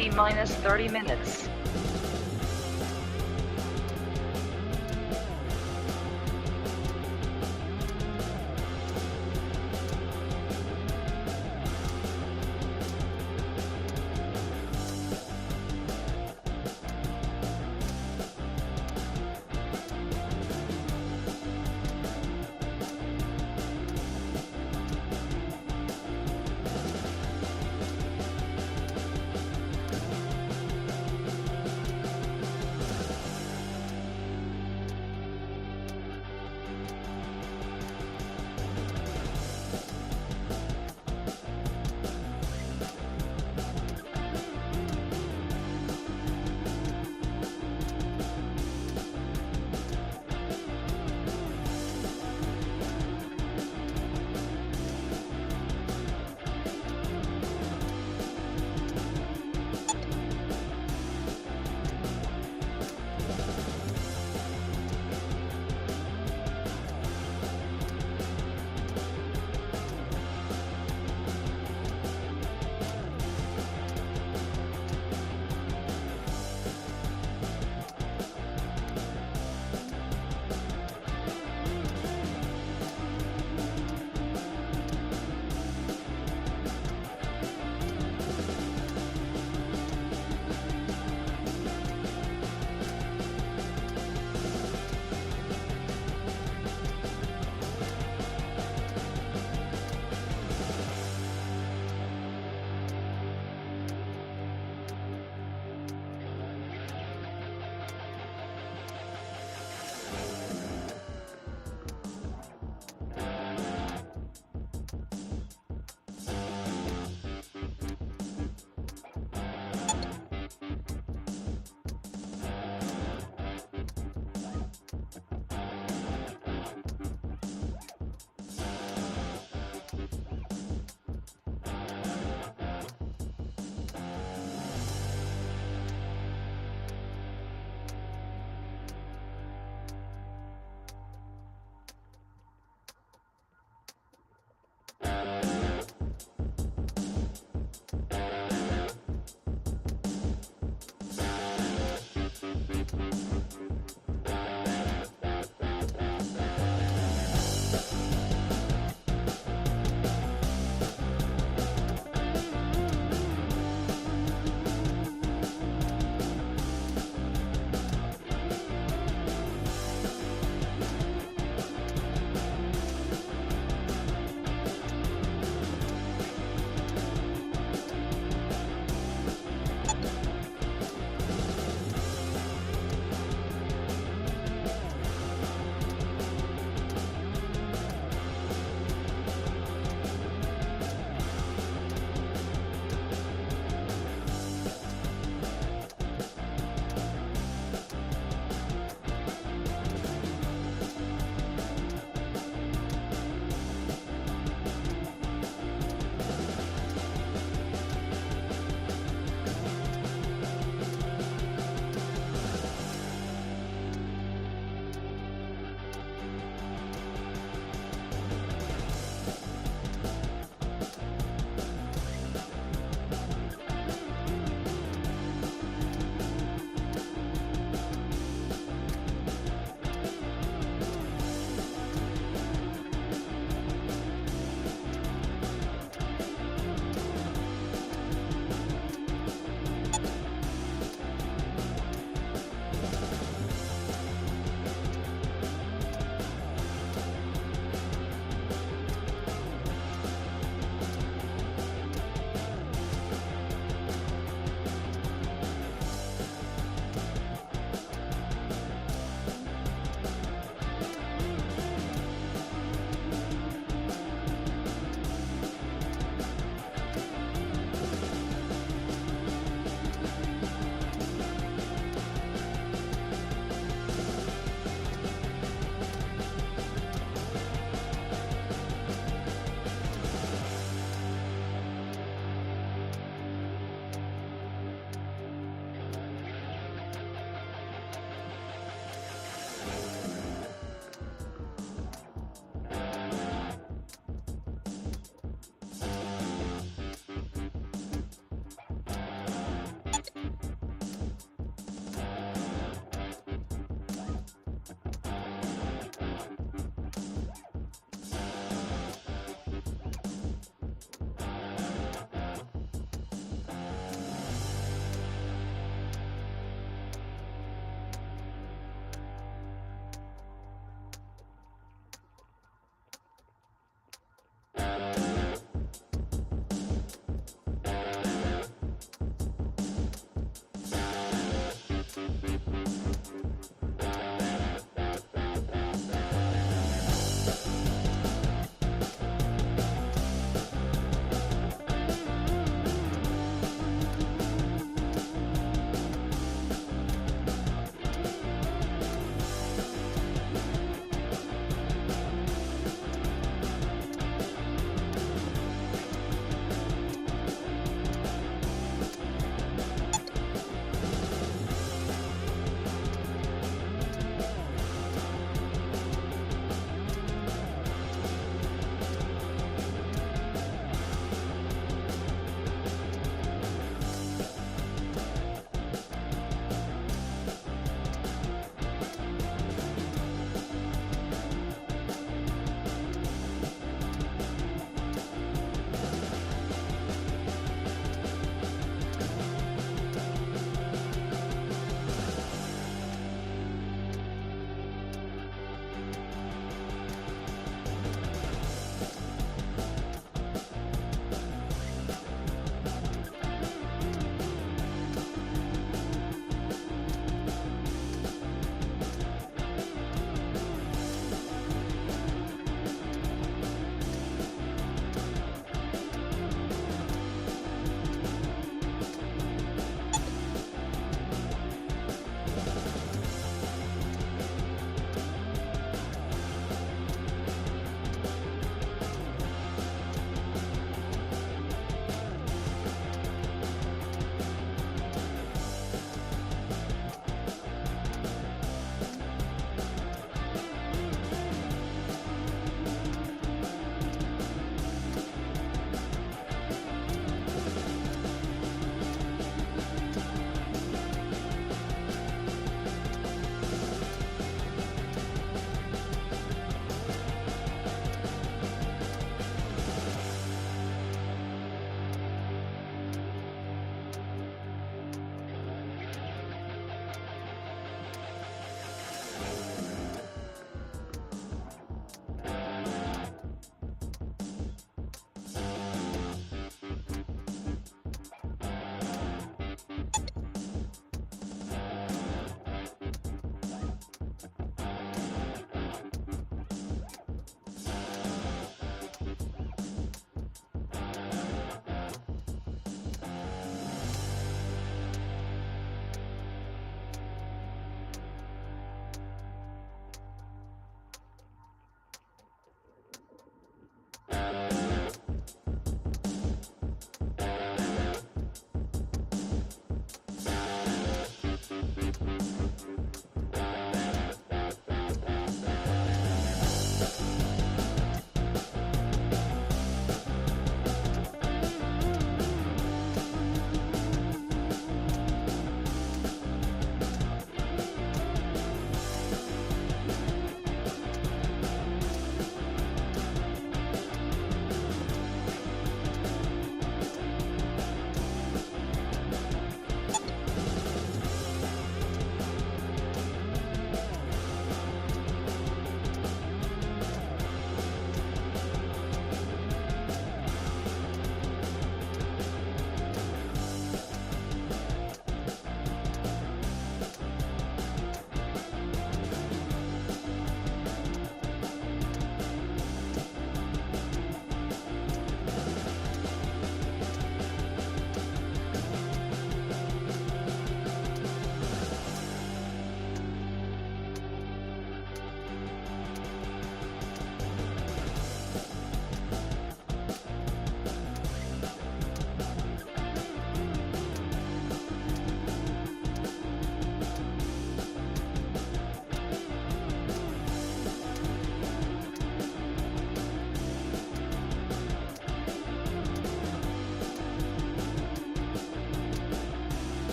T-minus 30 minutes.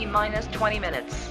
minus 20 minutes.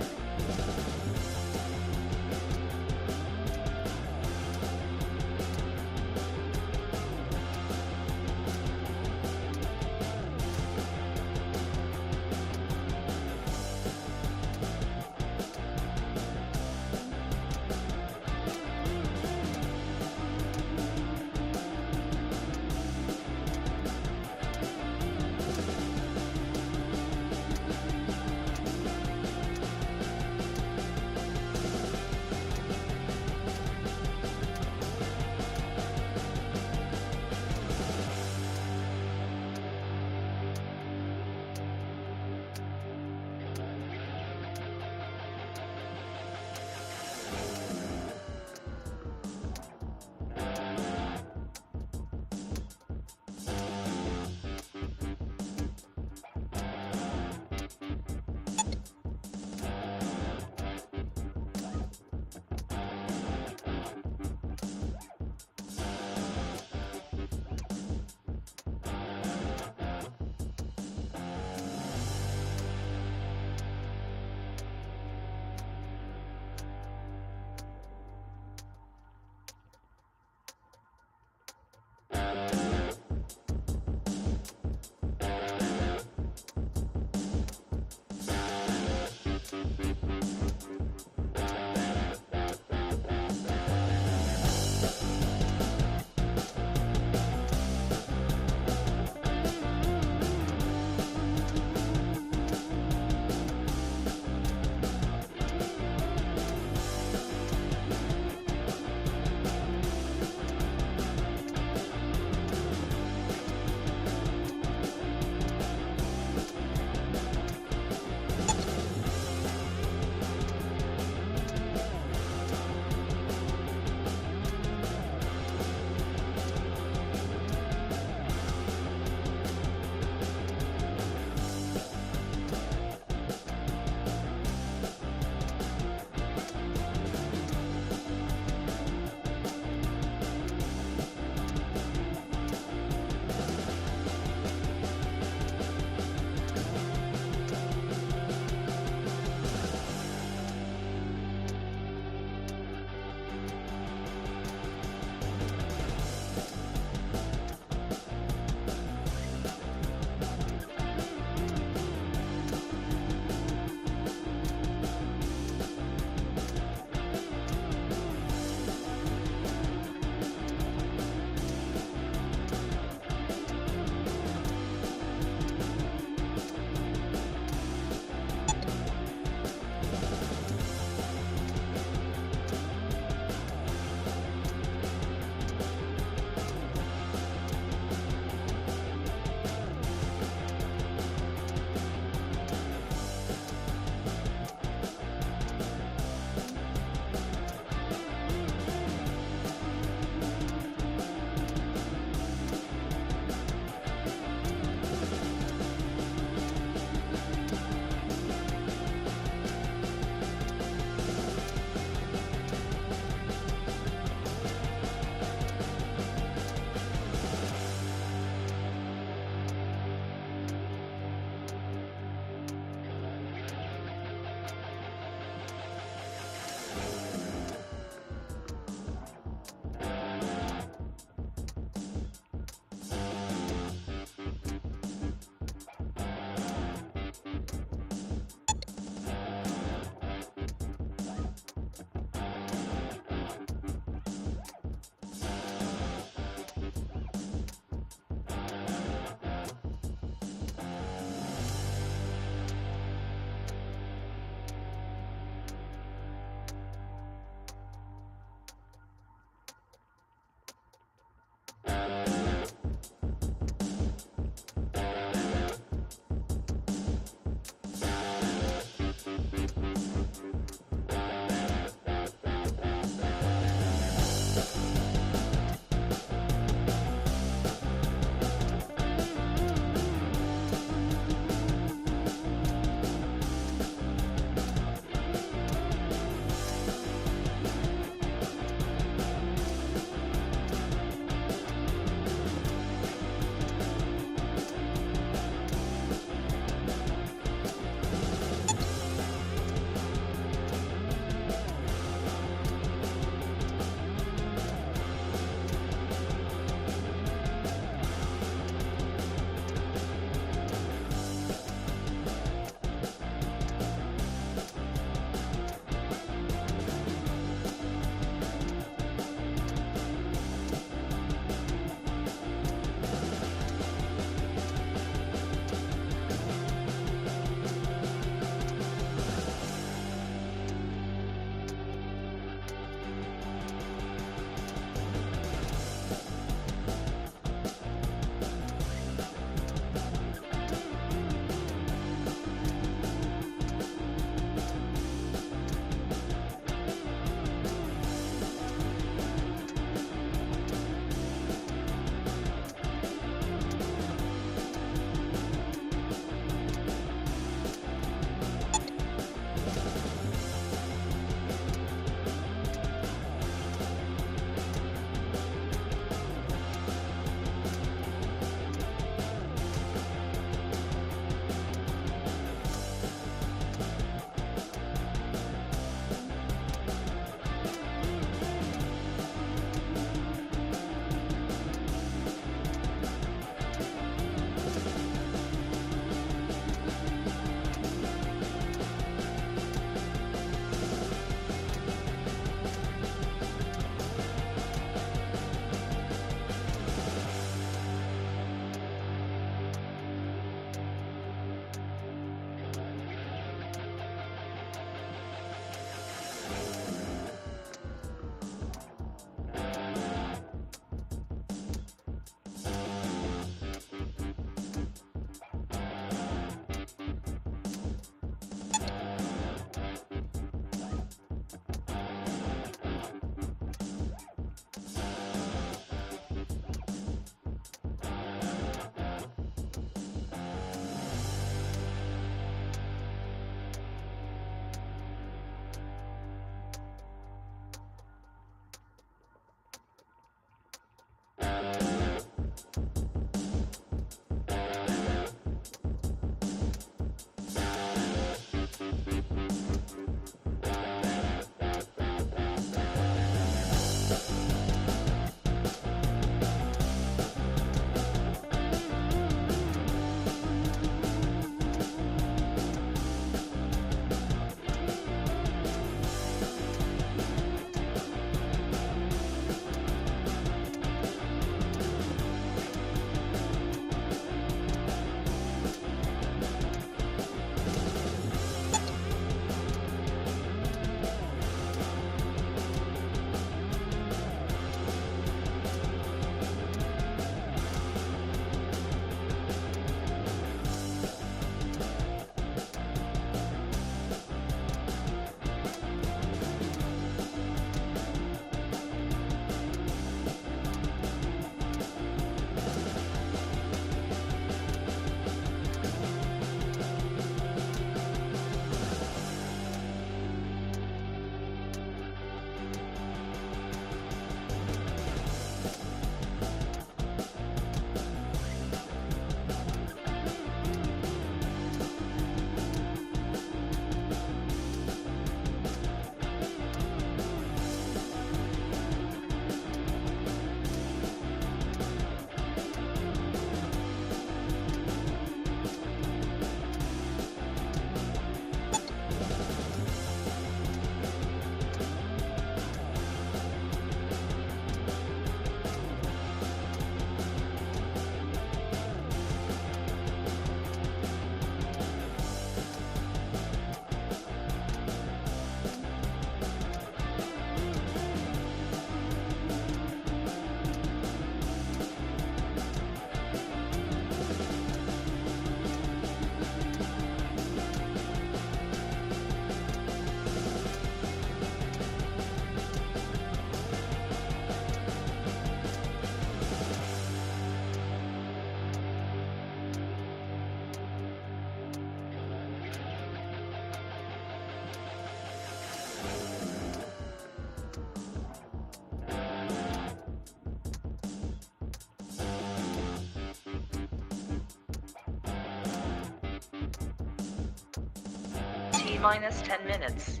T minus 10 minutes.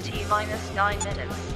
T minus 9 minutes.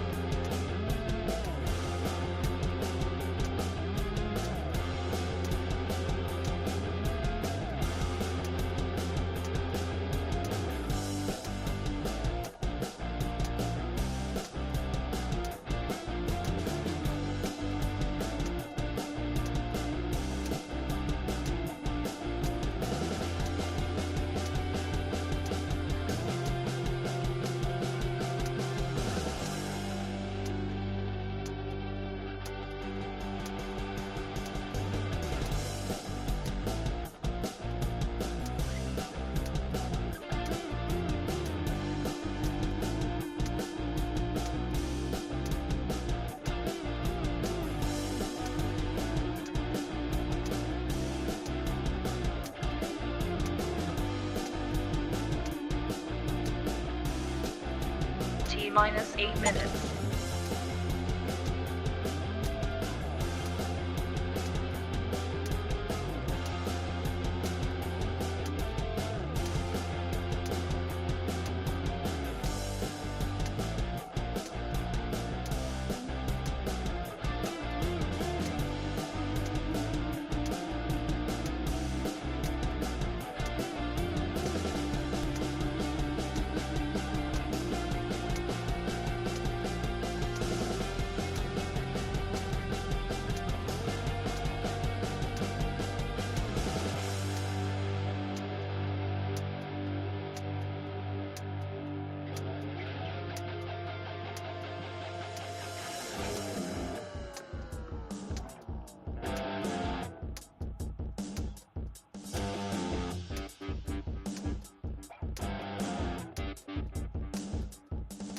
T minus 8 minutes.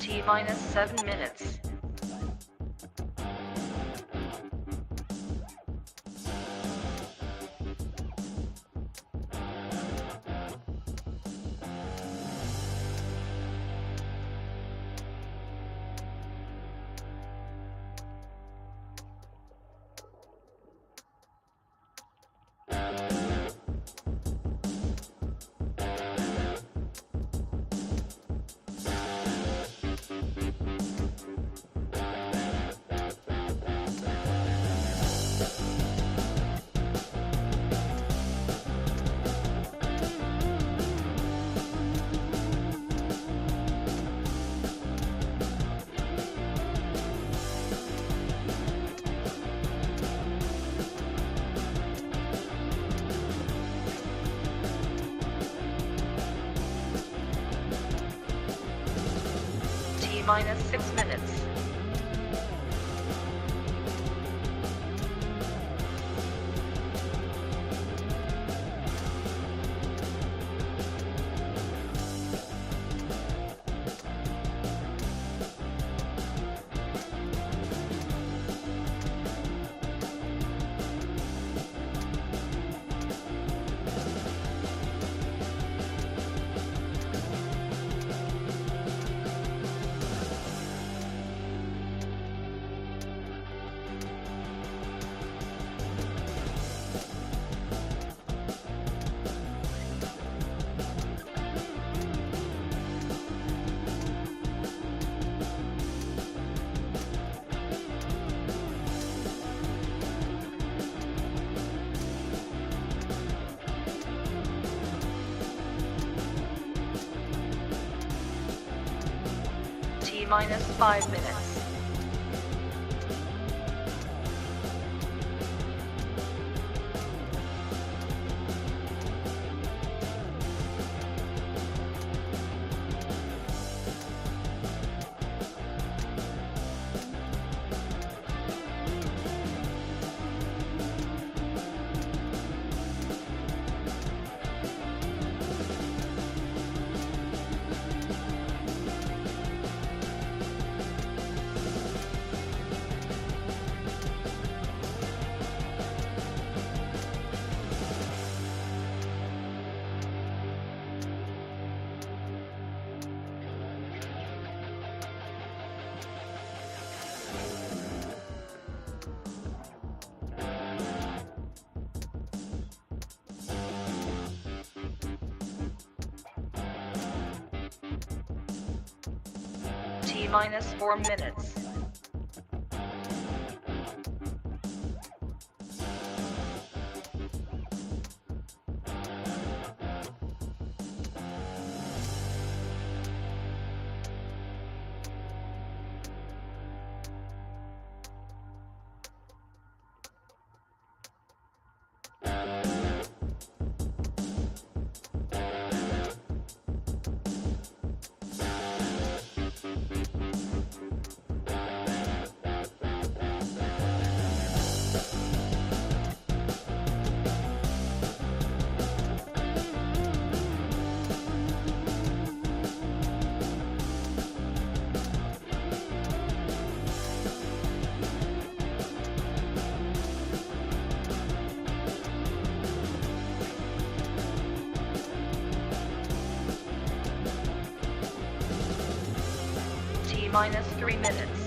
T minus 7 minutes. T minus 6 minutes. minus 5 minutes. T minus 4 minutes. T minus 3 minutes.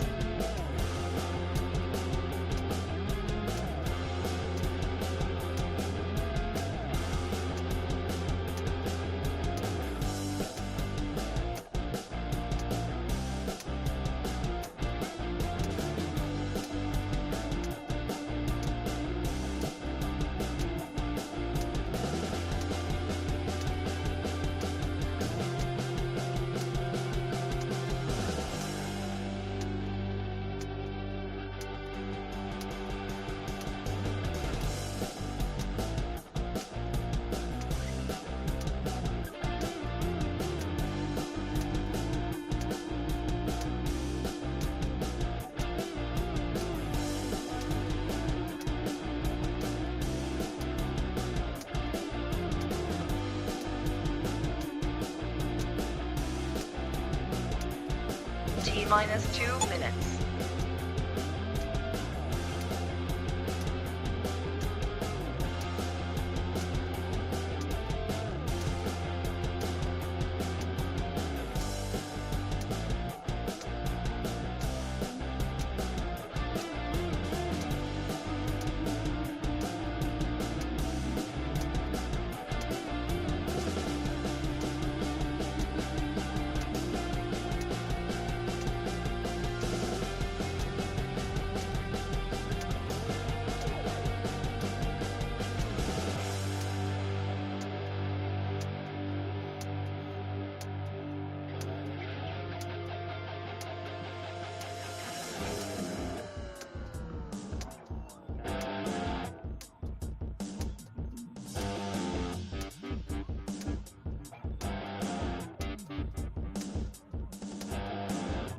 T minus 2 minutes.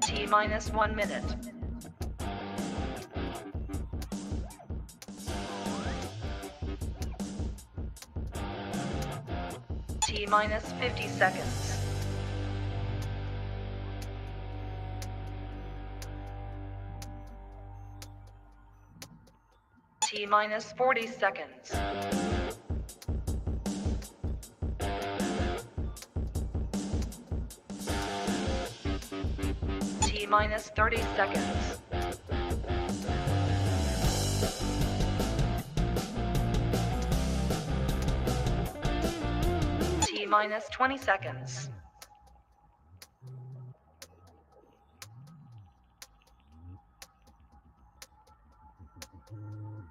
T minus 1 minute. T minus 50 seconds. T minus 40 seconds. T minus 30 seconds. T minus 20 seconds.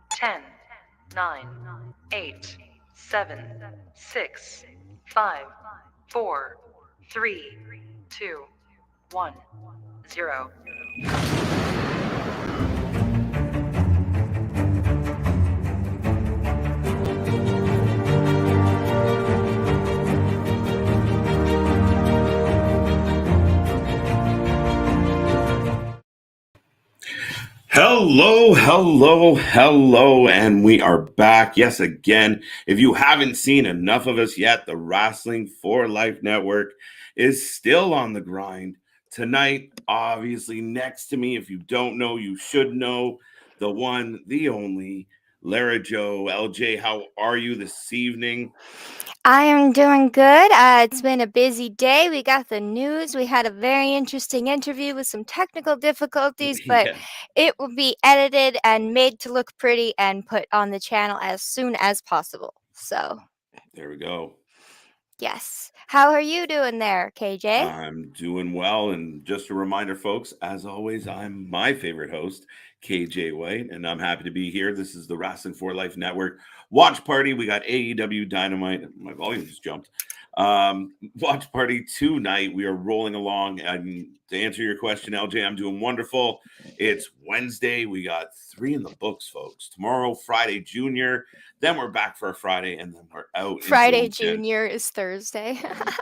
10, 9, 8, 7, 6, 5, 4, 3, 2, 1. 0. Hello, hello, hello, and we are back. Yes, again. If you haven't seen enough of us yet, the Wrasslin for Life Network is still on the grind. Tonight, obviously, next to me, if you don't know, you should know, the one, the only, Lara Joe. LJ, how are you this evening? I am doing good. It's been a busy day. We got the news. We had a very interesting interview with some technical difficulties, but Yeah, it will be edited and made to look pretty and put on the channel as soon as possible. So, there we go. yes. How are you doing there, KJ? I'm doing well. And just a reminder, folks, as always, I'm my favorite host, KJ White, and I'm happy to be here. This is the Wrestling for Life Network watch party. We got AEW Dynamite. My volume just jumped. Watch party tonight. We are rolling along. And to answer your question, LJ, I'm doing wonderful. It's Wednesday. We got 3 in the books, folks. Tomorrow, Friday Junior. Then we're back for a Friday, and then we're out into the Friday weekend. Junior is Thursday.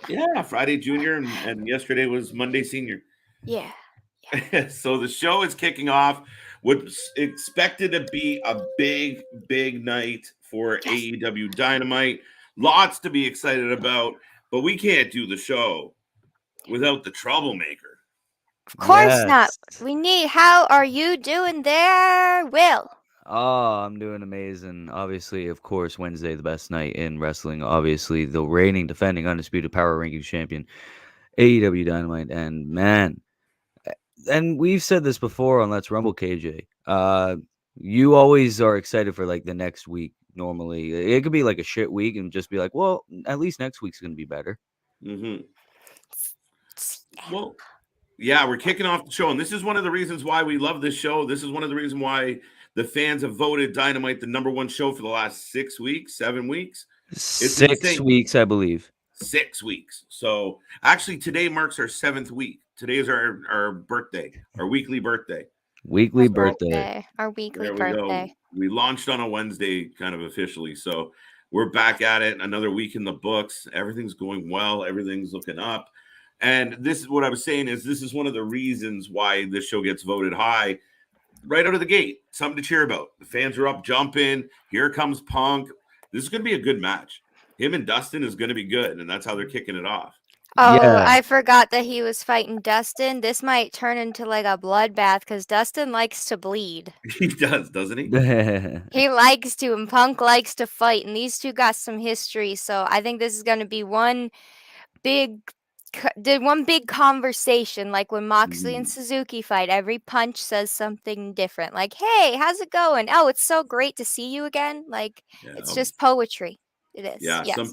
Yeah, Friday Junior, and yesterday was Monday Senior. Yeah. So the show is kicking off. What's expected to be a big, big night for Yes. AEW Dynamite. Lots to be excited about, but we can't do the show without the troublemaker. Of course not. Yes. We need. How are you doing there, Will? Oh, I'm doing amazing. Obviously, of course, Wednesday, the best night in wrestling. Obviously, the reigning, defending, undisputed power rankings champion, AEW Dynamite. And man, and we've said this before on Let's Rumble, KJ. You always are excited for like the next week. Normally, it could be like a shit week and just be like, well, at least next week's gonna be better. Mm-hmm. Well, yeah, we're kicking off the show, and this is one of the reasons why we love this show. This is one of the reasons why the fans have voted Dynamite the number one show for the last 6 weeks, 7 weeks. It's 6 insane. weeks, I believe. 6 weeks. So actually, today marks our 7th week. Today is our birthday, our weekly birthday. Weekly Our birthday. Our weekly There we go. birthday. We launched on a Wednesday, kind of officially. So we're back at it. Another week in the books. Everything's going well. Everything's looking up. And this is what I was saying is this is one of the reasons why this show gets voted high right out of the gate. Something to cheer about. The fans are up jumping. Here comes Punk. This is going to be a good match. Him and Dustin is going to be good, and that's how they're kicking it off. Oh, Yeah. I forgot that he was fighting Dustin. This might turn into like a bloodbath because Dustin likes to bleed. He does, doesn't he? He likes to, and Punk likes to fight, and these two got some history. So I think this is going to be one big conversation, like when Moxley and Suzuki fight. Every punch says something different. Like, "Hey, how's it going? Oh, it's so great to see you again." Like, Yeah. it's just poetry. It is. Yeah, Yes. and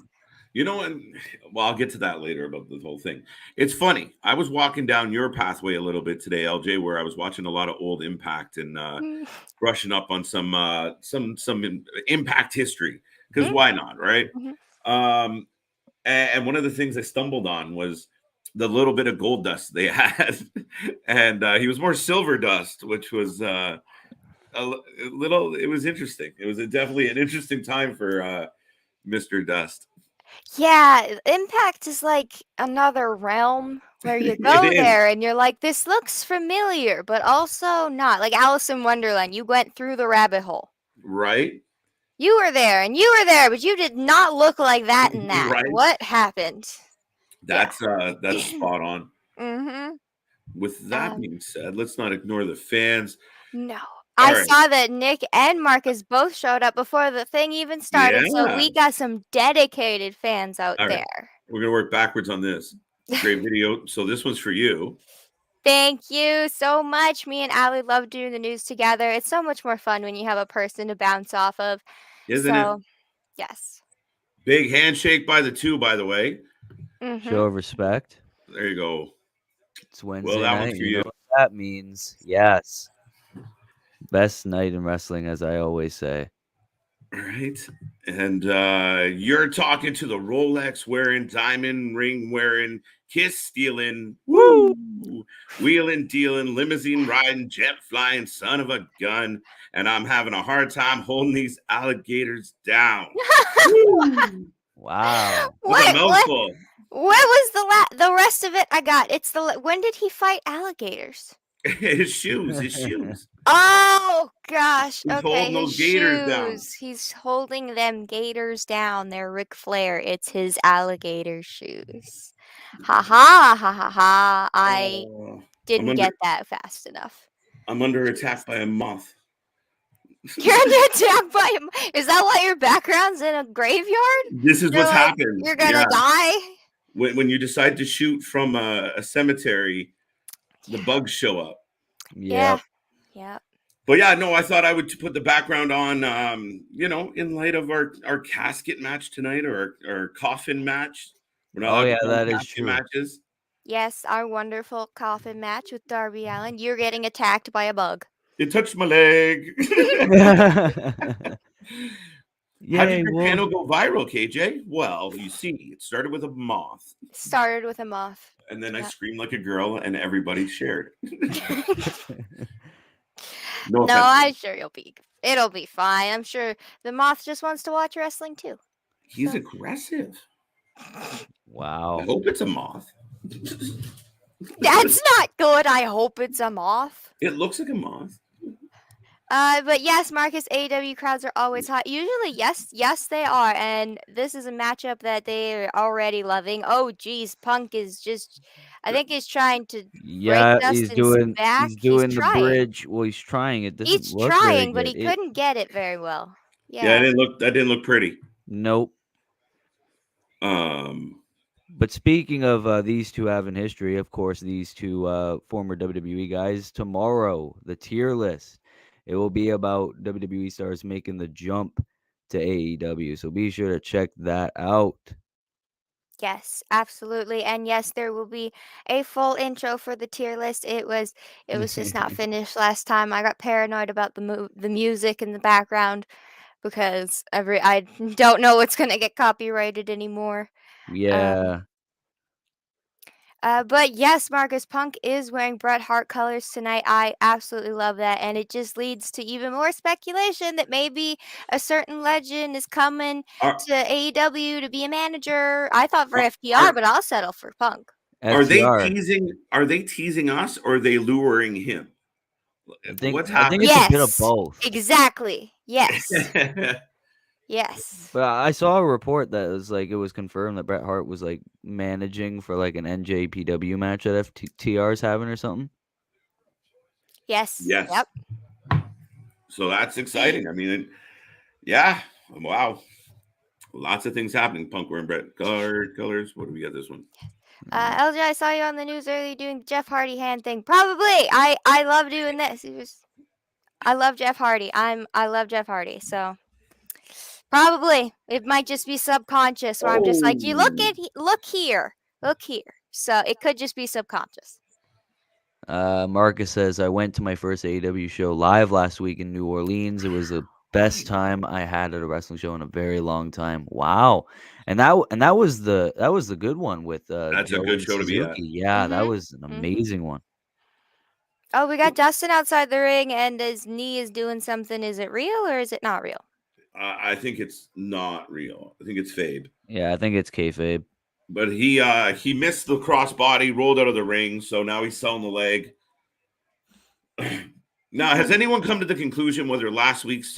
well, I'll get to that later about the whole thing. It's funny. I was walking down your pathway a little bit today, LJ, where I was watching a lot of old Impact and brushing up on some Impact history because why not, right? Mhm. And one of the things I stumbled on was the little bit of gold dust they had, and he was more silver dust, which was a little. It was interesting. It was definitely an interesting time for Mr. Dust. Yeah, Impact is like another realm where you It go is, there and you're like, this looks familiar, but also not. Like Alice in Wonderland, you went through the rabbit hole. right? You were there and you were there, but you did not look like that in that. Right. What happened? That's spot on. Mm-hmm. With that being said, let's not ignore the fans. No. All I right. saw that Nick and Marcus both showed up before the thing even started, so Yeah. we got some dedicated fans out All right. there. We're gonna work backwards on this. Great video. So this one's for you. Thank you so much. Me and Allie love doing the news together. It's so much more fun when you have a person to bounce off of. Isn't it? Yes. Big handshake by the two, by the way. Show of respect. There you go. It's Wednesday Well, that night. one's for You know you. what that means. Yes. Best night in wrestling, as I always say. All right. And you're talking to the Rolex wearing, diamond ring wearing, kiss stealing, Woo! woo, wheeling, dealing, limousine riding, jet flying, son of a gun, and I'm having a hard time holding these alligators down. Woo! Wow. That's a What mouthful. was the rest of it? I got it's when did he fight alligators? His shoes. Oh gosh. He's Okay, holding his those gators down. shoes. He's holding them gators down. They're Ric Flair. It's his alligator shoes. Ha ha ha ha ha. I Oh, didn't get that fast enough. I'm under attack by a moth. You're under attack by him. Is that why your background's in a graveyard? This is You're what's like, happened. You're gonna Yeah. die. When you decide to shoot from a cemetery, the bugs show up. Yeah. Yep. Yeah. But yeah, no, I thought I would put the background on, in light of our casket match tonight or our coffin match. We're not Oh allowed to yeah, call them that is casket true. matches. Yes, our wonderful coffin match with Darby Allin. You're getting attacked by a bug. It touched my leg. How did Yay, your Wolf. panel go viral, KJ? Well, you see, it started with a moth, Started with a moth. and then I Yeah. screamed like a girl, and everybody shared. No, offense. I'm sure it'll be fine. I'm sure the moth just wants to watch wrestling too. He's So- aggressive. I Wow. hope it's a moth. That's not good. I hope it's a moth. It looks like a moth. But yes, Marcus, AEW crowds are always hot. Usually, yes, they are. And this is a matchup that they are already loving. Oh, geez, Punk is just, I think he's trying to Yeah, break he's Dustin's back. he's doing the trying. bridge. Well, he's trying. It doesn't He's look very trying, but good. he couldn't get it very well. Yeah, Yeah. that didn't look pretty. Nope. But speaking of these two having history, of course, these two former WWE guys, tomorrow, the tier list, it will be about WWE stars making the jump to AEW. So be sure to check that out. Yes, absolutely. And yes, there will be a full intro for the tier list. It was just not finished last time. I got paranoid about the music in the background because I don't know what's going to get copyrighted anymore. Yeah. But yes, Marcus, Punk is wearing Bret Hart colors tonight. I absolutely love that. And it just leads to even more speculation that maybe a certain legend is coming to AEW to be a manager. I thought for FTR, but I'll settle for Punk. Are they FTR. teasing us or are they luring him? What's I think happening? it's a bit of both. Exactly. Yes. Yes. But I saw a report that was like it was confirmed that Bret Hart was like managing for like an NJPW match that FTR's having or something. Yes. Yes. Yep. So that's exciting. I mean, yeah. Wow. Lots of things happening. Punk wearing Bret colors. What do we got this one? LJ, I saw you on the news earlier doing the Jeff Hardy hand thing. Probably. I love doing this. I love Jeff Hardy. I love Jeff Hardy. So probably it might just be subconscious where I'm just like, you look here. So it could just be subconscious. Marcus says, I went to my first AEW show live last week in New Orleans. It was the best time I had at a wrestling show in a very long time. Wow. And that was the good one with That's Joe a good and show to be at. Suzuki. Yeah, that was an amazing one. Oh, we got Dustin outside the ring and his knee is doing something. Is it real or is it not real? I think it's not real. I think it's Fabe. Yeah, I think it's kayfabe. But he missed the crossbody, rolled out of the ring, so now he's selling the leg. Now, has anyone come to the conclusion whether last week's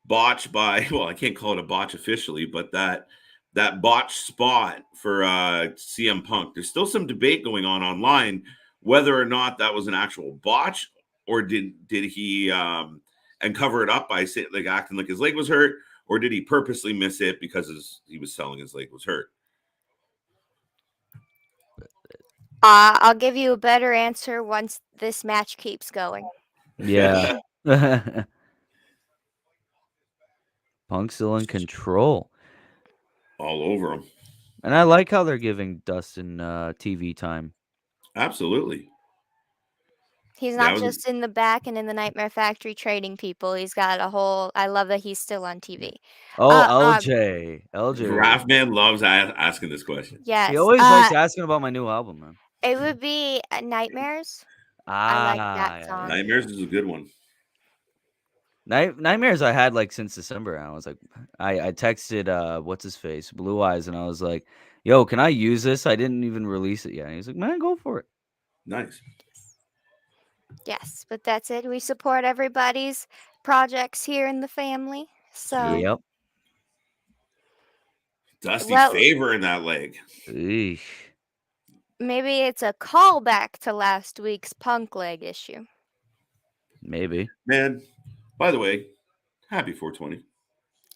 botch by, well, I can't call it a botch officially, but that botch spot for CM Punk, there's still some debate going on online whether or not that was an actual botch or did he and cover it up by like acting like his leg was hurt, or did he purposely miss it because he was selling his leg was hurt? I'll give you a better answer once this match keeps going. Yeah. Punk's still in control. All over him. And I like how they're giving Dustin TV time. Absolutely. He's That not was just in the back and in the Nightmare Factory training people. He's got a whole. I love that he's still on TV. Oh, Uh, LJ. Graph Man loves asking this question. He yes. always likes asking about my new album, man. It would be Nightmares. I like that Yeah. song. Nightmares is a good one. Nightmares I had like since December. And I was like, I texted what's his face, Blue Eyes, and I was like, "Yo, can I use this? I didn't even release it yet." And he's like, "Man, go for it." Nice. Yes, but that's it. We support everybody's projects here in the family. So, Yep. Dusty well, favor in that leg. Eesh. maybe it's a callback to last week's punk leg issue. Maybe. Man, by the way, happy 420.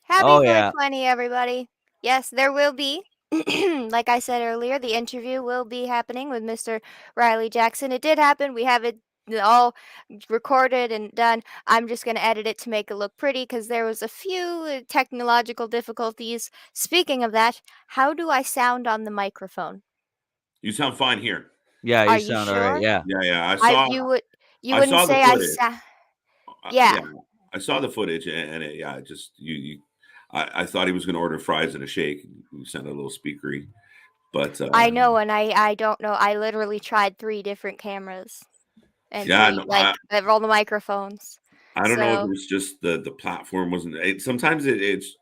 Happy Oh, yeah. 420, everybody. Yes, there will be, like I said earlier, the interview will be happening with Mr. Riley Jackson. It did happen. We have it all recorded and done. I'm just going to edit it to make it look pretty because there was a few technological difficulties. Speaking of that, how do I sound on the microphone? You sound fine here. Yeah, Are you you sound all right. sure? Yeah. Yeah. You I wouldn't saw the say I footage. sound. Yeah. I saw the footage, and it just I thought he was going to order fries and a shake. You sounded a little speakery, but I know, and I don't know. I literally tried 3 different cameras and yeah, 3 no, all the microphones. I don't know if it So was just the platform wasn't. Sometimes it's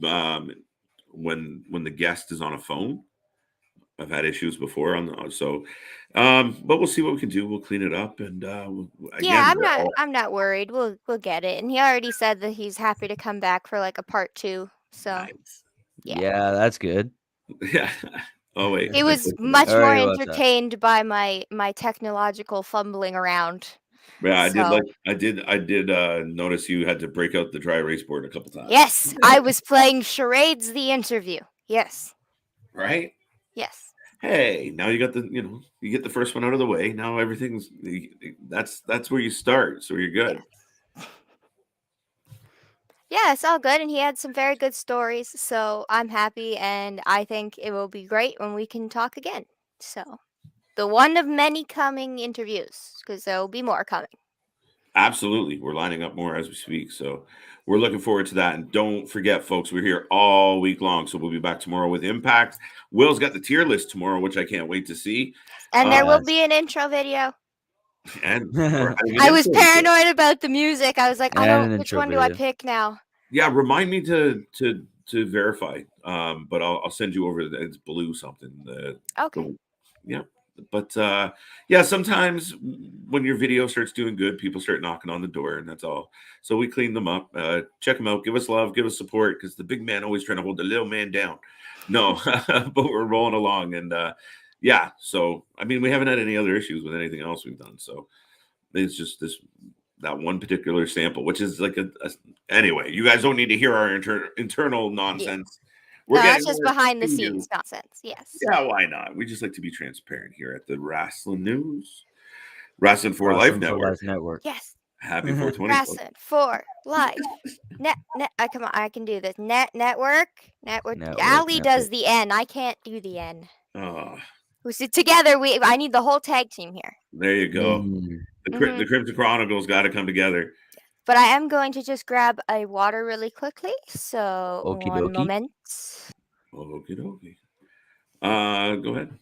when the guest is on a phone. I've had issues before on but we'll see what we can do. We'll clean it up, and yeah, again, I'm not worried. We'll get it. And he already said that he's happy to come back for like a part 2. So nice. Yeah, that's good. Yeah. Oh wait, he I was clicked it. much All more right, what's up? entertained by my technological fumbling around. Yeah, I So did notice you had to break out the dry erase board a couple times. yes, I was playing charades the interview. Yes. Right? Yes. Hey, now you got you get the first one out of the way. Now everything's that's where you start. So you're good. Yeah, it's all good, and he had some very good stories, so I'm happy, and I think it will be great when we can talk again. So, the one of many coming interviews, because there will be more coming. Absolutely. We're lining up more as we speak. So we're looking forward to that. And don't forget, folks, we're here all week long. So we'll be back tomorrow with Impact. Will's got the tier list tomorrow, which I can't wait to see. And there will Yes. be an intro video. And we're having an I was intro video. paranoid about the music. I was like, And an which intro one do I video. pick now? Yeah, remind me to verify. But I'll send you over. It's blue something. Okay. Yeah. But yeah, sometimes when your video starts doing good, people start knocking on the door, and that's all. So we clean them up. Check them out. Give us love. Give us support, because the big man always trying to hold the little man down. No, but we're rolling along, and yeah. So I mean, we haven't had any other issues with anything else we've done. So it's just that one particular sample, which is like anyway. You guys don't need to hear our internal nonsense. No, that's just behind the scenes nonsense. Yes. Yeah, why not? We just like to be transparent here at the Wrasslinews, Wrasslin for Life Network. Yes. Happy 420. Wrasslin for Life. Come on, I can do this. Network. Ali does the N. I can't do the N. Oh, So together, I need the whole tag team here. there you go. The Crimson Chronicles got to come together. But I am going to just grab a water really quickly. So Okie one dokie. moment. Okie dokie. Go ahead.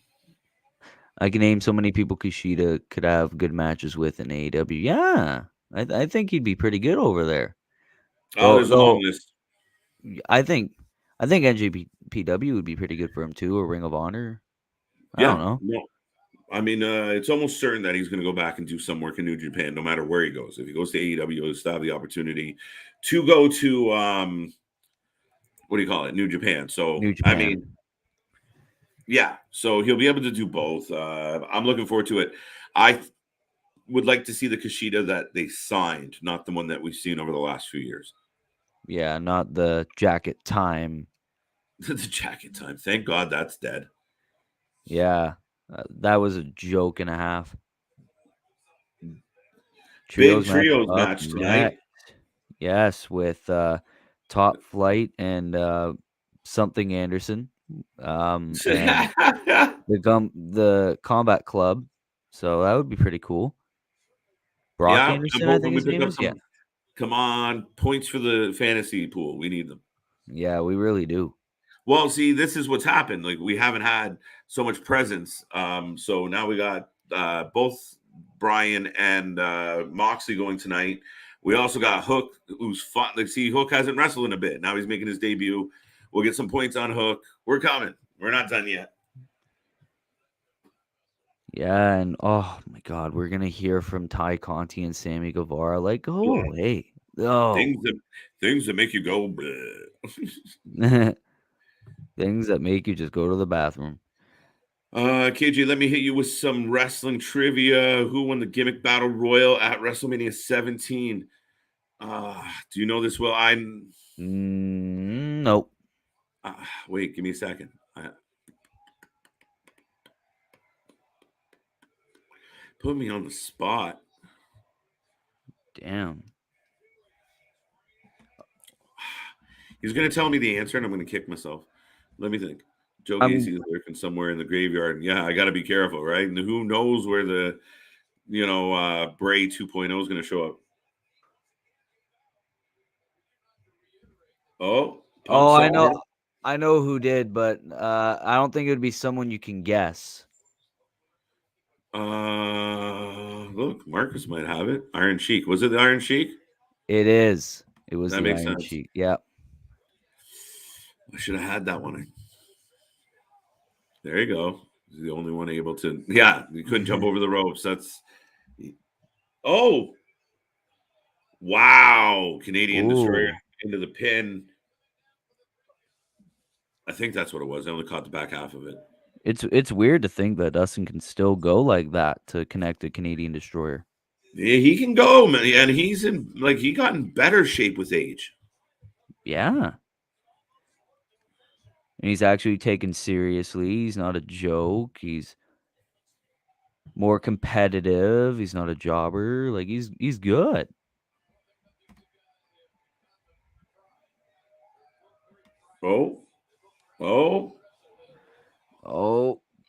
I can name so many people Kushida could have good matches with in AEW. Yeah, I think he'd be pretty good over there. Oh, there's a long list. I think NJPW would be pretty good for him too, or Ring of Honor. I don't know. No. I mean, it's almost certain that he's going to go back and do some work in New Japan, no matter where he goes. If he goes to AEW, he'll still have the opportunity to go to what do you call it, New Japan. So New Japan. I mean, yeah. So he'll be able to do both. I'm looking forward to it. I would like to see the Kushida that they signed, not the one that we've seen over the last few years. Yeah, not the Jacket Time. The Jacket Time. Thank God that's dead. Yeah, that was a joke and a half. Big trios match tonight. Yes, with Top Flight and something Anderson, and the Combat Club. So that would be pretty cool. Brock Yeah, I'm Anderson, I hoping think we his pick name up is. Yeah. some. Come on, points for the fantasy pool. We need them. Yeah, we really do. Well, see, this is what's happened. Like we haven't had so much presence. So now we got both Brian and Moxley going tonight. We also got Hook, who's fun. Like, see, Hook hasn't wrestled in a bit. Now he's making his debut. We'll get some points on Hook. We're coming. We're not done yet. Yeah, and oh my God, we're gonna hear from Ty Conti and Sammy Guevara. Like, go Yeah. away. Oh, Things that make you go. Bleh. things that make you just go to the bathroom. KJ, let me hit you with some wrestling trivia. Who won the gimmick battle royal at WrestleMania 17? Do you know this? Well, Nope. wait, give me a second. Put me on the spot. Damn. He's going to tell me the answer, and I'm going to kick myself. Let me think. Joe I'm- Gacy is lurking somewhere in the graveyard. Yeah, I got to be careful, right? And who knows where the, Bray 2.0 is going to show up? Oh, pump Oh, solver. I know who did, but I don't think it would be someone you can guess. Look, Marcus might have it. Iron Sheik. Was it the Iron Sheik? It is. It was That the makes Iron sense. Sheik. Yeah. I should have had that one. There you go. He's the only one able to. Yeah, you couldn't jump over the ropes. That's. Oh, wow! Canadian Destroyer Ooh. into the pin. I think that's what it was. I only caught the back half of it. It's weird to think that Dustin can still go like that to connect a Canadian Destroyer. Yeah, he can go, man, and he's he got in better shape with age. Yeah. And he's actually taken seriously. He's not a joke. He's more competitive. He's not a jobber. Like he's good. Oh,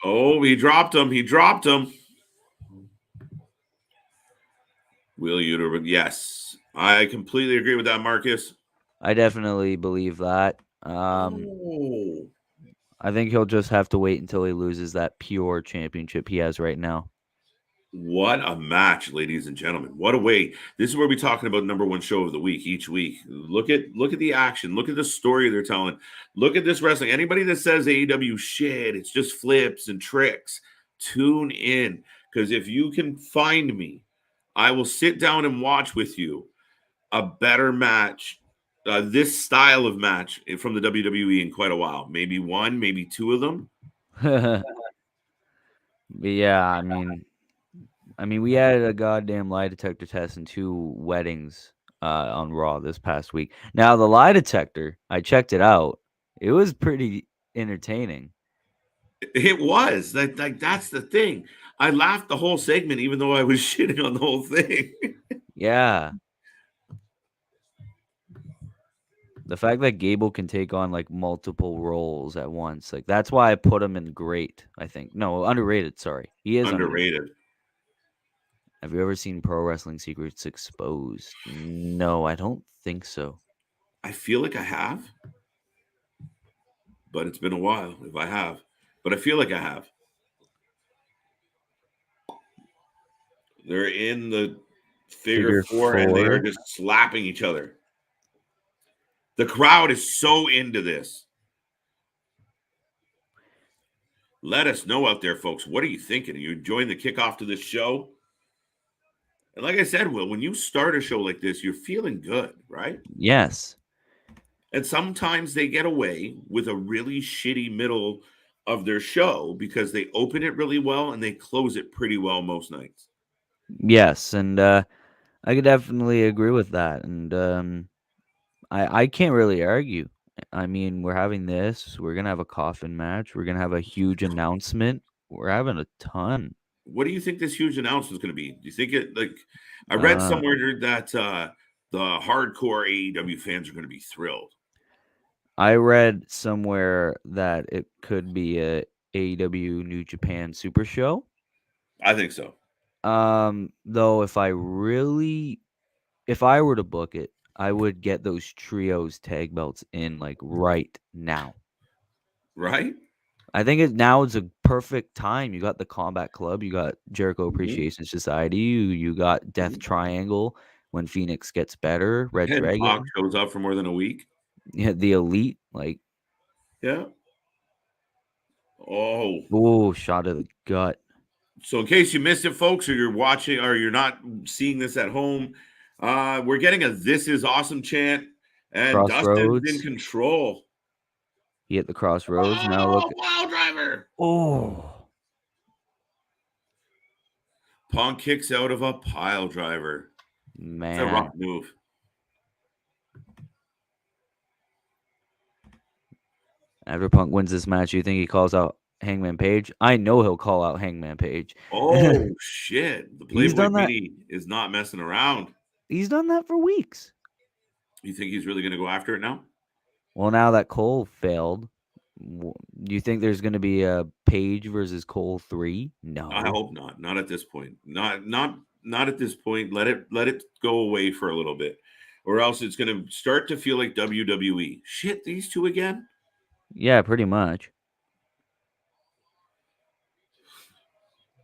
Oh, he dropped him. He dropped him. Wheel Uter, yes, I completely agree with that, Marcus. I definitely believe that. Oh. I think he'll just have to wait until he loses that pure championship he has right now. What a match, ladies and gentlemen. What a way. This is where we're talking about number one show of the week each week. Look at the action. Look at the story they're telling. Look at this wrestling. Anybody that says AEW shit, it's just flips and tricks, tune in. Because if you can find me, I will sit down and watch with you a better match, this style of match from the WWE in quite a while. Maybe one, maybe two of them. But yeah, I mean, we had a goddamn lie detector test and 2 weddings on Raw this past week. Now the lie detector, I checked it out. It was pretty entertaining. It was that's the thing. I laughed the whole segment, even though I was shitting on the whole thing. Yeah. The fact that Gable can take on like multiple roles at once, like that's why I put him in great. I think no underrated. Sorry, he is underrated. Underrated. Have you ever seen Pro Wrestling Secrets Exposed? No, I don't think so. I feel like I have, but it's been a while if I have. But I feel like I have. They're in the figure four and they are just slapping each other. The crowd is so into this. Let us know out there, folks. What are you thinking? Are you enjoying the kickoff to this show? And like I said, Will, when you start a show like this, you're feeling good, right? Yes. And sometimes they get away with a really shitty middle of their show because they open it really well and they close it pretty well most nights. Yes, and I could definitely agree with that. And I can't really argue. I mean, we're having this. We're gonna have a coffin match. We're gonna have a huge announcement. We're having a ton. What do you think this huge announcement is going to be? Do you think it I read Uh, somewhere that the hardcore AEW fans are going to be thrilled. I read somewhere that it could be a AEW New Japan Super Show. I think so. Though if I were to book it, I would get those trios tag belts in like right now. Right? I think now is a perfect time. You got the Combat Club, you got Jericho Mhm. Appreciation Society, you got Death Triangle when Phoenix gets better, Red And Pac Dragon, shows up for more than a week. yeah, the Elite, like Yeah. Oh, shot of the gut. so in case you missed it, folks, or you're watching or you're not seeing this at home, we're getting a "This is awesome" chant, and Dustin's in Crossroads. control. He hit the crossroads. Now look. Oh, pile driver! Oh, Punk kicks out of a pile driver. It's a man. rough move. After Punk wins this match, you think he calls out Hangman Page? I know he'll call out Hangman Page. Oh shit! The He's Playboy done that. Meanie is not messing around. He's done that for weeks. You think he's really going to go after it now? Well, now that Cole failed, do you think there's going to be a Page versus Cole 3? No. I hope not. Not at this point. Not at this point. Let it go away for a little bit, or else it's going to start to feel like WWE. Shit, these two again. Yeah, pretty much.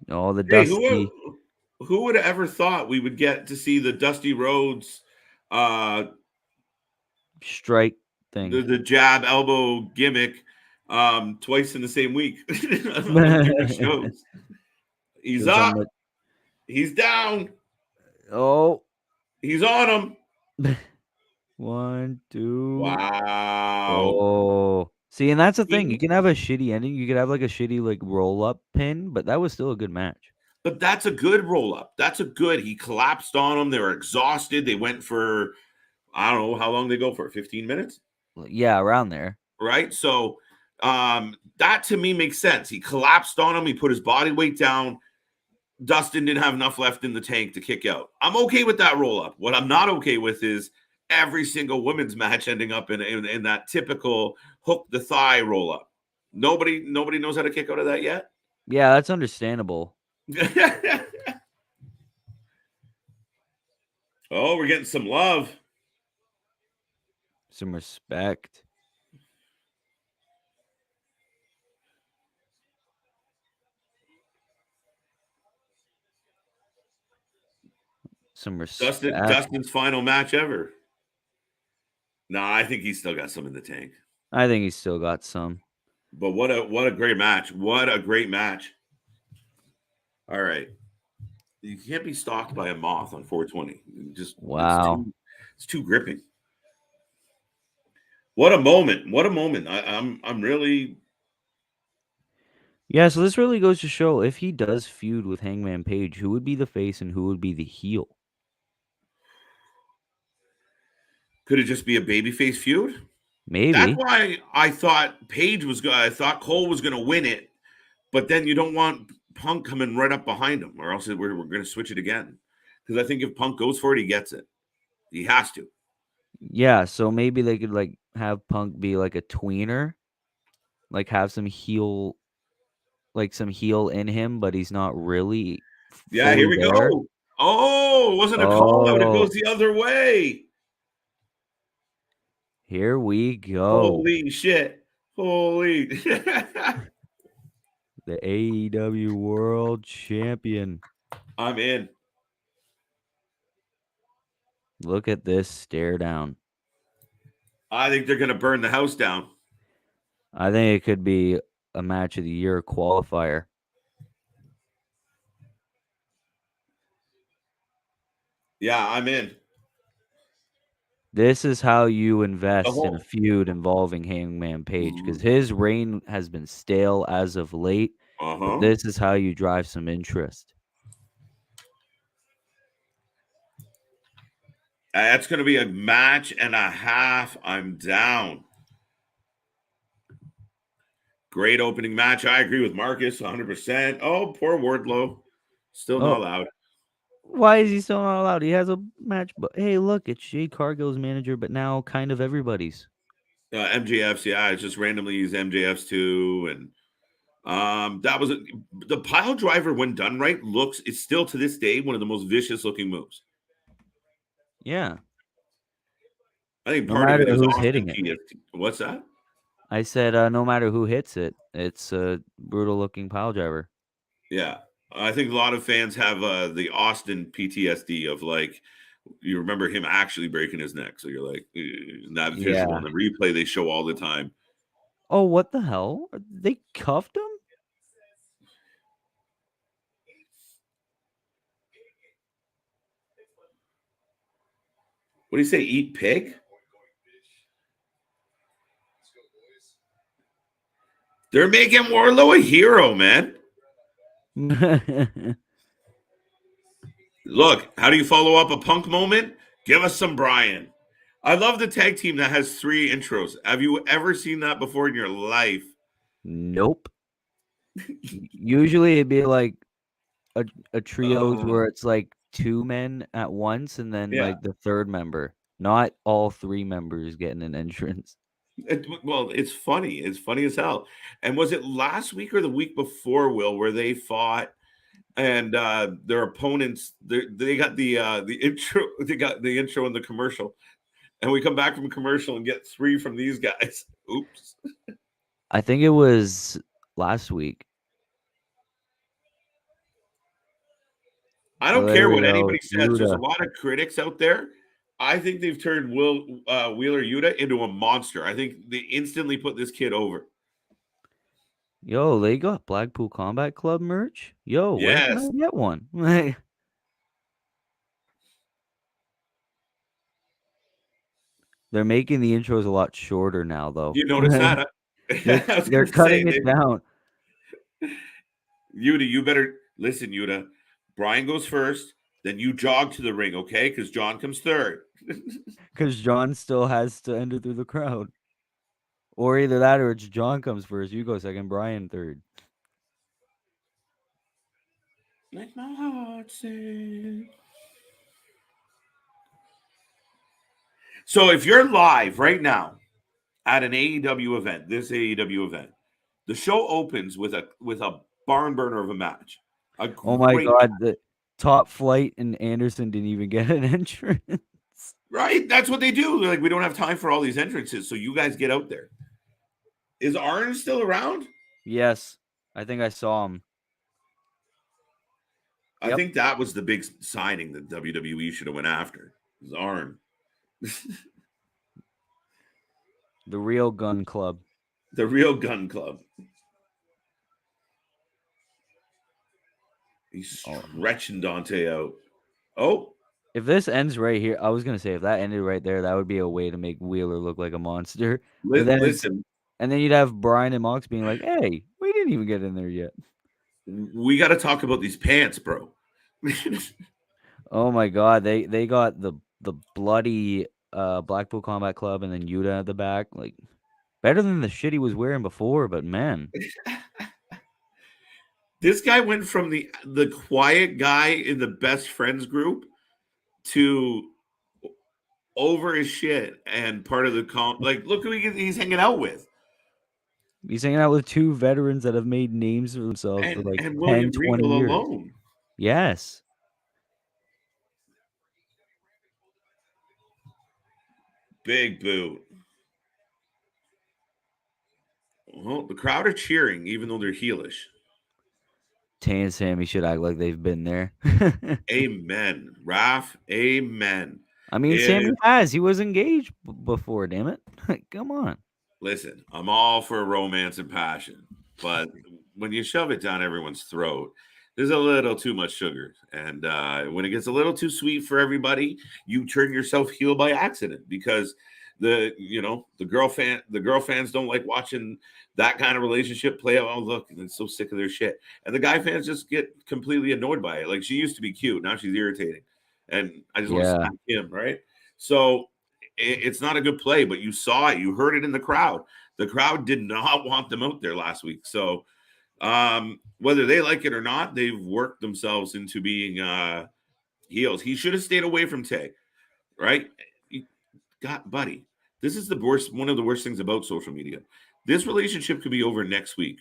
Oh, the Hey, Dusty who would have ever thought we would get to see the Dusty Rhodes, strike thing. the jab elbow gimmick, twice in the same week on different shows? He's Gives up. him He's down. Oh, He's on him. 1, 2. Wow. Oh, see, and that's the thing. You can have a shitty ending. You could have like a shitty like roll up pin, but that was still a good match. But that's a good roll up. That's a good. He collapsed on them. They were exhausted. They went for, I don't know how long they go for, 15 minutes? Yeah, around there. Right? So that to me makes sense. He collapsed on him. He put his body weight down. Dustin didn't have enough left in the tank to kick out. I'm okay with that roll up. What I'm not okay with is every single women's match ending up in that typical hook the thigh roll up. Nobody knows how to kick out of that yet. Yeah, that's understandable. Oh, we're getting some love. Some respect. Some respect. Dustin's final match ever. No, I think he's still got some in the tank. I think he's still got some. But what a great match. What a great match. All right. You can't be stalked by a moth on 420. Just wow. It's too gripping. What a moment. What a moment. I'm really. Yeah, so this really goes to show if he does feud with Hangman Page, who would be the face and who would be the heel? Could it just be a babyface feud? Maybe. That's why I thought I thought Cole was going to win it, but then you don't want Punk coming right up behind him, or else we're going to switch it again. Because I think if Punk goes for it, he gets it. He has to. Yeah, so maybe they could like have Punk be like a tweener, like have some heel in him, but he's not really. Yeah, here we go. Oh, it wasn't a call out. It goes the other way. Here we go. Holy shit. Holy. The AEW World Champion. I'm in. Look at this stare down. I think they're going to burn the house down. I think it could be a match of the year qualifier. Yeah, I'm in. This is how you invest in a feud involving Hangman Page, because his reign has been stale as of late. But this is how you drive some interest. That's going to be a match and a half. I'm down. Great opening match. I agree with Marcus 100%. Oh, poor Wardlow. Still not allowed. Why is he still not allowed? He has a match. But hey, look, it's Jade Cargill's manager, but now kind of everybody's. MJF's, yeah. It's just randomly use MJF's too. And That was the pile driver when done right. It's still to this day one of the most vicious looking moves. Yeah. I think No part of matter it is who's Austin hitting it. PTSD. What's that? I said, no matter who hits it, it's a brutal looking pile driver. Yeah, I think a lot of fans have the Austin PTSD of like you remember him actually breaking his neck, so you're like that visual Yeah. and the replay they show all the time. Oh, what the hell? They cuffed him? What do you say? Eat pig? They're making Warlow a hero, man. Look, how do you follow up a Punk moment? Give us some Brian. I love the tag team that has 3 intros. Have you ever seen that before in your life? Nope. Usually it'd be like a trios where it's like 2 men at once and then Yeah. like the third member. Not all 3 members getting an entrance. Well, it's funny. It's funny as hell. And was it last week or the week before, Will, where they fought and their opponents they got the intro, they got the intro in the commercial, and we come back from commercial and get 3 from these guys. Oops. I think it was last week. I don't There care we what go. anybody says. There's a Yuta. lot of critics out there. I think they've turned Wheeler Yuta into a monster. I think they instantly put this kid over. Yo, they got Blackpool Combat Club merch? Yo, when can I Yes. get one? They're making the intros a lot shorter now, though. You notice that? They're cutting it down. Yuta, you better listen, Yuta. Brian goes first, then you jog to the ring, okay? Because John comes third. Because John still has to enter through the crowd. Or either that or it's John comes first, you go second, Brian third. Like my heart said. So if you're live right now at an AEW event, this AEW event, the show opens with a barn burner of a match. Oh my Great God, match. the Top Flight and Anderson didn't even get an entrance. Right? That's what they do. They're like, we don't have time for all these entrances, so you guys get out there. Is Arn still around? Yes, I think I saw him. I think that was the big signing that WWE should have went after. Was Arn. The Real Gun Club. The Real Gun Club. He's stretching Dante out. Oh. If this ends right here, I was going to say, if that ended right there, that would be a way to make Wheeler look like a monster. But then Listen. And then you'd have Brian and Mox being like, hey, we didn't even get in there yet. We got to talk about these pants, bro. Oh, my God. They got the bloody Blackpool Combat Club and then Yuta at the back. Like, better than the shit he was wearing before, but man. This guy went from the quiet guy in the best friends group to over his shit and part of the like look who he's hanging out with. He's hanging out with 2 veterans that have made names for themselves for like 10, William 20 Regal years. alone. Yes. Big boot. Well, the crowd are cheering even though they're heelish. Tay and Sammy should act like they've been there. Amen. Raph, amen. I mean, Sammy has. He was engaged before, damn it. Come on. Listen, I'm all for romance and passion, but when you shove it down everyone's throat, there's a little too much sugar. And when it gets a little too sweet for everybody, you turn yourself heel by accident because the girl fans don't like watching that kind of relationship play out. Oh, look, they're so sick of their shit. And the guy fans just get completely annoyed by it. Like, she used to be cute. Now she's irritating. And I just want to smack him, right? So it's not a good play, but you saw it. You heard it in the crowd. The crowd did not want them out there last week. So whether they like it or not, they've worked themselves into being heels. He should have stayed away from Tay, right? Buddy, this is one of the worst things about social media. This relationship could be over next week.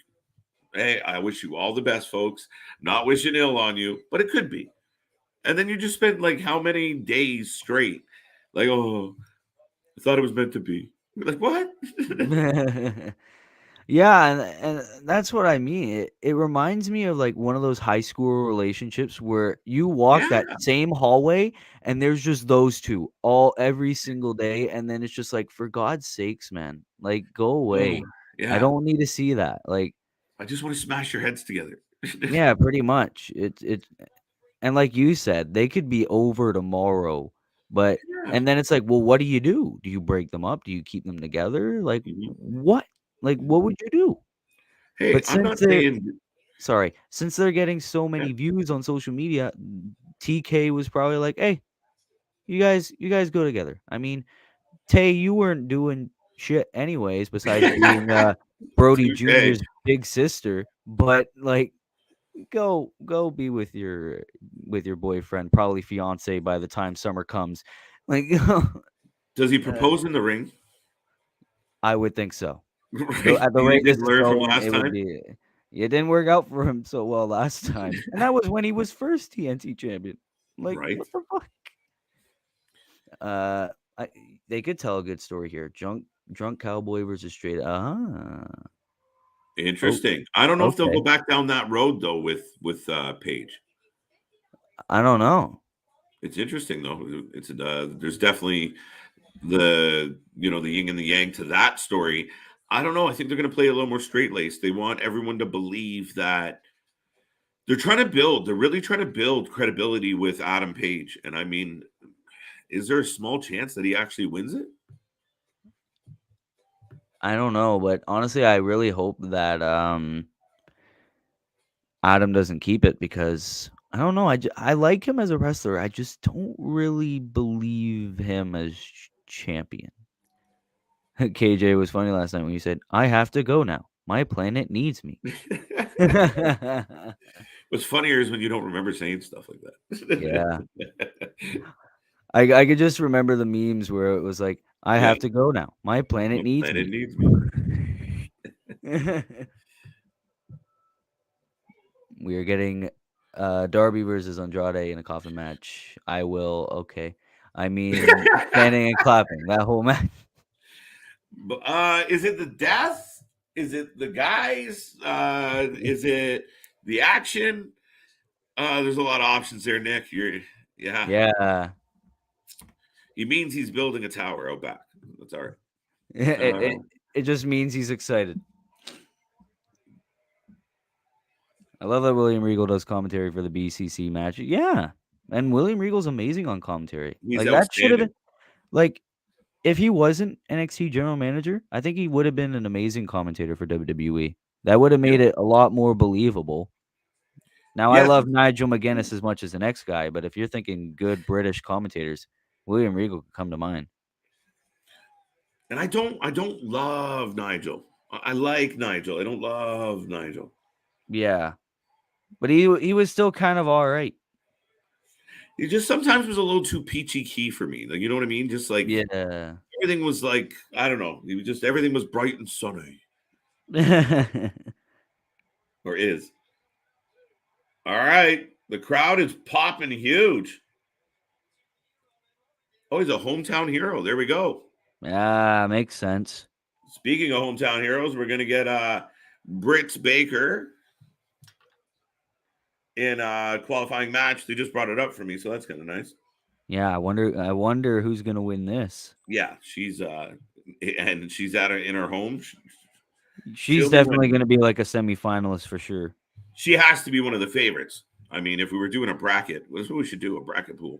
Hey, I wish you all the best, folks. Not wishing ill on you, but it could be. And then you just spent like how many days straight? Like, oh, I thought it was meant to be. Like, what? Yeah, and that's what I mean. It reminds me of like one of those high school relationships where you walk Yeah. that same hallway and there's just those two all every single day, and then it's just like, for God's sakes, man, like go Oh, away. I yeah. don't need to see that. Like, I just want to smash your heads together. yeah, pretty much. It and like you said, they could be over tomorrow, but Yeah. and then it's like, well, what do you do? Do you break them up? Do you keep them together? Like Mhm. what? Like what would you do? Hey, But I'm since not they're saying. since they're getting so Yeah. many views on social media, TK was probably like, "Hey, you guys go together." I mean, Tay, you weren't doing shit anyways besides being Brody Touche. Jr.'s big sister, but like go be with your boyfriend, probably fiance by the time summer comes. Like Does he uh, propose in the ring? I would think so. Right. At the He rate this didn't is learn from going, last it would time. be. It didn't work out for him so well last time, and that was when he was first TNT champion. Like, Right. what the fuck? Uh, I, they could tell a good story here. Drunk cowboy versus straight. Oh, Interesting. I don't know if they'll go okay. back down that road though with Paige. I don't know. It's interesting though. It's there's definitely the yin and the yang to that story. I don't know. I think they're going to play a little more straight laced. They want everyone to believe that they're trying to build. They're really trying to build credibility with Adam Page. And I mean, is there a small chance that he actually wins it? I don't know, but honestly, I really hope that Adam doesn't keep it because I don't know. I like him as a wrestler. I just don't really believe him as champion. KJ was funny last night when you said, "I have to go now. My planet needs me." What's funnier is when you don't remember saying stuff like Yeah. that. I could just remember the memes where it was like, "I Yeah, have to go now. My planet my needs planet me." needs me. We are getting Darby versus Andrade in a coffin match. I will. Okay. I mean, standing and clapping that whole match. But, is it the death? Is it the guys? Is it the action? There's a lot of options there, Nick. Yeah. Yeah. He means he's building a tower out back. That's all right. It, it, Uh, it just means he's excited. I love that William Regal does commentary for the BCC match. Yeah. And William Regal's amazing on commentary. he's Like, that should have outstanding. been, like, if he wasn't NXT general manager, I think he would have been an amazing commentator for WWE. That would have Yeah. made it a lot more believable. Now, I Yes, love Nigel McGuinness as much as the next guy, but if you're thinking good British commentators, William Regal could come to mind. and I don't love Nigel. I like Nigel. I don't love Nigel. Yeah. But he was still kind of all right. He just sometimes was a little too peachy key for me. Like, you know what I mean? Just like Yeah. everything was like, I don't know. He was just everything was bright and sunny. Or is. All right. The crowd is popping huge. Oh, he's a hometown hero. There we go. Yeah, makes sense. Speaking of hometown heroes, we're gonna get Britt Baker in a qualifying match. They just brought it up for me, so that's kind of nice. Yeah, I wonder who's gonna win this. Yeah, she's and she's in her home. She's She'll be definitely winning. gonna be like a semifinalist for sure. She has to be one of the favorites. I mean, if we were doing a bracket, that's what we should do, a bracket pool.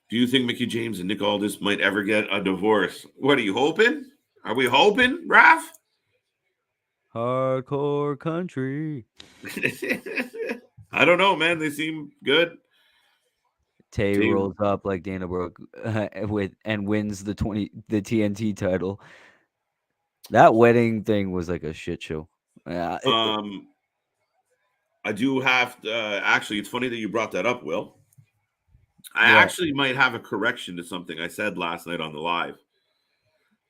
Do you think Mickey James and Nick Aldis might ever get a divorce? What are you hoping? Are we hoping, Raph? Hardcore country. I don't know, man. They seem good. Tay Tay- rolls up like Dana Brooke and wins the TNT title. That wedding thing was like a shit show. Yeah, I do have to, actually, it's funny that you brought that up, Will. I what? actually might have a correction to something I said last night on the live.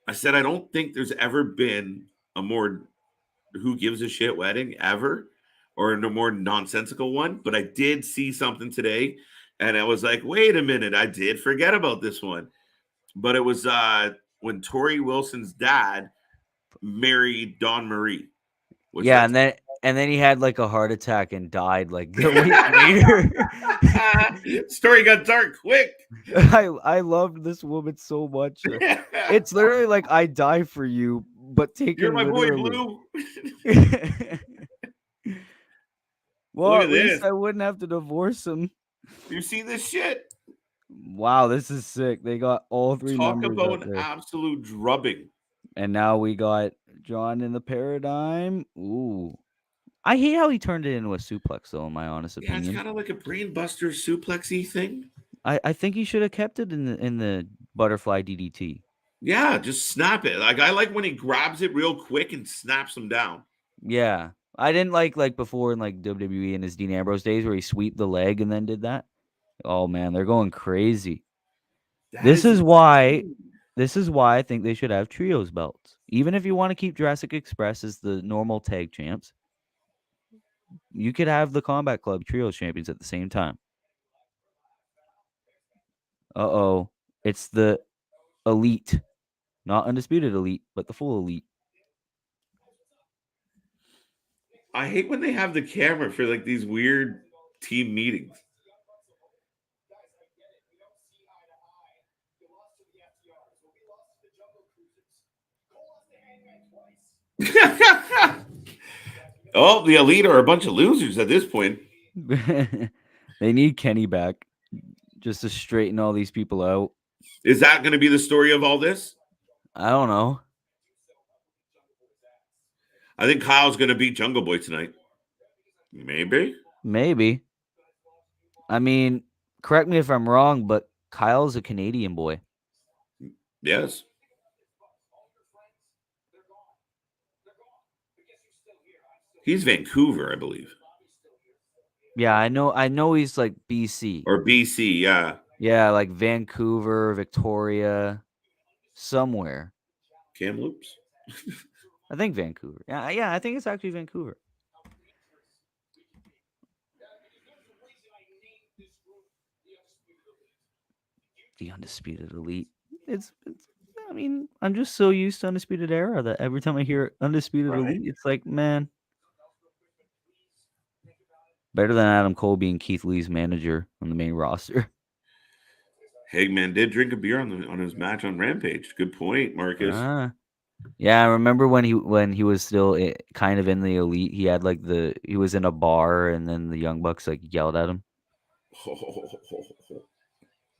I said I don't think there's ever been a more who gives a shit wedding ever, or a more nonsensical one. But I did see something today, and I was like, wait a minute, I did forget about this one. But it was when Tori Wilson's dad married Dawn Marie. Which Yeah, that's and then he had like a heart attack and died like the week later. story got dark quick. I loved this woman so much. It's literally like I die for you, but You're taken my boy literally. Blue. Well, Look at at least this. I wouldn't have to divorce him. You see this shit? Wow, this is sick. They got all three Talk members about up an there. absolute drubbing. And now we got John in the paradigm. Ooh. I hate how he turned it into a suplex, though, in my honest Yeah, it's opinion. kind of like a brainbuster suplexy thing. I think he should have kept it in the butterfly DDT. Yeah, just snap it. Like I like when he grabs it real quick and snaps them down. Yeah. I didn't like before in like WWE in his Dean Ambrose days where he sweep the leg and then did that. Oh man, they're going crazy. That This is why insane. I think they should have trios belts. Even if you want to keep Jurassic Express as the normal tag champs, you could have the Combat Club trios champions at the same time. Uh-oh. It's the elite. Not undisputed elite, but the full elite. I hate when they have the camera for like these weird team meetings. Oh, the elite are a bunch of losers at this point. They need Kenny back just to straighten all these people out. Is that going to be the story of all this? I don't know. I think Kyle's going to beat Jungle Boy tonight. Maybe. Maybe. I mean, correct me if I'm wrong, but Kyle's a Canadian boy. Yes. He's Vancouver, I believe. Yeah, I know he's like BC. Or BC, yeah. Yeah, like Vancouver, Victoria, somewhere. Kamloops. I think Vancouver. Yeah, I think it's actually Vancouver. The Undisputed Elite. It's I mean, I'm just so used to Undisputed Era that every time I hear Undisputed Right. Elite, it's like, man. Better than Adam Cole being Keith Lee's manager on the main roster. Hangman did drink a beer on his match on Rampage. Good point, Marcus. Yeah, I remember when he was still kind of in the Elite. He had like he was in a bar and then the Young Bucks like yelled at him.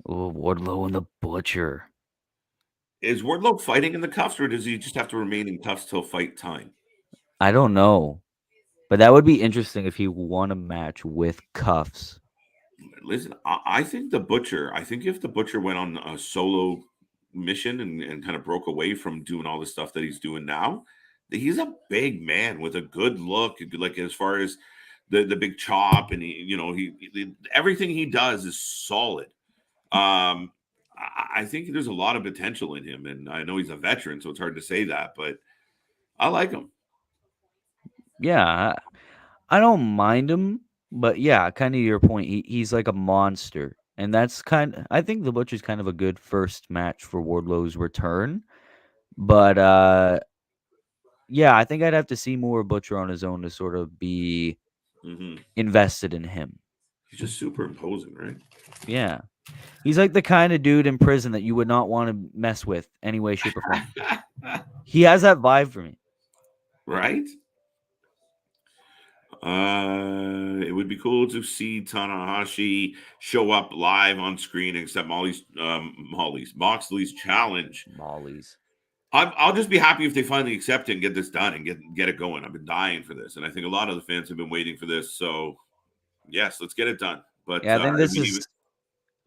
Oh, Wardlow and the Butcher. Is Wardlow fighting in the cuffs, or does he just have to remain in cuffs till fight time? I don't know, but that would be interesting if he won a match with cuffs. Listen, I think the Butcher. I think if the Butcher went on a solo mission and kind of broke away from doing all the stuff that he's doing now, he's a big man with a good look. Like as far as the big chop, and he everything he does is solid. I think there's a lot of potential in him, and I know he's a veteran, so it's hard to say that, but I like him. Yeah, I don't mind him, but yeah, kind of your point. He's like a monster, and that's I think the Butcher's kind of a good first match for Wardlow's return, but yeah, I think I'd have to see more Butcher on his own to sort of be invested in him. He's just super imposing, right? Yeah. He's like the kind of dude in prison that you would not want to mess with any way, shape, or form. He has that vibe for me. Right? It would be cool to see Tanahashi show up live on screen and accept Moxley's challenge. I'll just be happy if they finally accept it and get this done and get it going. I've been dying for this, and I think a lot of the fans have been waiting for this. So, yes, let's get it done. But yeah, I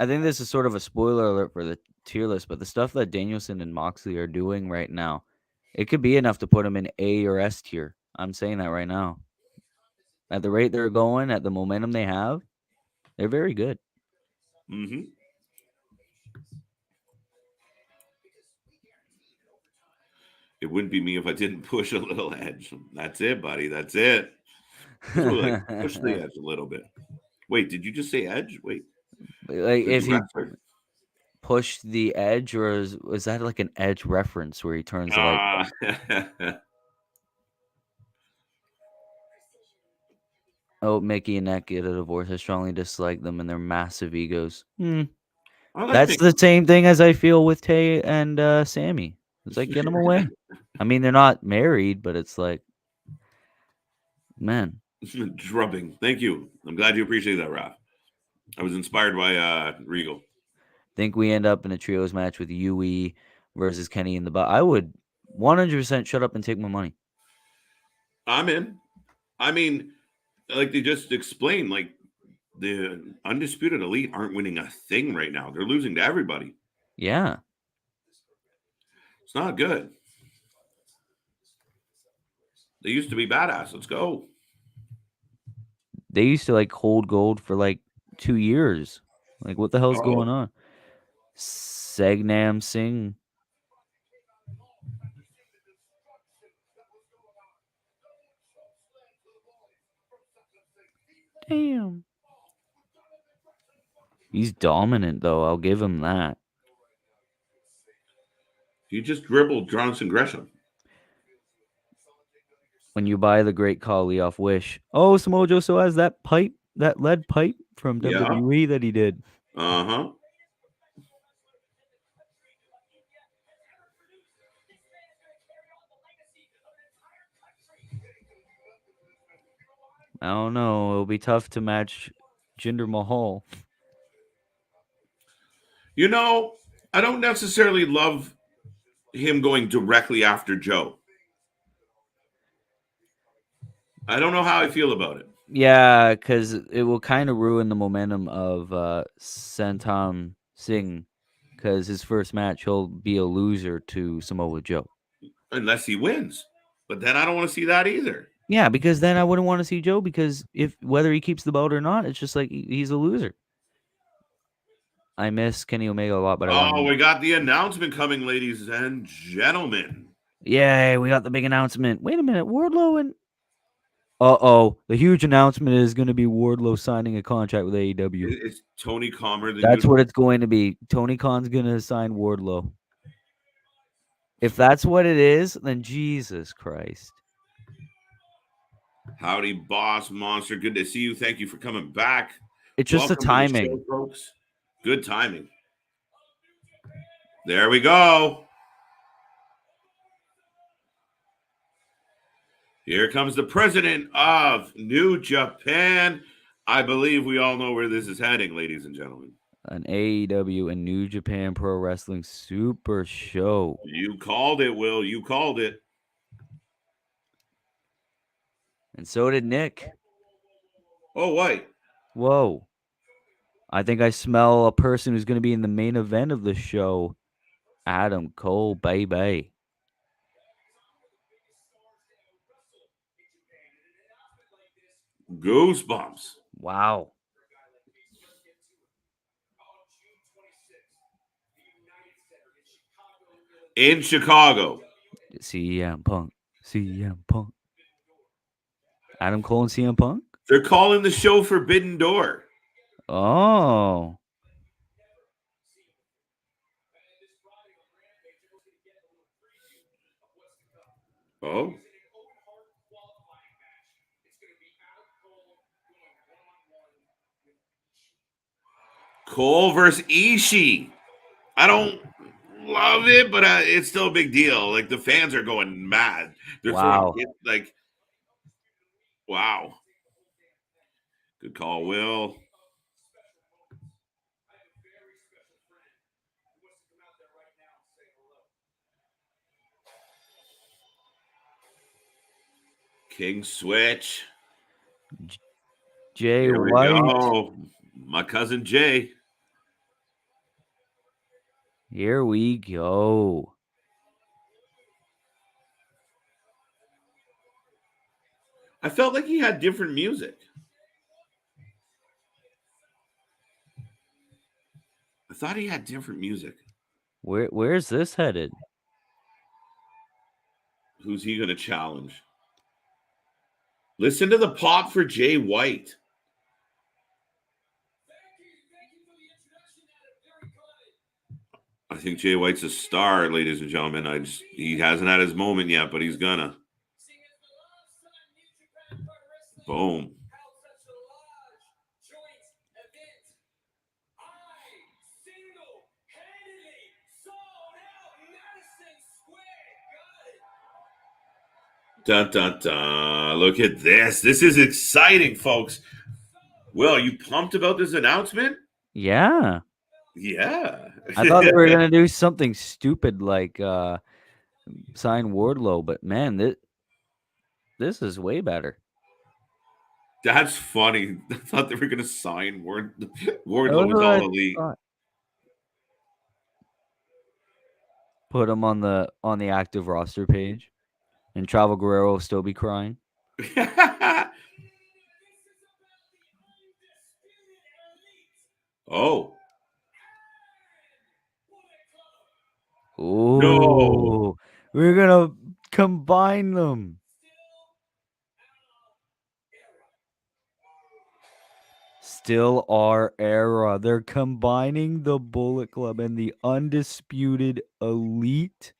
think this is sort of a spoiler alert for the tier list, but the stuff that Danielson and Moxley are doing right now, it could be enough to put them in A or S tier. I'm saying that right now. At the rate they're going, at the momentum they have, they're very good. It wouldn't be me if I didn't push a little edge. That's it, buddy. That's it. Just like push the edge a little bit. Wait, did you just say edge? Wait, Like the if he wrestler? pushed the edge, or was that like an edge reference where he turns the light? Ah, Oh, Mickey and Nick get a divorce. I strongly dislike them and their massive egos. I like That's Mickey. the same thing as I feel with Tay and Sammy. It's like, get them away. I mean, they're not married, but it's like, man. Drubbing. Thank you. I'm glad you appreciate that, Raph. I was inspired by Regal. Think we end up in a trios match with Yui versus Kenny in the butt. I would 100% shut up and take my money. I'm in. I mean, like they just explained, like the Undisputed Elite aren't winning a thing right now. They're losing to everybody. Yeah. It's not good. They used to be badass. Let's go. They used to like hold gold for like 2 years. Like, what the hell's going on? Sagnam Singh. Damn. He's dominant, though. I'll give him that. You just dribbled Johnson Gresham. When you buy the Great Khali off Wish. Oh, Samoa Joe still has that pipe, that lead pipe from WWE that he did. Uh-huh. I don't know. It'll be tough to match Jinder Mahal. You know, I don't necessarily love him going directly after Joe. I don't know how I feel about it. Yeah, because it will kind of ruin the momentum of Santam Singh, because his first match, he'll be a loser to Samoa Joe. Unless he wins. But then I don't want to see that either. Yeah, because then I wouldn't want to see Joe, because if whether he keeps the belt or not, it's just like he's a loser. I miss Kenny Omega a lot, but I want him. We got the announcement coming, ladies and gentlemen. Yay, we got the big announcement. Wait a minute, Wardlow and... Uh-oh, the huge announcement is going to be Wardlow signing a contract with AEW. It's Tony Khan. That's what it's going to be. Tony Khan's going to sign Wardlow. If that's what it is, then Jesus Christ. Howdy, boss monster. Good to see you. Thank you for coming back. It's just the timing. Show, folks. Good timing. There we go. Here comes the president of New Japan. I believe we all know where this is heading, ladies and gentlemen. An AEW and New Japan Pro Wrestling Super Show. You called it, Will. You called it. And so did Nick. Oh, wait. Whoa. I think I smell a person who's going to be in the main event of the show. Adam Cole, baby. Goosebumps. Wow. In Chicago. CM Punk. CM Punk. Adam Cole and CM Punk? They're calling the show Forbidden Door. Oh. Oh. Cole versus Ishii. I don't love it, but it's still a big deal. Like the fans are going mad. They're wow. Like, wow. Good call, Will. King Switch. Jay Here we White. go. My cousin Jay. Here we go. I felt like he had different music. I thought he had different music. Where's this headed? Who's he going to challenge? Listen to the pop for Jay White. I think Jay White's a star, ladies and gentlemen. He hasn't had his moment yet, but he's gonna. Boom. Dun, dun, dun. Look at this. This is exciting, folks. Will, are you pumped about this announcement? Yeah. Yeah. I thought they were going to do something stupid like sign Wardlow, but man, this is way better. That's funny. I thought they were going to sign Wardlow That's with what I All Elite. thought. Put him on the active roster page, and Chavo Guerrero will still be crying. Oh. Oh, No. we're gonna combine them. Still our era. They're combining the Bullet Club and the Undisputed Elite.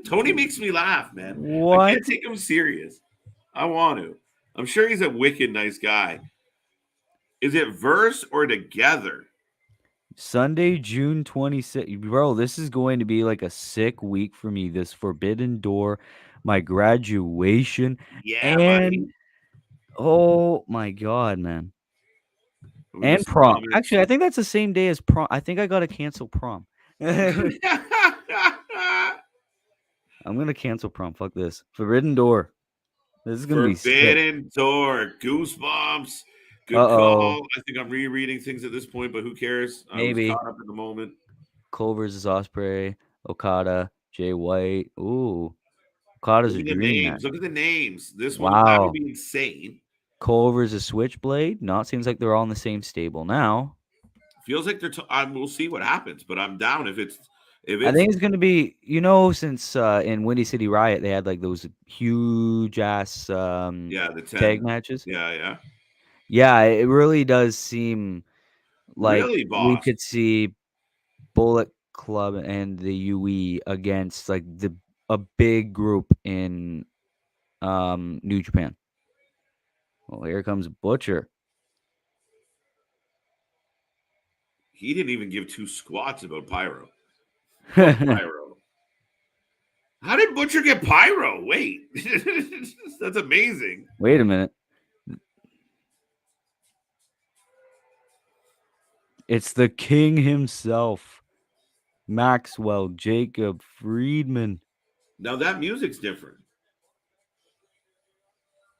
Tony makes me laugh, man. What? I can't take him serious. I want to. I'm sure he's a wicked nice guy. Is it verse or together? Sunday, June 26th. Bro, this is going to be like a sick week for me. This Forbidden Door, my graduation, Yeah, and buddy. oh my God, man. We And just prom. promised. Actually, I think that's the same day as prom. I think I got to cancel prom. I'm going to cancel prom. Fuck this. Forbidden Door. This is going to be sick. Forbidden Door. Goosebumps. Good Uh-oh. call. I think I'm rereading things at this point, but who cares? Maybe. I was caught up in the moment. Cole versus Ospreay, Okada, Jay White. Ooh. Okada's Look a at the dream names. match. Look at the names. This one, Wow. that would be insane. Cole versus Switchblade. No, it seems like they're all in the same stable now. Feels like they're. We'll see what happens, but I'm down if it's. I think it's going to be, since in Windy City Riot, they had like those huge ass the 10. tag matches. Yeah. Yeah, it really does seem like Really, we boss. could see Bullet Club and the UE against like a big group in New Japan. Well, here comes Butcher. He didn't even give two squats about Pyro. Pyro. How did Butcher get Pyro? Wait. That's amazing. Wait a minute. It's the king himself. Maxwell Jacob Friedman. Now that music's different.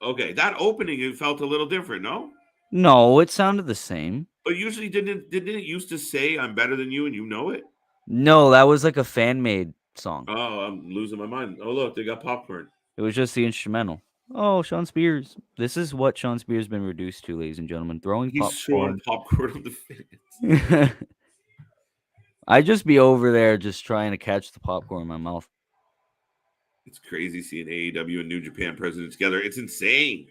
Okay, that opening, it felt a little different, no? No, it sounded the same. But usually didn't it used to say I'm better than you and you know it? No, that was like a fan-made song. Oh, I'm losing my mind. Oh, look, they got popcorn. It was just the instrumental. Oh, Sean Spears. This is what Sean Spears been reduced to, ladies and gentlemen. Throwing He's popcorn. throwing popcorn on the fans. I'd just be over there just trying to catch the popcorn in my mouth. It's crazy seeing AEW and New Japan president together. It's insane.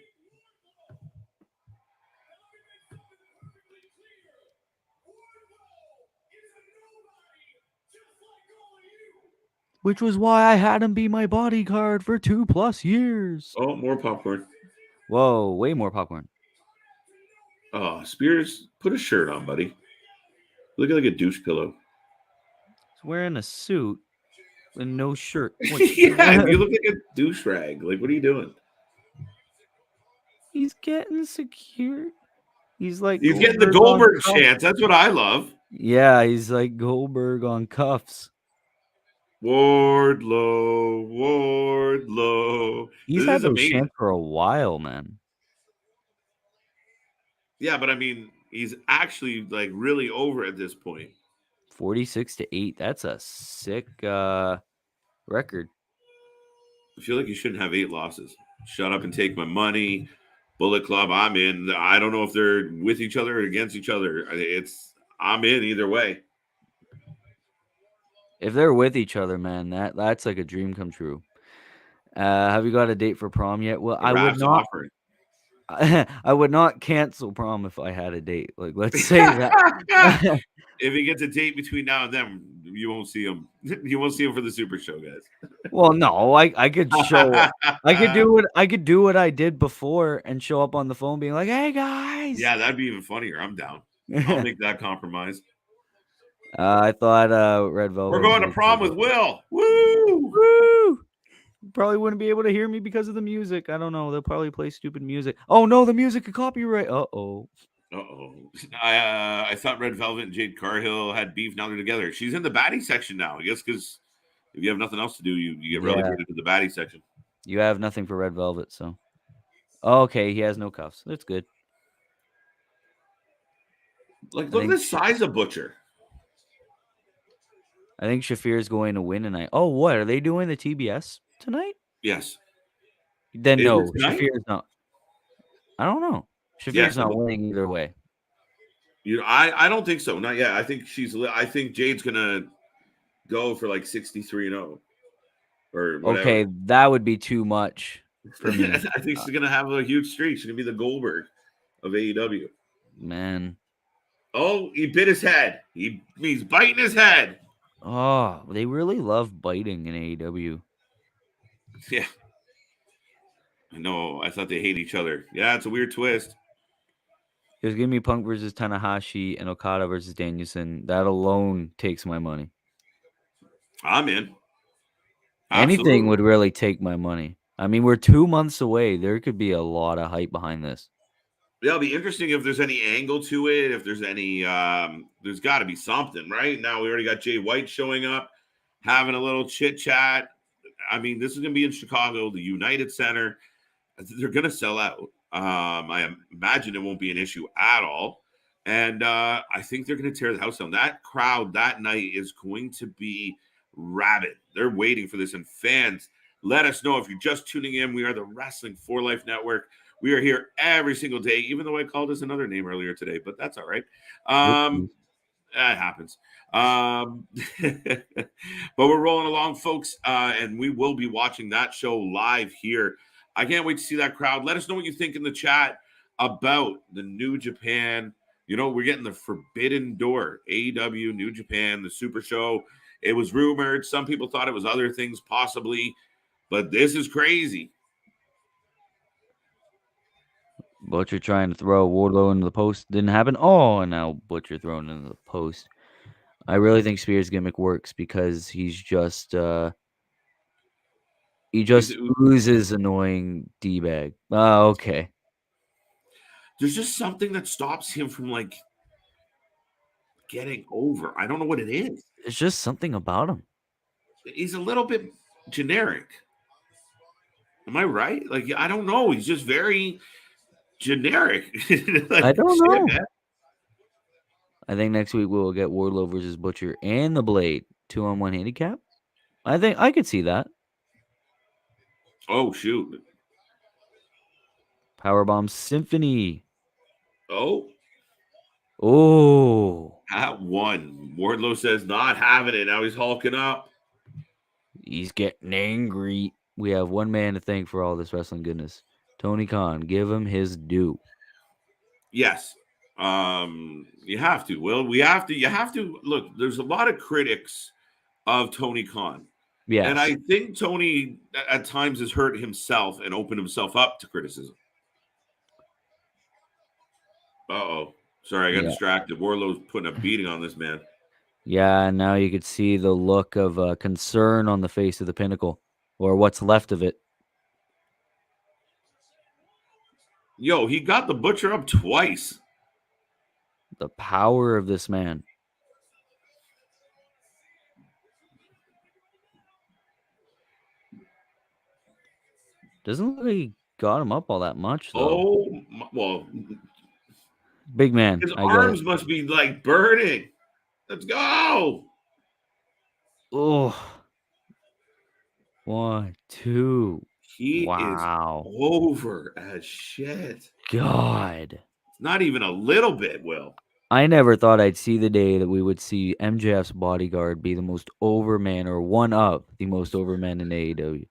Which was why I had him be my bodyguard for 2+ years. Oh, more popcorn. Whoa, way more popcorn. Oh, Spears, put a shirt on, buddy. Look like a douche pillow. He's wearing a suit and no shirt. Yeah, you look like a douche rag. Like, what are you doing? He's getting secure. He's like He's getting the Goldberg chance. That's what I love. Yeah, he's like Goldberg on cuffs. Wardlow. He's had those chants for a while, man. Yeah, but I mean, he's actually like really over at this point. 46-8. That's a sick record. I feel like you shouldn't have 8 losses. Shut up and take my money. Bullet Club, I'm in. I don't know if they're with each other or against each other. I'm in either way. If they're with each other, man, that's like a dream come true. Have you got a date for prom yet? Well, The I would Ravs not. offering. I would not cancel prom if I had a date. Like, let's say that. If he gets a date between now and then, you won't see him. You won't see him for the Super Show, guys. Well, no, I could show up. I could do what I did before and show up on the phone being like, "Hey guys." Yeah, that'd be even funnier. I'm down. I'll make that compromise. I thought Red Velvet. We're going to was prom like, with Will. Woo! Woo! Probably wouldn't be able to hear me because of the music. I don't know. They'll probably play stupid music. Oh no, the music could copyright. Uh-oh. I thought Red Velvet and Jade Carhill had beef. Now they're together. She's in the baddie section now. I guess because if you have nothing else to do, you get relegated to the baddie section. You have nothing for Red Velvet, so. Okay, he has no cuffs. That's good. Like, look at the size of Butcher. I think Shafir's going to win tonight. Oh, what? Are they doing the TBS tonight? Yes. Then Is no, it tonight? Shafir's not. I don't know. Shafir's not winning either way. I don't think so. Not yet. I think Jade's gonna go for like 63-0 or whatever. Okay, that would be too much for me. I think she's gonna have a huge streak. She's gonna be the Goldberg of AEW. Man. Oh, he bit his head. He's biting his head. Oh, they really love biting in AEW. Yeah. I know. I thought they hate each other. Yeah, it's a weird twist. Just give me Punk versus Tanahashi and Okada versus Danielson. That alone takes my money. I'm in. Anything Absolutely. would really take my money. I mean, we're 2 months away. There could be a lot of hype behind this. Yeah, it'll be interesting if there's any angle to it. If there's any, there's got to be something, right? Now we already got Jay White showing up, having a little chit chat. I mean, this is going to be in Chicago, the United Center. They're going to sell out. I imagine it won't be an issue at all. And I think they're going to tear the house down. That crowd that night is going to be rabid. They're waiting for this. And fans, let us know if you're just tuning in. We are the Wrestling for Life Network. We are here every single day, even though I called us another name earlier today, but that's all right. That happens. But we're rolling along, folks, and we will be watching that show live here. I can't wait to see that crowd. Let us know what you think in the chat about the New Japan. You know, we're getting the Forbidden Door, AEW, New Japan, the Super Show. It was rumored. Some people thought it was other things possibly, but this is crazy. Butcher trying to throw Wardlow into the post. Didn't happen. Oh, and now Butcher thrown into the post. I really think Spears' gimmick works because he's just oozes annoying D-bag. Oh, okay. There's just something that stops him from like getting over. I don't know what it is. It's just something about him. He's a little bit generic. Am I right? Like, I don't know. He's just very generic. Like, I don't know. Man. I think next week we'll get Wardlow versus Butcher and the Blade 2-on-1 handicap. I think I could see that. Oh, shoot. Powerbomb Symphony. Oh. At one. Wardlow says not having it. Now he's hulking up. He's getting angry. We have one man to thank for all this wrestling goodness. Tony Khan. Give him his due. Yes. You have to. Will, you have to look, there's a lot of critics of Tony Khan. Yes. And I think Tony at times has hurt himself and opened himself up to criticism. Uh-oh. Sorry, I got distracted. Wardlow's putting a beating on this man. Yeah, now you could see the look of concern on the face of the Pinnacle, or what's left of it. Yo, he got the Butcher up twice. The power of this man. Doesn't look like he got him up all that much, though. Oh, well. Big man. His arms must be like burning. Let's go. Oh. 1, 2. He is over as shit. God. Not even a little bit, Will. I never thought I'd see the day that we would see MJF's bodyguard be the most over man or one of the most over men in AEW.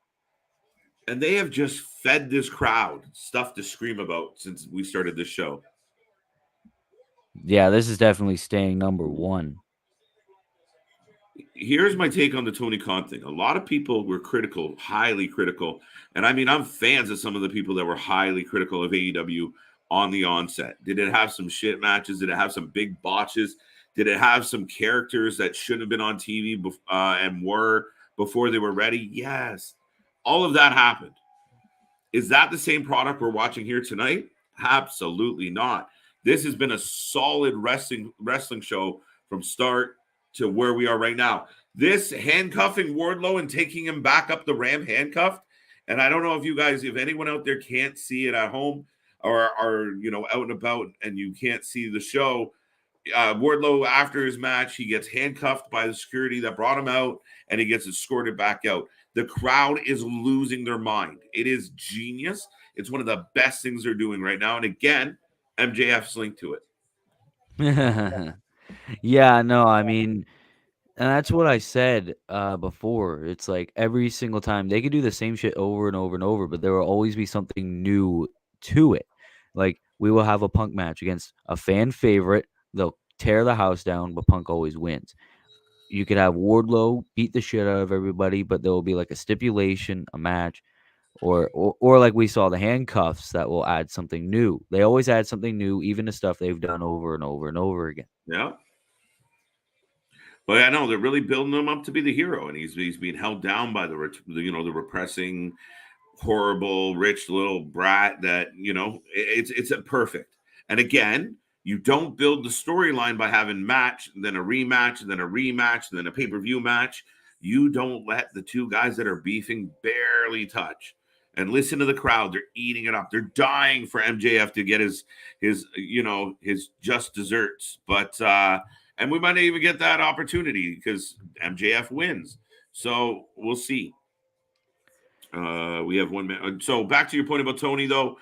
And they have just fed this crowd stuff to scream about since we started this show. Yeah, this is definitely staying number one. Here's my take on the Tony Khan thing. A lot of people were critical, highly critical. And I mean, I'm fans of some of the people that were highly critical of AEW on the onset. Did it have some shit matches? Did it have some big botches? Did it have some characters that shouldn't have been on TV and were before they were ready? Yes. All of that happened. Is that the same product we're watching here tonight? Absolutely not. This has been a solid wrestling show from start to where we are right now. This handcuffing Wardlow and taking him back up the ramp handcuffed. And I don't know if anyone out there can't see it at home or are, out and about and you can't see the show. Wardlow, after his match, he gets handcuffed by the security that brought him out and he gets escorted back out. The crowd is losing their mind. It is genius. It's one of the best things they're doing right now. And again, MJF's linked to it. Yeah, no, I mean, and that's what I said before. It's like every single time they could do the same shit over and over and over, but there will always be something new to it. Like we will have a Punk match against a fan favorite. They'll tear the house down, but Punk always wins. You could have Wardlow beat the shit out of everybody, but there will be like a stipulation, a match, or like we saw the handcuffs that will add something new. They always add something new, even the stuff they've done over and over and over again. Yeah. But I know they're really building him up to be the hero, and he's being held down by the repressing, horrible, rich little brat that it's a perfect. And again, you don't build the storyline by having match, then a rematch, then a rematch, then a pay-per-view match. You don't let the two guys that are beefing barely touch. And listen to the crowd; they're eating it up. They're dying for MJF to get his just desserts. But and we might not even get that opportunity because MJF wins. So we'll see. We have 1 minute. So back to your point about Tony, though.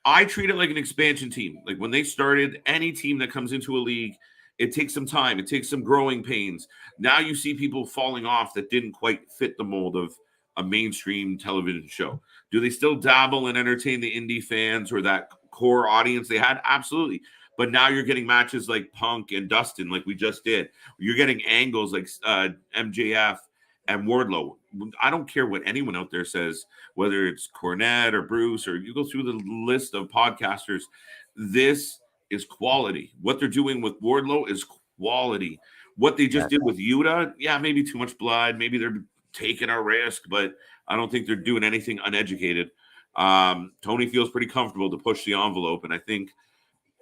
I treat it like an expansion team. Like when they started, any team that comes into a league, it takes some time. It takes some growing pains. Now you see people falling off that didn't quite fit the mold of a mainstream television show. Do they still dabble and entertain the indie fans or that core audience they had? Absolutely. But now you're getting matches like Punk and Dustin, like we just did. You're getting angles like MJF and Wardlow. I don't care what anyone out there says, whether it's Cornette or Bruce, or you go through the list of podcasters. This is quality. What they're doing with Wardlow is quality. What they just did with Yuta, yeah, maybe too much blood. Maybe they're taking a risk, but I don't think they're doing anything uneducated. Tony feels pretty comfortable to push the envelope, and I think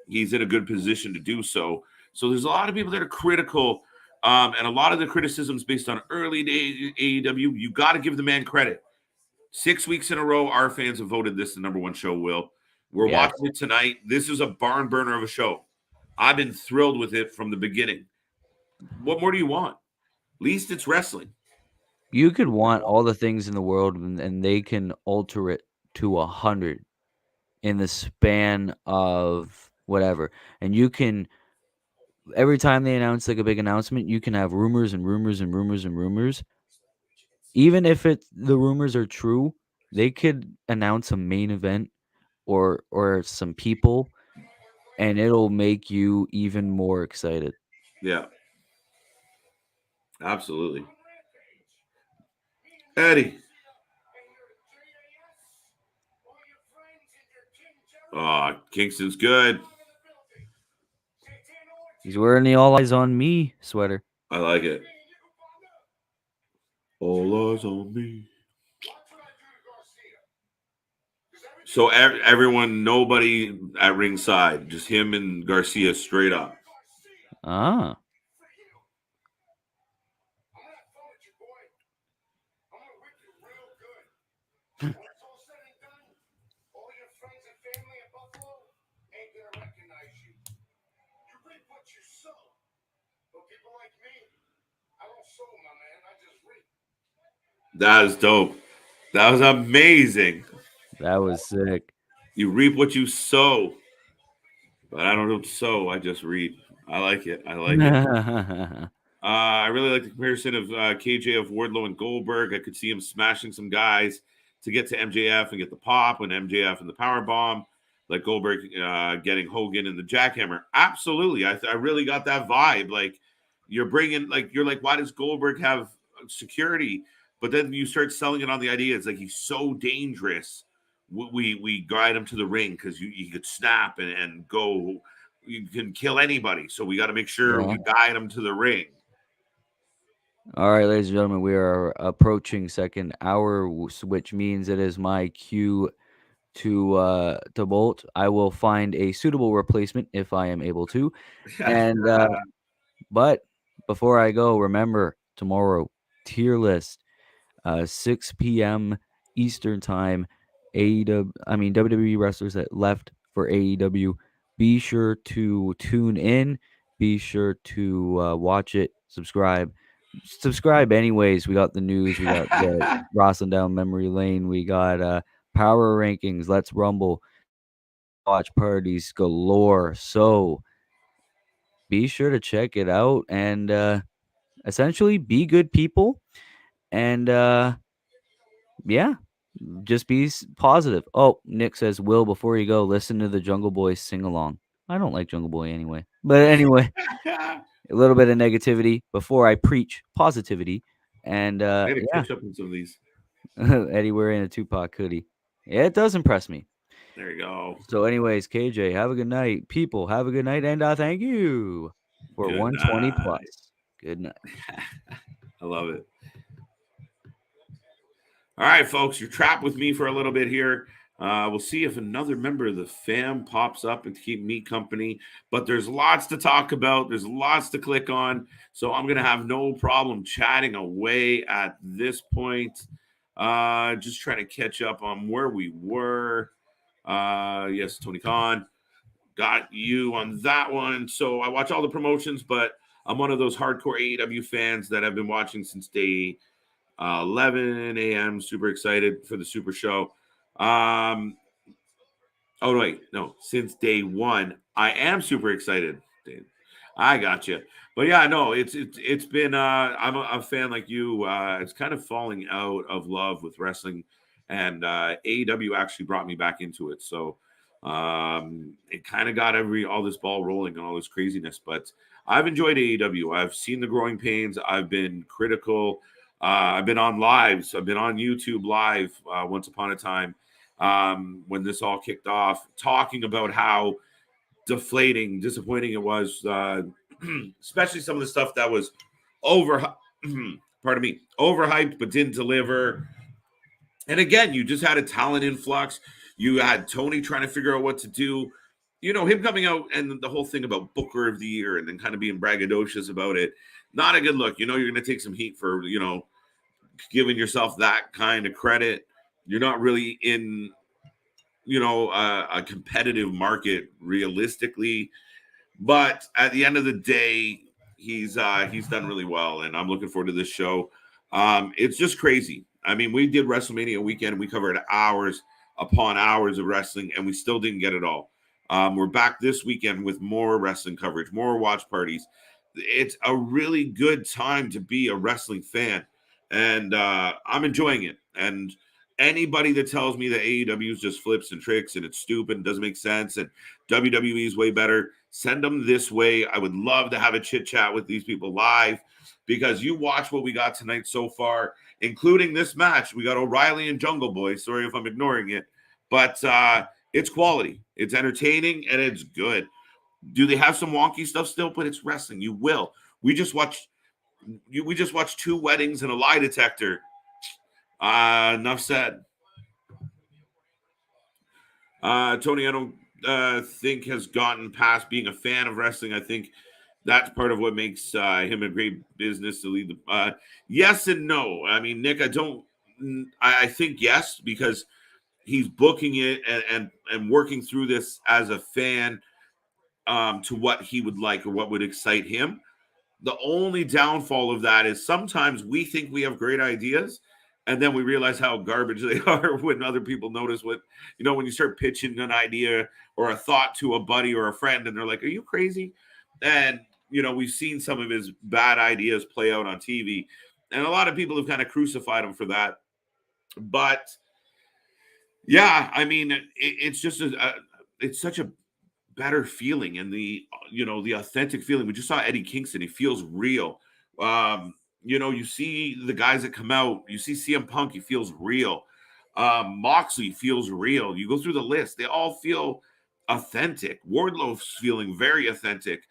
he's in a good position to do so. So there's a lot of people that are critical, and a lot of the criticisms based on early day AEW. You got to give the man credit. 6 weeks in a row, our fans have voted this the number one show, Will. We're watching it tonight. This is a barn burner of a show. I've been thrilled with it from the beginning. What more do you want? At least it's wrestling. You could want all the things in the world, and they can alter it to 100 in the span of whatever. And you can, every time they announce like a big announcement, you can have rumors and rumors and rumors and rumors. Even if the rumors are true, they could announce a main event or some people, and it'll make you even more excited. Yeah. Absolutely. Eddie. Kingston's good. He's wearing the All Eyes on Me sweater. I like it. All eyes on me. So everyone, nobody at ringside, just him and Garcia straight up. Ah. That is dope. That was amazing. That was sick. You reap what you sow. But I don't sow, I just reap. I like it. I like it. I really like the comparison of KJ of Wardlow and Goldberg. I could see him smashing some guys to get to MJF and get the pop, and MJF and the power bomb, like Goldberg getting Hogan and the jackhammer. Absolutely, I really got that vibe. Like you're bringing, like you're like, why does Goldberg have security? But then you start selling it on the idea. It's like he's so dangerous. We guide him to the ring because you could snap and go. You can kill anybody, so we got to make sure we guide him to the ring. All right, ladies and gentlemen, we are approaching second hour, which means it is my cue to bolt. I will find a suitable replacement if I am able to. And but before I go, remember tomorrow tier list, 6 p.m. Eastern time. WWE wrestlers that left for AEW. Be sure to tune in. Be sure to watch it. Subscribe anyways. We got the news. We got the Wrasslin down memory lane. We got power rankings. Let's Rumble. Watch parties galore. So be sure to check it out and essentially be good people. And yeah, just be positive. Oh, Nick says, Will, before you go, listen to the Jungle Boy sing along. I don't like Jungle Boy anyway. But anyway, a little bit of negativity before I preach positivity. And I gotta catch up on some of these. Eddie wearing a Tupac hoodie. Yeah, it does impress me. There you go. So, anyways, KJ, have a good night. People, have a good night. And thank you for Good 120 night. plus. Good night. I love it. All right, folks, you're trapped with me for a little bit here. We'll see if another member of the fam pops up and keep me company. But there's lots to talk about. There's lots to click on. So I'm going to have no problem chatting away at this point. Just trying to catch up on where we were. Yes, Tony Khan. Got you on that one. So I watch all the promotions, but I'm one of those hardcore AEW fans that have been watching since day 11 a.m. Super excited for the Super Show. Oh wait, no, since day one, I am super excited. I got you, but yeah, no, it's been. I'm a fan like you. It's kind of falling out of love with wrestling, and AEW actually brought me back into it. So it kind of got all this ball rolling and all this craziness. But I've enjoyed AEW. I've seen the growing pains. I've been critical. I've been on lives. I've been on YouTube live once upon a time when this all kicked off, talking about how disappointing it was, especially some of the stuff that was overhyped but didn't deliver. And again, you just had a talent influx. You had Tony trying to figure out what to do. You know, him coming out and the whole thing about Booker of the Year and then kind of being braggadocious about it. Not a good look. You know, you're going to take some heat for, giving yourself that kind of credit. You're not really in, a competitive market realistically. But at the end of the day, he's done really well, and I'm looking forward to this show. It's just crazy. I mean, we did WrestleMania weekend. We covered hours upon hours of wrestling, and we still didn't get it all. We're back this weekend with more wrestling coverage, more watch parties. It's a really good time to be a wrestling fan, and I'm enjoying it. And anybody that tells me that AEW is just flips and tricks and it's stupid and doesn't make sense and WWE is way better, send them this way. I would love to have a chit chat with these people live, because you watch what we got tonight so far, including this match. We got O'Reilly and Jungle Boy. Sorry if I'm ignoring it, but it's quality. It's entertaining and it's good. Do they have some wonky stuff still? But it's wrestling. You will. We just watched 2 weddings and a lie detector. Enough said. Tony, I don't think has gotten past being a fan of wrestling. I think that's part of what makes him a great business to lead the. Yes and no. I mean, Nick, I think yes, because he's booking it and working through this as a fan to what he would like or what would excite him. The only downfall of that is sometimes we think we have great ideas, and then we realize how garbage they are when other people notice when you start pitching an idea or a thought to a buddy or a friend, and they're like, "Are you crazy?" And, we've seen some of his bad ideas play out on TV. And a lot of people have kind of crucified him for that. But yeah, I mean, it's just it's such a better feeling, and the authentic feeling. We just saw Eddie Kingston. He feels real. You see the guys that come out. You see CM Punk. He feels real. Moxley feels real. You go through the list. They all feel authentic. Wardlow's feeling very authentic.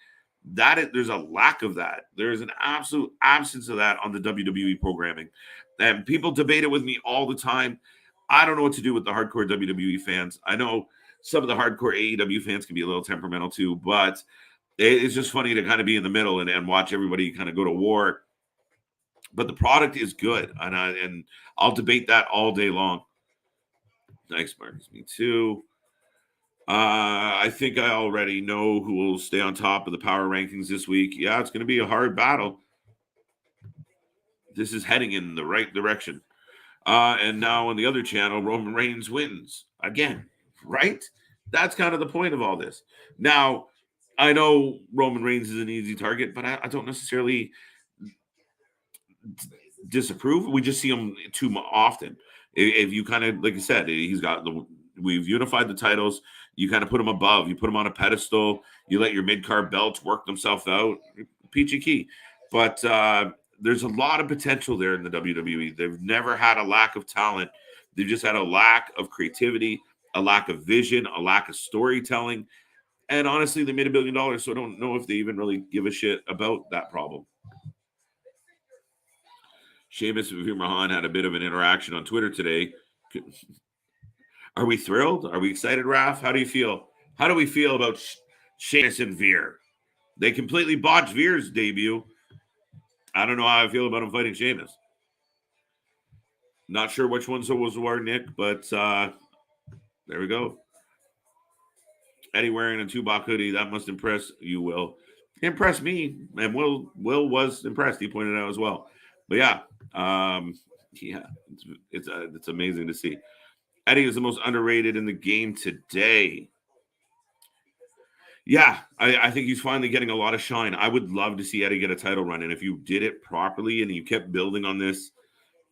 There's a lack of that. There's an absolute absence of that on the WWE programming. And people debate it with me all the time. I don't know what to do with the hardcore WWE fans. I know some of the hardcore AEW fans can be a little temperamental too, but it's just funny to kind of be in the middle and watch everybody kind of go to war. But the product is good, and I'll debate that all day long. Thanks, Marcus. Me too. I think I already know who will stay on top of the power rankings this week. Yeah, it's going to be a hard battle. This is heading in the right direction. And now on the other channel, Roman Reigns wins again, right? That's kind of the point of all this. Now, I know Roman Reigns is an easy target, but I don't necessarily disapprove. We just see him too often. If you kind of, like I said, we've unified the titles. You kind of put him above. You put him on a pedestal. You let your mid-card belts work themselves out. Peachy key. But there's a lot of potential there in the WWE. They've never had a lack of talent. They've just had a lack of creativity, a lack of vision, a lack of storytelling. And honestly, they made $1 billion, so I don't know if they even really give a shit about that problem. Sheamus and Veer Mahan had a bit of an interaction on Twitter today. Are we thrilled? Are we excited, Raph? How do you feel? How do we feel about Sheamus and Veer? They completely botched Veer's debut. I don't know how I feel about him fighting Sheamus. Not sure which ones was war, Nick, but there we go. Eddie wearing a Tupac hoodie, that must impress you, Will. Impress me, and Will was impressed. He pointed out as well. But yeah, it's amazing to see. Eddie is the most underrated in the game today. Yeah, I think he's finally getting a lot of shine. I would love to see Eddie get a title run, and if you did it properly and you kept building on this,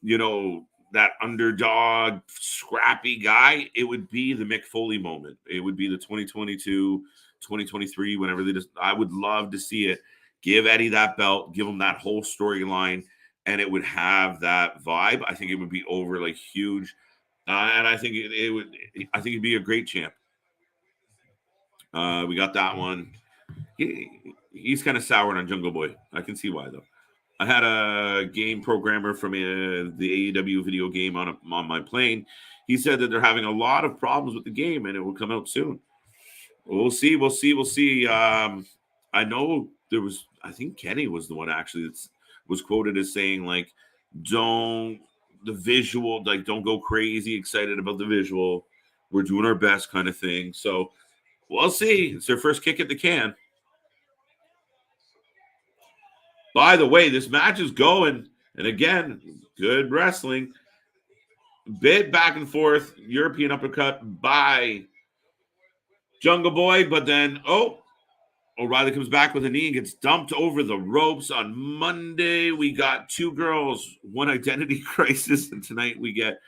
that underdog, scrappy guy, it would be the Mick Foley moment. It would be the 2022, 2023, whenever I would love to see it. Give Eddie that belt, give him that whole storyline, and it would have that vibe. I think it would be over like huge. And I think I think he'd be a great champ. We got that one. He's kind of soured on Jungle Boy. I can see why, though. I had a game programmer from the AEW video game on my plane. He said that they're having a lot of problems with the game, and it will come out soon. We'll see. I know I think Kenny was the one actually that was quoted as saying, like, don't go crazy excited about the visual. We're doing our best kind of thing. So we'll see. It's their first kick at the can. By the way, this match is going, and again, good wrestling. Bit back and forth, European uppercut by Jungle Boy, but then, O'Reilly comes back with a knee and gets dumped over the ropes. On Monday, we got two girls, one identity crisis, and tonight we get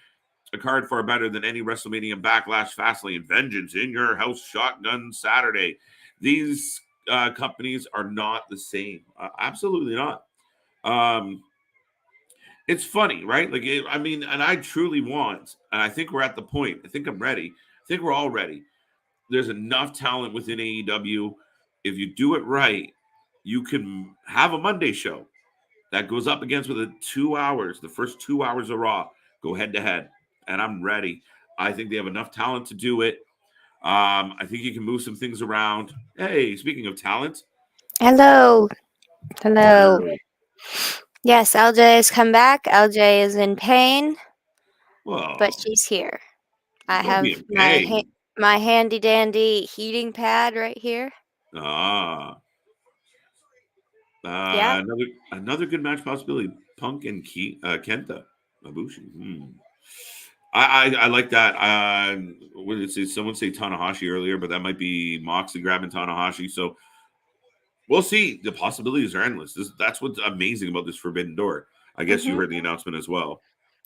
a card far better than any WrestleMania, Backlash, Fastlane, Vengeance in Your House, Shotgun Saturday. These companies are not the same. Absolutely not. It's funny, right? Like, and I truly want, and I think we're at the point. I think I'm ready. I think we're all ready. There's enough talent within AEW. If you do it right, you can have a Monday show that goes up against with the first 2 hours of Raw, go head to head, and I'm ready. I think they have enough talent to do it. I think you can move some things around. Hey, speaking of talent. Hello. Yes, LJ has come back. LJ is in pain, but she's here. I have my handy dandy heating pad right here. Yeah. Another good match possibility. Punk and Kenta Ibushi. I like that. What did it say? Someone say Tanahashi earlier, but that might be Moxley grabbing Tanahashi. So We'll see. The possibilities are endless. That's what's amazing about this Forbidden Door. I guess you Mhm. heard the announcement as well.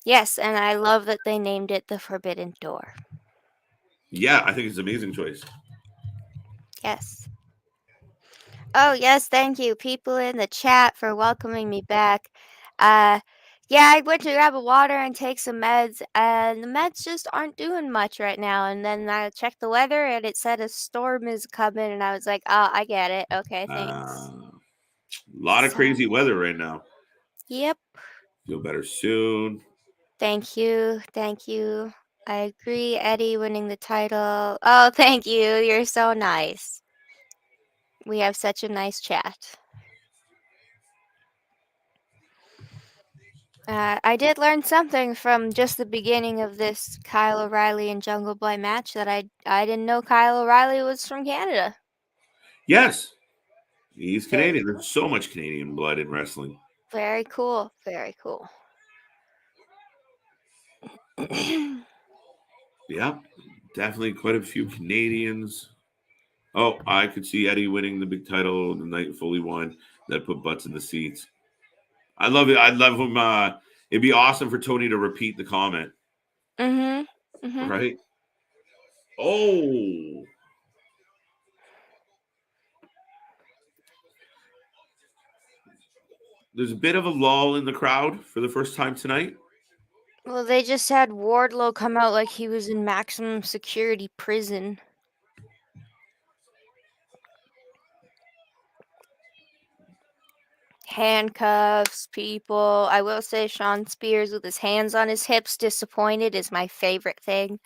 Yes, and I love that they named it the Forbidden Door. Yeah, I think it's an amazing choice. Yes. Oh, yes, thank you, people in the chat, for welcoming me back. Yeah, I went to grab a water and take some meds, and the meds just aren't doing much right now. And then I checked the weather, and it said a storm is coming, and I was like, oh, I get it. Okay, thanks. A lot of So, crazy weather right now. yep. Feel better soon. Thank you. Thank you. I agree, Eddie winning the title. Oh, thank you. You're so nice. We have such a nice chat. I did learn something from just the beginning of this Kyle O'Reilly and Jungle Boy match that I didn't know Kyle O'Reilly was from Canada. Yes, he's Very Canadian. There's so much Canadian blood in wrestling. Very cool. Very cool. Yeah, definitely quite a few Canadians. Oh, I could see Eddie winning the big title the night fully won. That put butts in the seats. I love it. I'd love him. It'd be awesome for Tony to repeat the comment, Mm-hmm. right? Oh, there's a bit of a lull in the crowd for the first time tonight. Well, they just had Wardlow come out like he was in maximum security prison. Handcuffs, people. I will say Sean Spears with his hands on his hips, disappointed, is my favorite thing.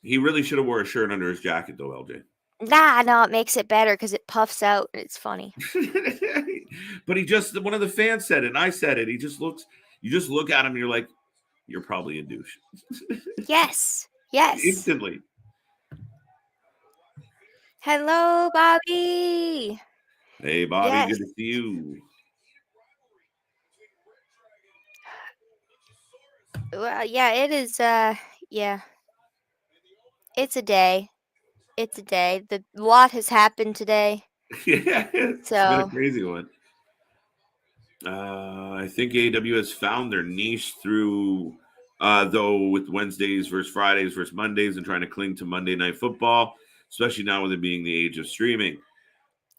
He really should have wore a shirt under his jacket, though, LJ. Nah, no, it makes it better because it puffs out and it's funny. But one of the fans said it, and I said it. You just look at him, and you're like, you're probably a douche. Yes. Yes. Instantly. Hello, Bobby. Hey, Bobby, Yes. good to see you. Well, yeah, it is. Yeah. It's a day. It's a day. The lot has happened today. Yeah, it's been a So, crazy one. I think AEW has found their niche through, though, with Wednesdays versus Fridays versus Mondays and trying to cling to Monday Night Football, especially now with it being the age of streaming.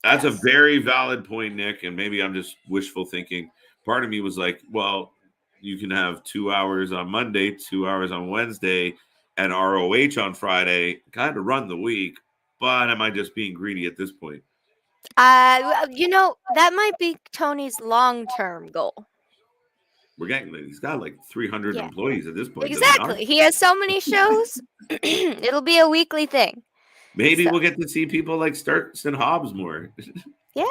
That's yes. a very valid point, Nick, and maybe I'm just wishful thinking. Part of me was like, well, you can have 2 hours on Monday, 2 hours on Wednesday, and ROH on Friday, kind of run the week. But am I just being greedy at this point? That might be Tony's long-term goal. He's got like 300 Yeah. employees at this point. Exactly. He has so many shows. It'll be a weekly thing. Maybe So- we'll get to see people like Starks and Hobbs more. Yeah.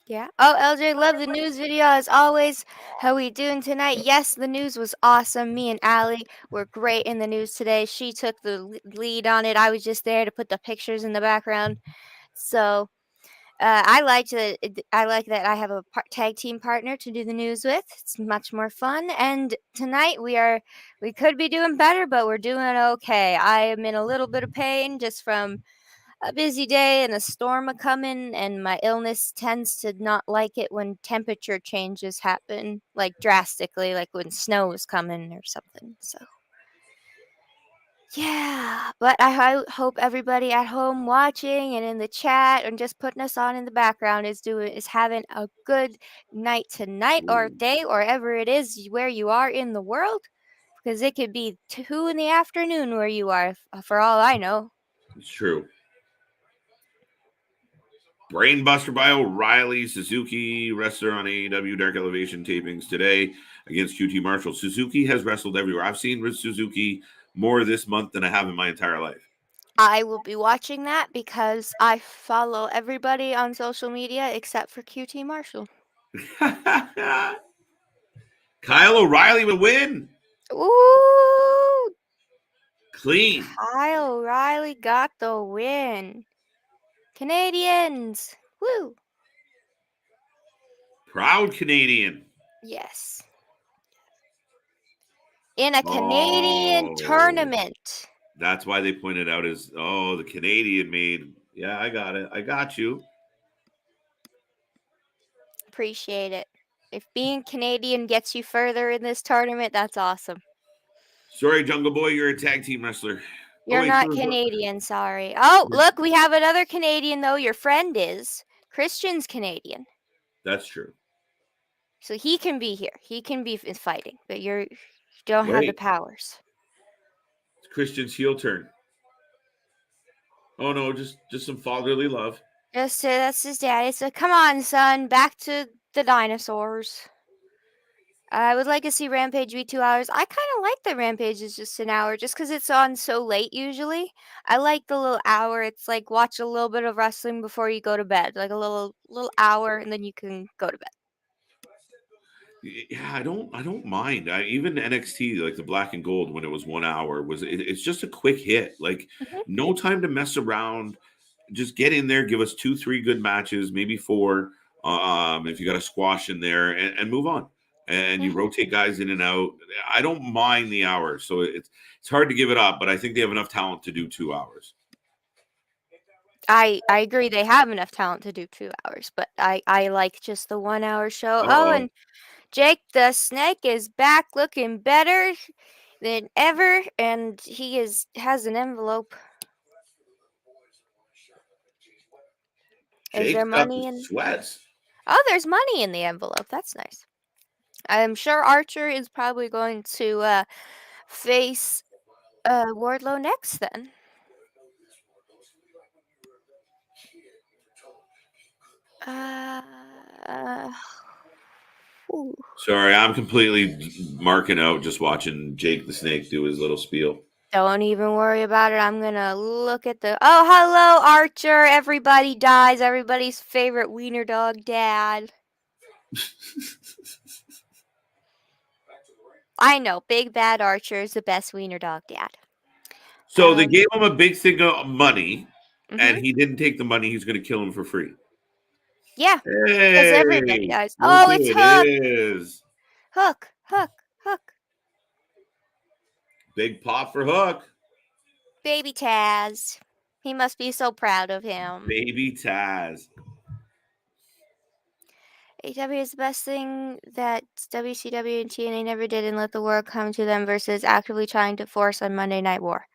Yeah. Oh, LJ, love the news video as always. How we doing tonight? Yes, the news was awesome. Me and Allie were great in the news today. She took the lead on it. I was just there to put the pictures in the background. So I like that I have a tag team partner to do the news with. It's much more fun. And tonight we could be doing better, but we're doing okay. I am in a little bit of pain just from a busy day and a storm a coming, and my illness tends to not like it when temperature changes happen, like drastically, like when snow is coming or something. So yeah, but I hope everybody at home watching and in the chat and just putting us on in the background is having a good night tonight or day or wherever it is where you are in the world, because it could be 2 in the afternoon where you are, for all I know. It's true. Brainbuster by O'Reilly. Suzuki wrestler on AEW Dark Elevation tapings today against QT Marshall. Suzuki has wrestled everywhere. I've seen Suzuki more this month than I have in my entire life. I will be watching that because I follow everybody on social media except for QT Marshall. Kyle O'Reilly will win. Ooh! Clean. Kyle O'Reilly got the win. Canadians! Woo! Proud Canadian. Yes. In a Canadian tournament. That's why they pointed out as, the Canadian made. Yeah, I got it. I got you. appreciate it. If being Canadian gets you further in this tournament, that's awesome. Sorry, Jungle Boy, you're a tag team wrestler. You're wait, not so- Canadian, sorry. Oh, look, we have another Canadian, though. Your friend is. Christian's Canadian. That's true. So he can be here. He can be fighting, but you don't have the Wait. powers. It's Christian's heel turn. Oh no, just some fatherly love. That's his daddy. So come on, son, back to the dinosaurs. I would like to see Rampage be 2 hours. I kind of like that Rampage is just an hour, just because it's on so late usually. I like the little hour. It's like watch a little bit of wrestling before you go to bed, like a little hour, and then you can go to bed. Yeah, I don't mind. Even NXT, like the Black and Gold, when it was 1 hour, it's just a quick hit. Like no time to mess around. Just get in there, give us 2-3 good matches, maybe 4. If you got a squash in there, and move on. And you rotate guys in and out. I don't mind the hour, so it's hard to give it up. But I think they have enough talent to do 2 hours. I agree they have enough talent to do 2 hours, but I like just the 1 hour show. Uh-oh. Oh, and Jake the Snake is back looking better than ever, and he has an envelope. Is Jake's there got money the in? sweats. Oh, there's money in the envelope. That's nice. I'm sure Archer is probably going to face Wardlow next then. Ooh. Sorry, I'm completely marking out just watching Jake the Snake do his little spiel. Don't even worry about it. I'm gonna look at the. Oh, hello, Archer. Everybody dies. Everybody's favorite wiener dog dad. I know, Big Bad Archer is the best wiener dog dad. So they gave him a big thing of money, Mhm. and he didn't take the money. He's going to kill him for free. Yeah, because Hey, everybody dies. look Oh, who it's it Hook. is. Hook. Big pop for Hook. Baby Taz. He must be so proud of him. Baby Taz. AEW is the best thing that WCW and TNA never did and let the world come to them versus actively trying to force on Monday Night War.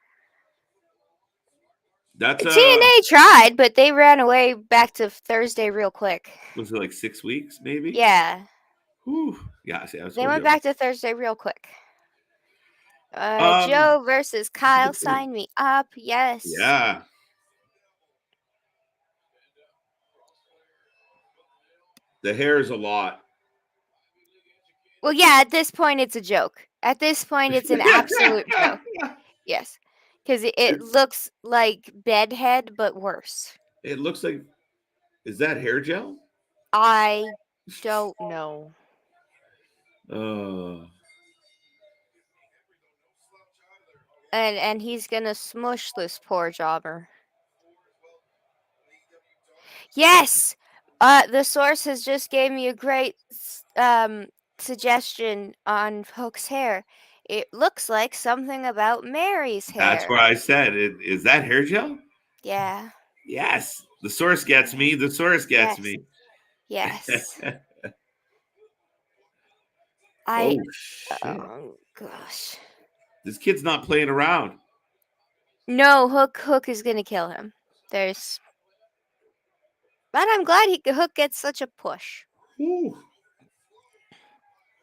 That's TNA tried, but they ran away back to Thursday real quick. Was it like 6 weeks, maybe? Yeah. Whew. Yeah, see, They went back to Thursday real quick. Joe versus Kyle. Sign me up. Yes. Yeah. The hair is a lot. Well, yeah, at this point, it's a joke. At this point, it's an absolute joke. Yes. Because it looks like bedhead, but worse. It looks like, is that hair gel? I don't know. And he's gonna smush this poor jobber. Yes! The source has just gave me a great suggestion on Hook's hair. It looks like something about Mary's hair. That's where I said it. Is that hair gel? Yeah. Yes. The source gets me. The source gets me. Yes. Oh, shit. Oh, gosh. This kid's not playing around. No, Hook is gonna kill him. But I'm glad Hook gets such a push. Ooh.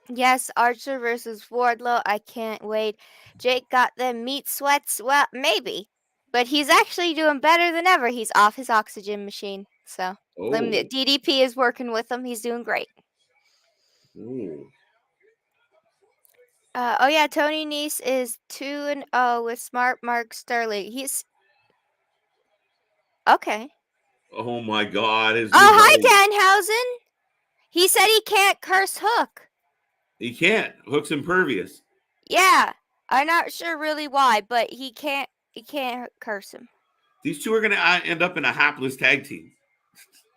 Yes, Archer versus Wardlow. I can't wait. Jake got them meat sweats. Well, maybe. But he's actually doing better than ever. He's off his oxygen machine. So DDP is working with him. He's doing great. Ooh. Oh yeah, Tony Nese is 2-0 with Smart Mark Sterling. He's okay. Oh my God! Hi Danhausen. He said he can't curse Hook. He can't. Hook's impervious. Yeah, I'm not sure really why, but he can't curse him. These two are gonna end up in a hapless tag team.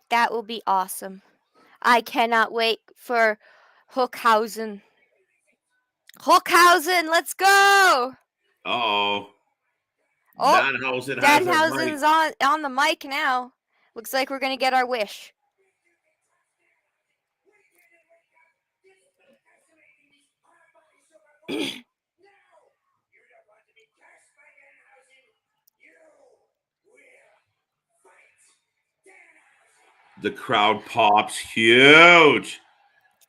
That will be awesome. I cannot wait for Hookhausen. Hookhausen, let's go! Oh, Danhausen's on the mic now. Looks like we're gonna get our wish. The crowd pops huge.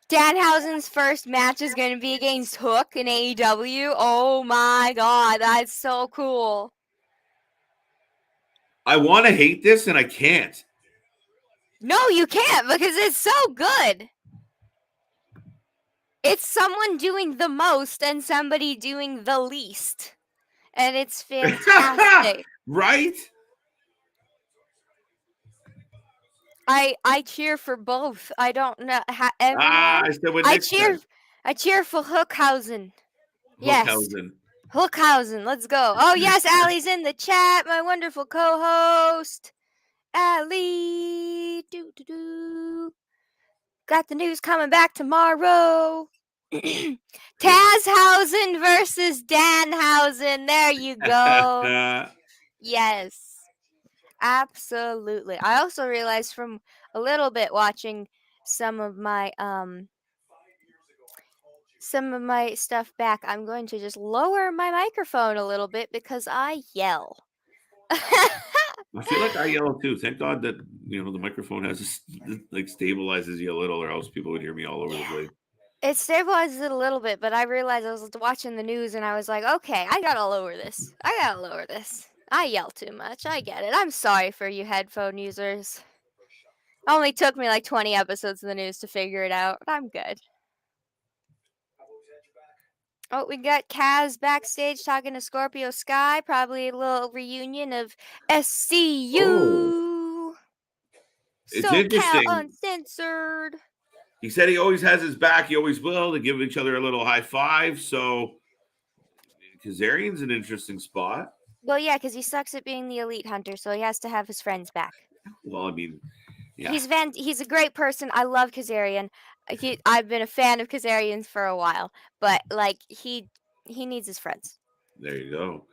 Danhausen's first match is going to be against Hook in AEW. Oh my god, that's so cool. I want to hate this and I can't. No, you can't because it's so good. It's someone doing the most and somebody doing the least. And it's fantastic. Right? I cheer for both. I don't know everyone. I said what Nick said. I cheer for Hookhausen. Yes. Hookhausen. Hookhausen, let's go. Oh yes, Allie's in the chat, my wonderful co-host. Allie, got the news coming back tomorrow. Tazhausen versus Danhausen. There you go. Yes, absolutely. I also realized from a little bit watching some of my stuff back, I'm going to just lower my microphone a little bit because I yell. I feel like I yell too. Thank God that the microphone has like stabilizes you a little, or else people would hear me all over the place. It stabilizes it a little bit, but I realized I was watching the news and I was like, okay, I gotta lower this. I yell too much. I get it. I'm sorry for you headphone users. Only took me like 20 episodes of the news to figure it out. I'm good. Oh, we got Kaz backstage talking to Scorpio Sky. Probably a little reunion of SCU. Oh. It's SoCal interesting. Uncensored. He said he always has his back. He always will. They give each other a little high five. So Kazarian's an interesting spot. Well, yeah, because he sucks at being the elite hunter, so he has to have his friends back. Well, I mean, yeah. He's a great person. I love Kazarian. I've been a fan of Kazarian's for a while, but like he needs his friends. There you go.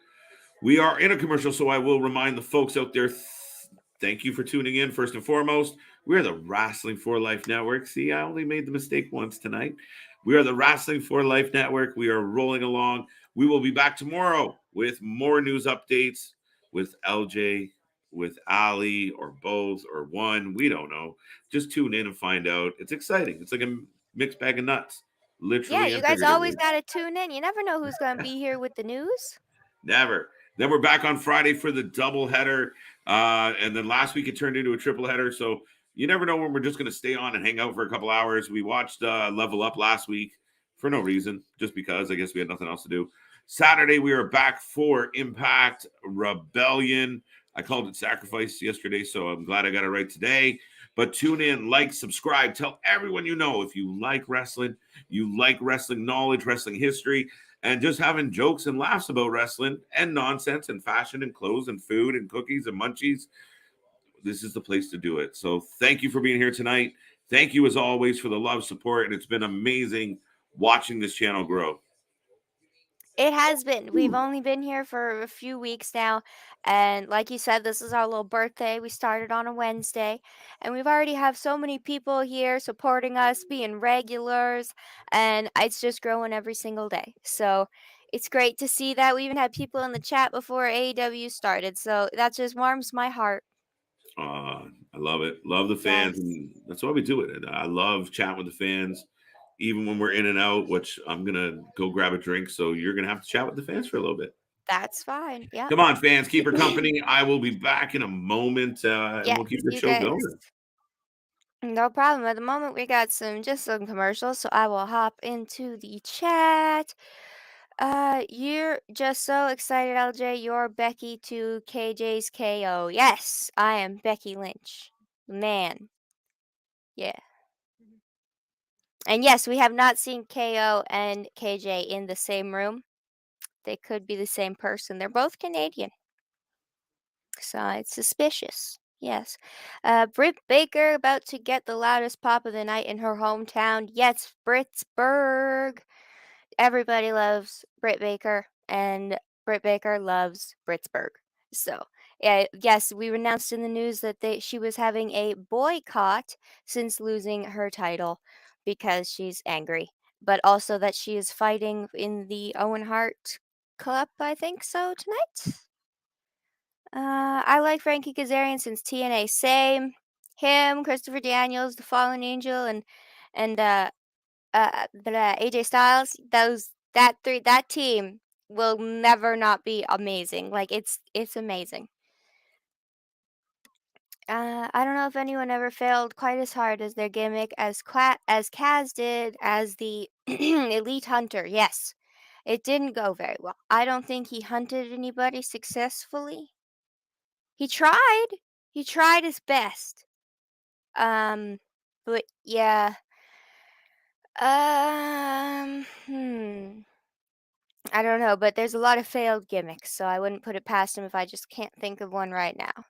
We are in a commercial, so I will remind the folks out there. Thank you for tuning in. First and foremost, we're the Wrestling for Life Network. See, I only made the mistake once tonight. We are the Wrestling for Life Network. We are rolling along. We will be back tomorrow with more news updates with LJ, with Ali, or both, or one. We don't know. Just tune in and find out. It's exciting. It's like a mixed bag of nuts. Literally. Yeah, you guys always got to tune in. You never know who's going to be here with the news. Never. Then we're back on Friday for the doubleheader. And then last week it turned into a triple header. So you never know when we're just going to stay on and hang out for a couple hours. We watched Level Up last week for no reason, just because I guess we had nothing else to do. Saturday, we are back for Impact Rebellion. I called it Sacrifice yesterday, so I'm glad I got it right today. But tune in, like, subscribe, tell everyone you know if you like wrestling, you like wrestling knowledge, wrestling history, and just having jokes and laughs about wrestling and nonsense and fashion and clothes and food and cookies and munchies. This is the place to do it. So thank you for being here tonight. Thank you, as always, for the love, support, and it's been amazing watching this channel grow. It has been. We've only been here for a few weeks now. And like you said, this is our little birthday. We started on a Wednesday. And we've already have so many people here supporting us, being regulars. And it's just growing every single day. So it's great to see that. We even had people in the chat before AEW started. So that just warms my heart. I love it. Love the fans. Yes. And that's why we do it. And I love chatting with the fans. Even when we're in and out, which I'm going to go grab a drink. So you're going to have to chat with the fans for a little bit. That's fine. Yeah. Come on, fans. Keep her company. I will be back in a moment. And we'll keep the show going. No problem. At the moment, we got some commercials. So I will hop into the chat. You're just so excited, LJ. You're Becky to KJ's KO. Yes, I am Becky Lynch. Man. Yeah. And yes, we have not seen KO and KJ in the same room. They could be the same person. They're both Canadian. So it's suspicious. Yes. Britt Baker about to get the loudest pop of the night in her hometown. Yes, Britsburg. Everybody loves Britt Baker, and Britt Baker loves Britsburg. So, yes, we announced in the news that she was having a boycott since losing her title because she's angry but also that she is fighting in the Owen Hart Cup, I think so, tonight. I like Frankie Kazarian since TNA. Same. Him, Christopher Daniels, The Fallen Angel, and AJ Styles. That team will never not be amazing. Like it's amazing. I don't know if anyone ever failed quite as hard as their gimmick as Kaz did as the Elite Hunter. Yes, it didn't go very well. I don't think he hunted anybody successfully. He tried. He tried his best. But yeah. I don't know, but there's a lot of failed gimmicks, so I wouldn't put it past him if I just can't think of one right now.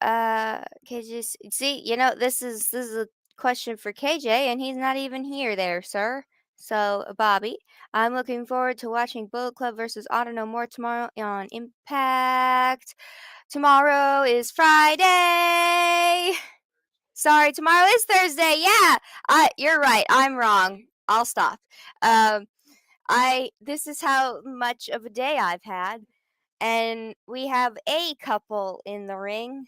KJ, see, this is a question for KJ, and he's not even here, there, sir. So, Bobby, I'm looking forward to watching Bullet Club versus Auto No More tomorrow on Impact. Tomorrow is Friday. Sorry, tomorrow is Thursday. Yeah, you're right. I'm wrong. I'll stop. This is how much of a day I've had, and we have a couple in the ring.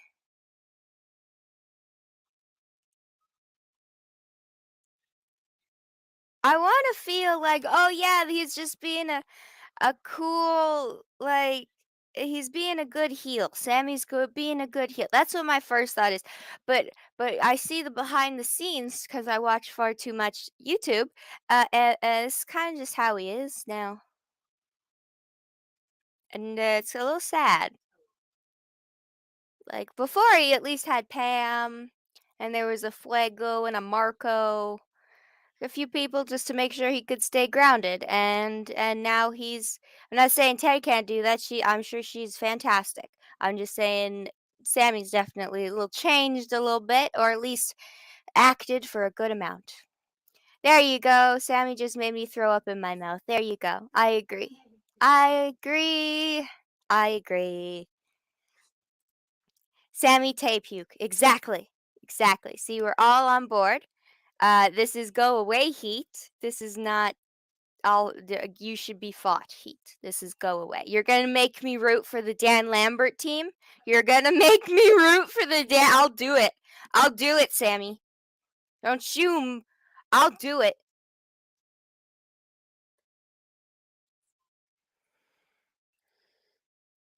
I want to feel like, oh yeah, he's just being a cool, like, he's being a good heel. Sammy's being a good heel. That's what my first thought is. But I see the behind the scenes because I watch far too much YouTube. And it's kind of just how he is now, and it's a little sad. Like before, he at least had Pam, and there was a Fuego and a Marco, a few people just to make sure he could stay grounded. And now he's. I'm not saying Tay can't do that. I'm sure she's fantastic. I'm just saying Sammy's definitely a little changed a little bit, or at least acted for a good amount. There you go. Sammy just made me throw up in my mouth. There you go. I agree. I agree. I agree. Sammy Tay puke. Exactly. Exactly. See, we're all on board. This is go away heat. This is not you should be fought heat. This is go away. You're gonna make me root for the Dan Lambert team. You're gonna make me root for the Dan. I'll do it. I'll do it, Sammy. Don't you? I'll do it.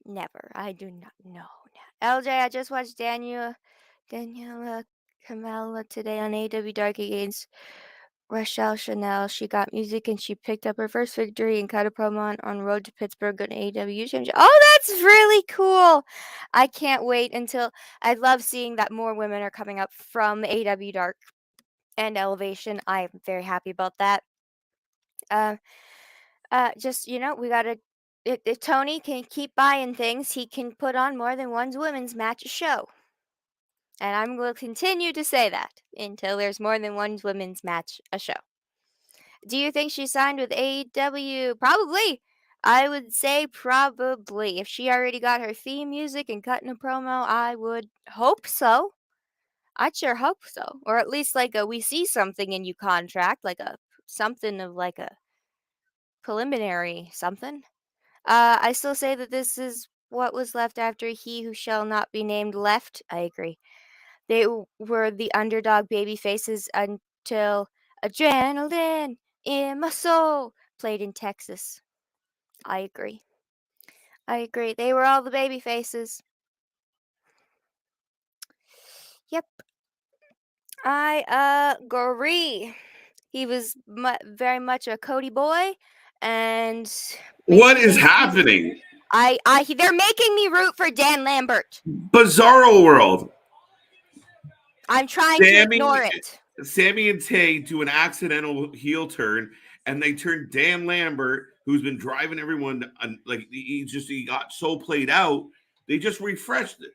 Never. I do not know. LJ, I just watched Daniela Kamala today on AW Dark against Rochelle Chanel. She got music and she picked up her first victory and cut a promo on Road to Pittsburgh on AW Championship. Oh, that's really cool. I can't wait until. I love seeing that more women are coming up from AW Dark and Elevation. I'm very happy about that. Just, we gotta. If Tony can keep buying things, he can put on more than one women's match a show. And I'm going to continue to say that until there's more than one women's match a show. Do you think she signed with AEW? Probably. I would say probably. If she already got her theme music and cutting a promo, I would hope so. I'd sure hope so. Or at least like we see something in you contract, like something of like a preliminary something. I still say that this is what was left after He Who Shall Not Be Named left. I agree. They were the underdog baby faces until Adrenaline in My Soul played in Texas. I agree. I agree. They were all the baby faces. Yep. I agree. He was very much a Cody boy, and What is happening? They're making me root for Dan Lambert. Bizarro world. I'm trying to ignore it. Sammy and Tay do an accidental heel turn, and they turn Dan Lambert, who's been driving everyone, like he got so played out. They just refreshed it.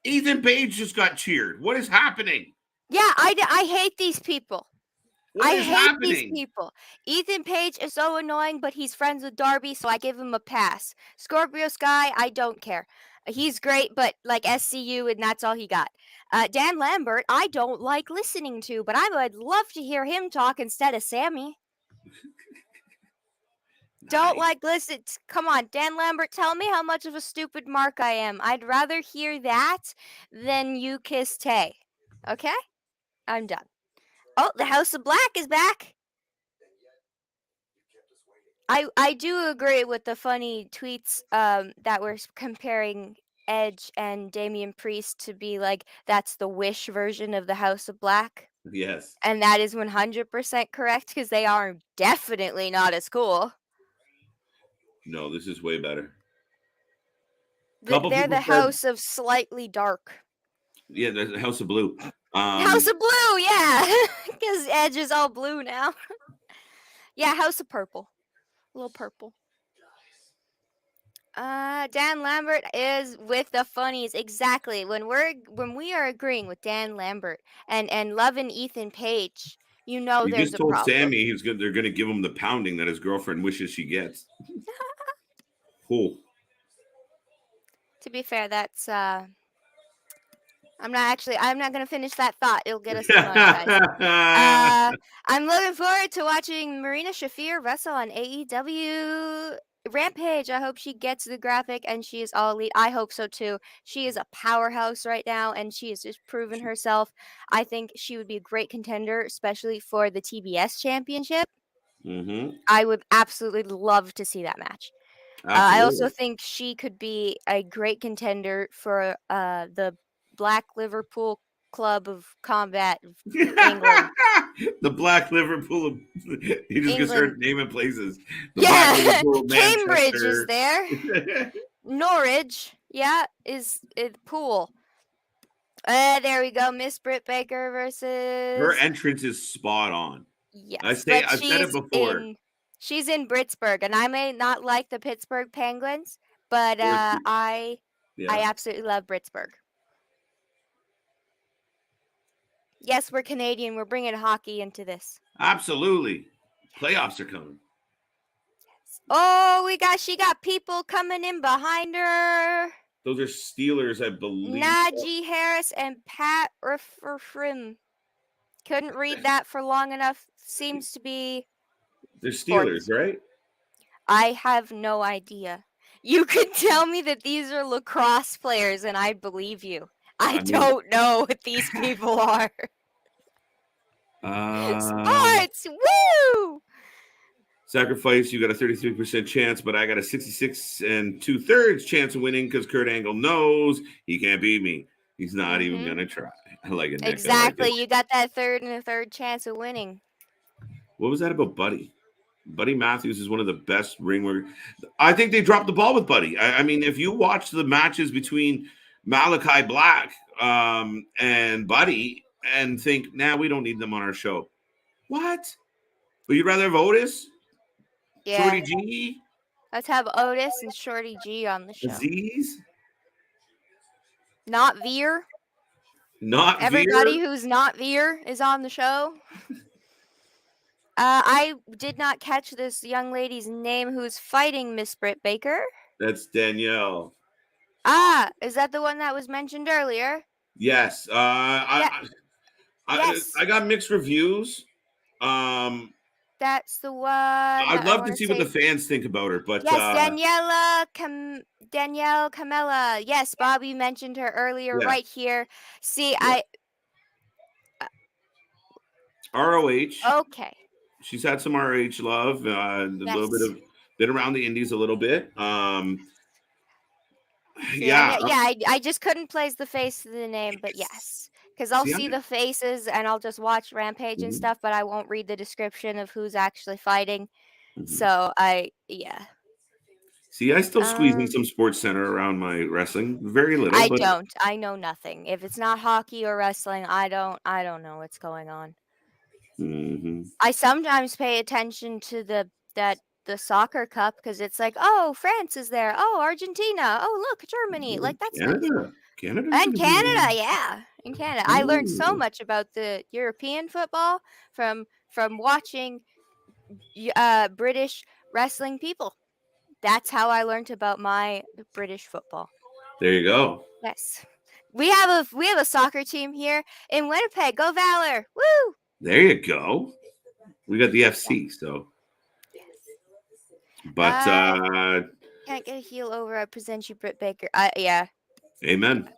Ethan Page just got cheered. What is happening? Yeah, I hate these people. What is happening? These people. Ethan Page is so annoying, but he's friends with Darby, so I give him a pass. Scorpio Sky, I don't care. He's great, but like SCU, and that's all he got. Dan Lambert, I don't like listening to, but I would love to hear him talk instead of Sammy. Don't Nice. like listen. Come on, Dan Lambert, tell me how much of a stupid mark I am. I'd rather hear that than you kiss Tay. Okay? I'm done. Oh, the House of Black is back. I do agree with the funny tweets that were comparing Edge and Damian Priest to be like that's the Wish version of the House of Black. Yes. And that is 100% correct because they are definitely not as cool. No, this is way better. They're the House of Slightly Dark. Yeah, the House of Blue. House of Blue, yeah. Because Edge is all blue now. Yeah, House of Purple. A little purple. Dan Lambert is with the funnies. Exactly. When we are agreeing with Dan Lambert and loving Ethan Page, you know You there's just a told problem. Sammy they're gonna give him the pounding that his girlfriend wishes she gets. Cool. To be fair, that's I'm not gonna finish that thought. It'll get us demonetized. I'm looking forward to watching Marina Shafir wrestle on AEW Rampage. I hope she gets the graphic and she is all elite. I hope so too. She is a powerhouse right now and she has just proven herself. I think she would be a great contender, especially for the TBS championship. Mm-hmm. I would absolutely love to see that match. I also think she could be a great contender for the Black Liverpool Club of Combat of England. The Black Liverpool. He just gonna start England. naming places. The Yeah, Black Liverpool, Cambridge Manchester. is there. Norwich, yeah, is Pool. There we go. Miss Britt Baker versus. Her entrance is spot on. Yes, I've but said it before. She's in Pittsburgh, and I may not like the Pittsburgh Penguins, but I absolutely love Pittsburgh. Yes, we're Canadian. We're bringing hockey into this. Absolutely. Playoffs are coming. Oh, she got people coming in behind her. Those are Steelers, I believe. Najee Harris and Pat Rifrim. Couldn't read that for long enough. Seems to be. They're Steelers, right? I have no idea. You could tell me that these are lacrosse players and I'd believe you. I don't know what these people are. Sports! Woo! Sacrifice, you got a 33% chance, but I got a 66 2/3 chance of winning because Kurt Angle knows he can't beat me. He's not even going to try. I like it, Nick. Exactly. Like you got that third and a third chance of winning. What was that about Buddy? Buddy Matthews is one of the best ring workers. I think they dropped the ball with Buddy. I mean, if you watch the matches between Malachi Black and Buddy and think, we don't need them on our show. What? But you'd rather have Otis? Yeah. Shorty G? Let's have Otis and Shorty G on the show. Aziz? Not Veer. Not Everybody Veer? who's not Veer is on the show. I did not catch this young lady's name who's fighting Miss Britt Baker. That's Danielle. Is that the one that was mentioned earlier? Yes. Yes. I got mixed reviews. That's the one. I'd love to see what the fans think about her, but yes, Danielle Camella. Yes, Bobby mentioned her earlier, right here. See, ROH. Okay. She's had some ROH love, a little bit around the indies a little bit. I just couldn't place the face to the name, but yes. Because I'll see the faces and I'll just watch Rampage and stuff, but I won't read the description of who's actually fighting. So See, I still squeeze in some Sports Center around my wrestling. Very little. I don't. I know nothing. If it's not hockey or wrestling, I don't know what's going on. Mm-hmm. I sometimes pay attention to the soccer cup because it's like, oh, France is there. Oh, Argentina. Oh, look, Germany. Like that's Canada. Canada, yeah. In Canada. I learned so much about the European football from watching British wrestling people. That's how I learned about my British football. There you go. Yes. We have a soccer team here in Winnipeg. Go Valor. Woo! There you go. We got the FC, so But Can't get a heel over. I present you Britt Baker. Yeah. amen.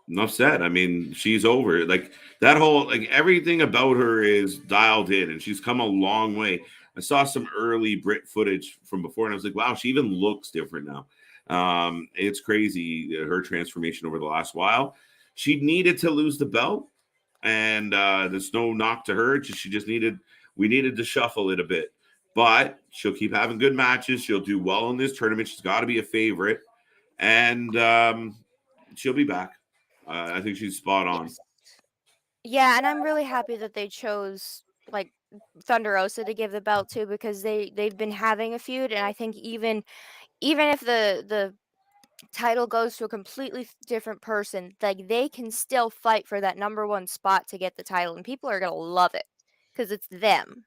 Enough said. I mean, she's over. Like that whole everything about her is dialed in, and she's come a long way. I saw some early Brit footage from before, and I was like, wow, she even looks different now. It's crazy her transformation over the last while. She needed to lose the belt, and there's no knock to her. She just we needed to shuffle it a bit, but she'll keep having good matches. She'll do well in this tournament. She's got to be a favorite, and she'll be back. I think she's spot on. Yes. Yeah, and I'm really happy that they chose like Thunder Rosa to give the belt to, because they've been having a feud, and I think even if the title goes to a completely different person, like they can still fight for that number one spot to get the title, and people are gonna love it because it's them.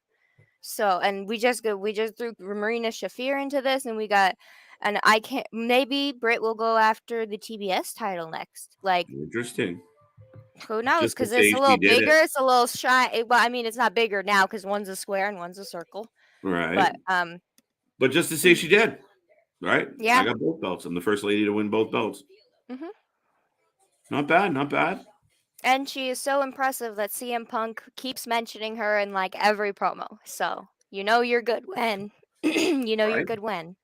So, and we just threw Marina Shafir into this, and I can't. Maybe Britt will go after the TBS title next. Like, Interesting. who knows? Just to Because it's say a she little did bigger. it. It's a little shy. Well, I mean, it's not bigger now because one's a square and one's a circle. Right. But But just to say she did. Right. yeah. I got both belts. I'm the first lady to win both belts. Mm-hmm. Not bad. Not bad. And she is so impressive that CM Punk keeps mentioning her in like every promo. So you know you're good when you're Right. good when.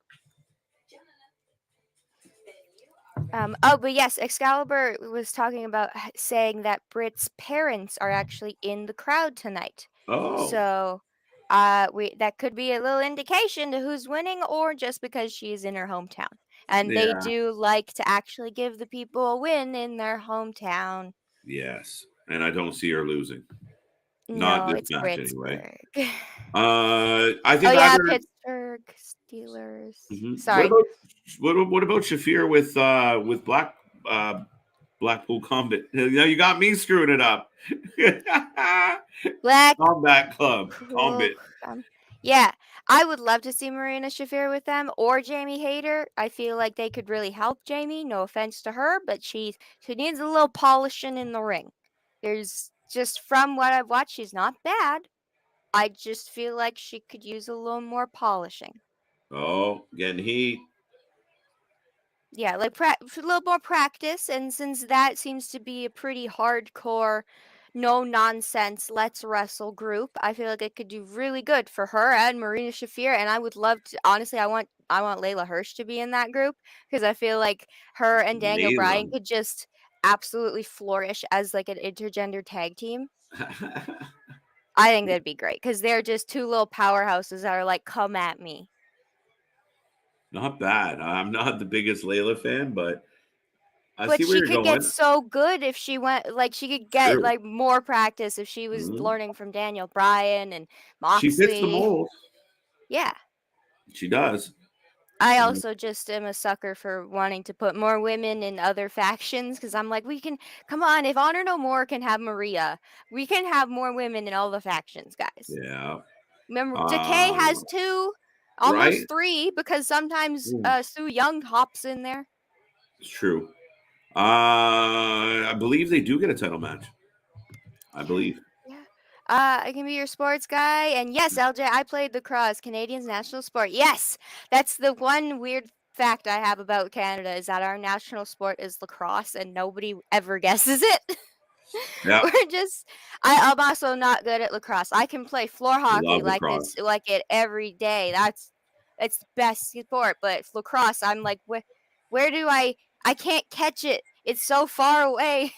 Oh, but yes, Excalibur was talking about saying that Britt's parents are actually in the crowd tonight. Oh. So, that could be a little indication to who's winning, or just because she's in her hometown. And they Yeah. do like to actually give the people a win in their hometown. Yes. And I don't see her losing. Not No, this it's match anyway. Pittsburgh. I think Oh yeah, either. Pittsburgh Steelers. Mhm. Sorry. What about Shafir with Blackpool Combat? Now you got me screwing it up. Black Combat Club. Cool. Combat. Yeah, I would love to see Marina Shafir with them, or Jamie Hayter. I feel like they could really help Jamie. No offense to her, but she needs a little polishing in the ring. There's just, from what I've watched, she's not bad. I just feel like she could use a little more polishing. Oh, getting heat. Yeah, like a little more practice, and since that seems to be a pretty hardcore, no nonsense, let's wrestle group, I feel like it could do really good for her and Marina Shafir. And I would love to, honestly, I want Layla Hirsch to be in that group, because I feel like her and Daniel Bryan Layla. could just absolutely flourish as like an intergender tag team. I think that'd be great, because they're just two little powerhouses that are like, come at me. Not bad. I'm not the biggest Layla fan, but I But see where she you're could going. get so good if she went, like, she could get True. like more practice if she was Mhm. learning from Daniel Bryan and She fits the Moxley. mold. Yeah. She does. I also just am a sucker for wanting to put more women in other factions, because I'm like, come on, if Honor No More can have Maria, we can have more women in all the factions, guys. Yeah. Remember, Decay has 2, almost Right? 3, because sometimes Ooh. Sue Young hops in there. It's true. I believe they do get a title match. I believe. Yeah. I can be your sports guy. And yes, LJ, I played lacrosse, Canadian's national sport. Yes, that's the one weird fact I have about Canada, is that our national sport is lacrosse, and nobody ever guesses it. Yeah. I'm also not good at lacrosse. I can play floor hockey Love lacrosse. like it every day. It's the best sport. But lacrosse, I'm like, where do I can't catch it. It's so far away.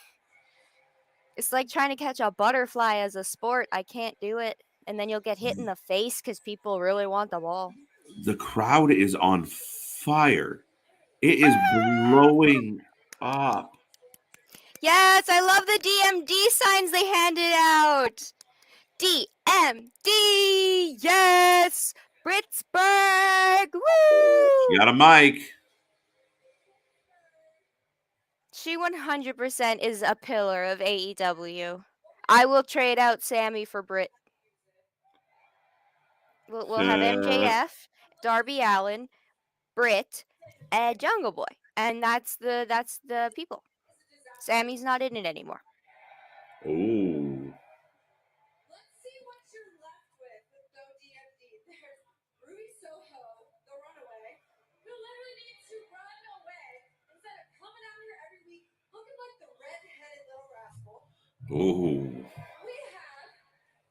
It's like trying to catch a butterfly as a sport. I can't do it. And then you'll get hit in the face because people really want the ball. The crowd is on fire. It is blowing up. Yes, I love the DMD signs they handed out. DMD, yes, Pittsburgh, woo! You got a mic. She 100% is a pillar of AEW. I will trade out Sammy for Britt. We'll have MJF, Darby Allin, Britt, and Jungle Boy, and that's the people. Sammy's not in it anymore. Ooh. Ooh.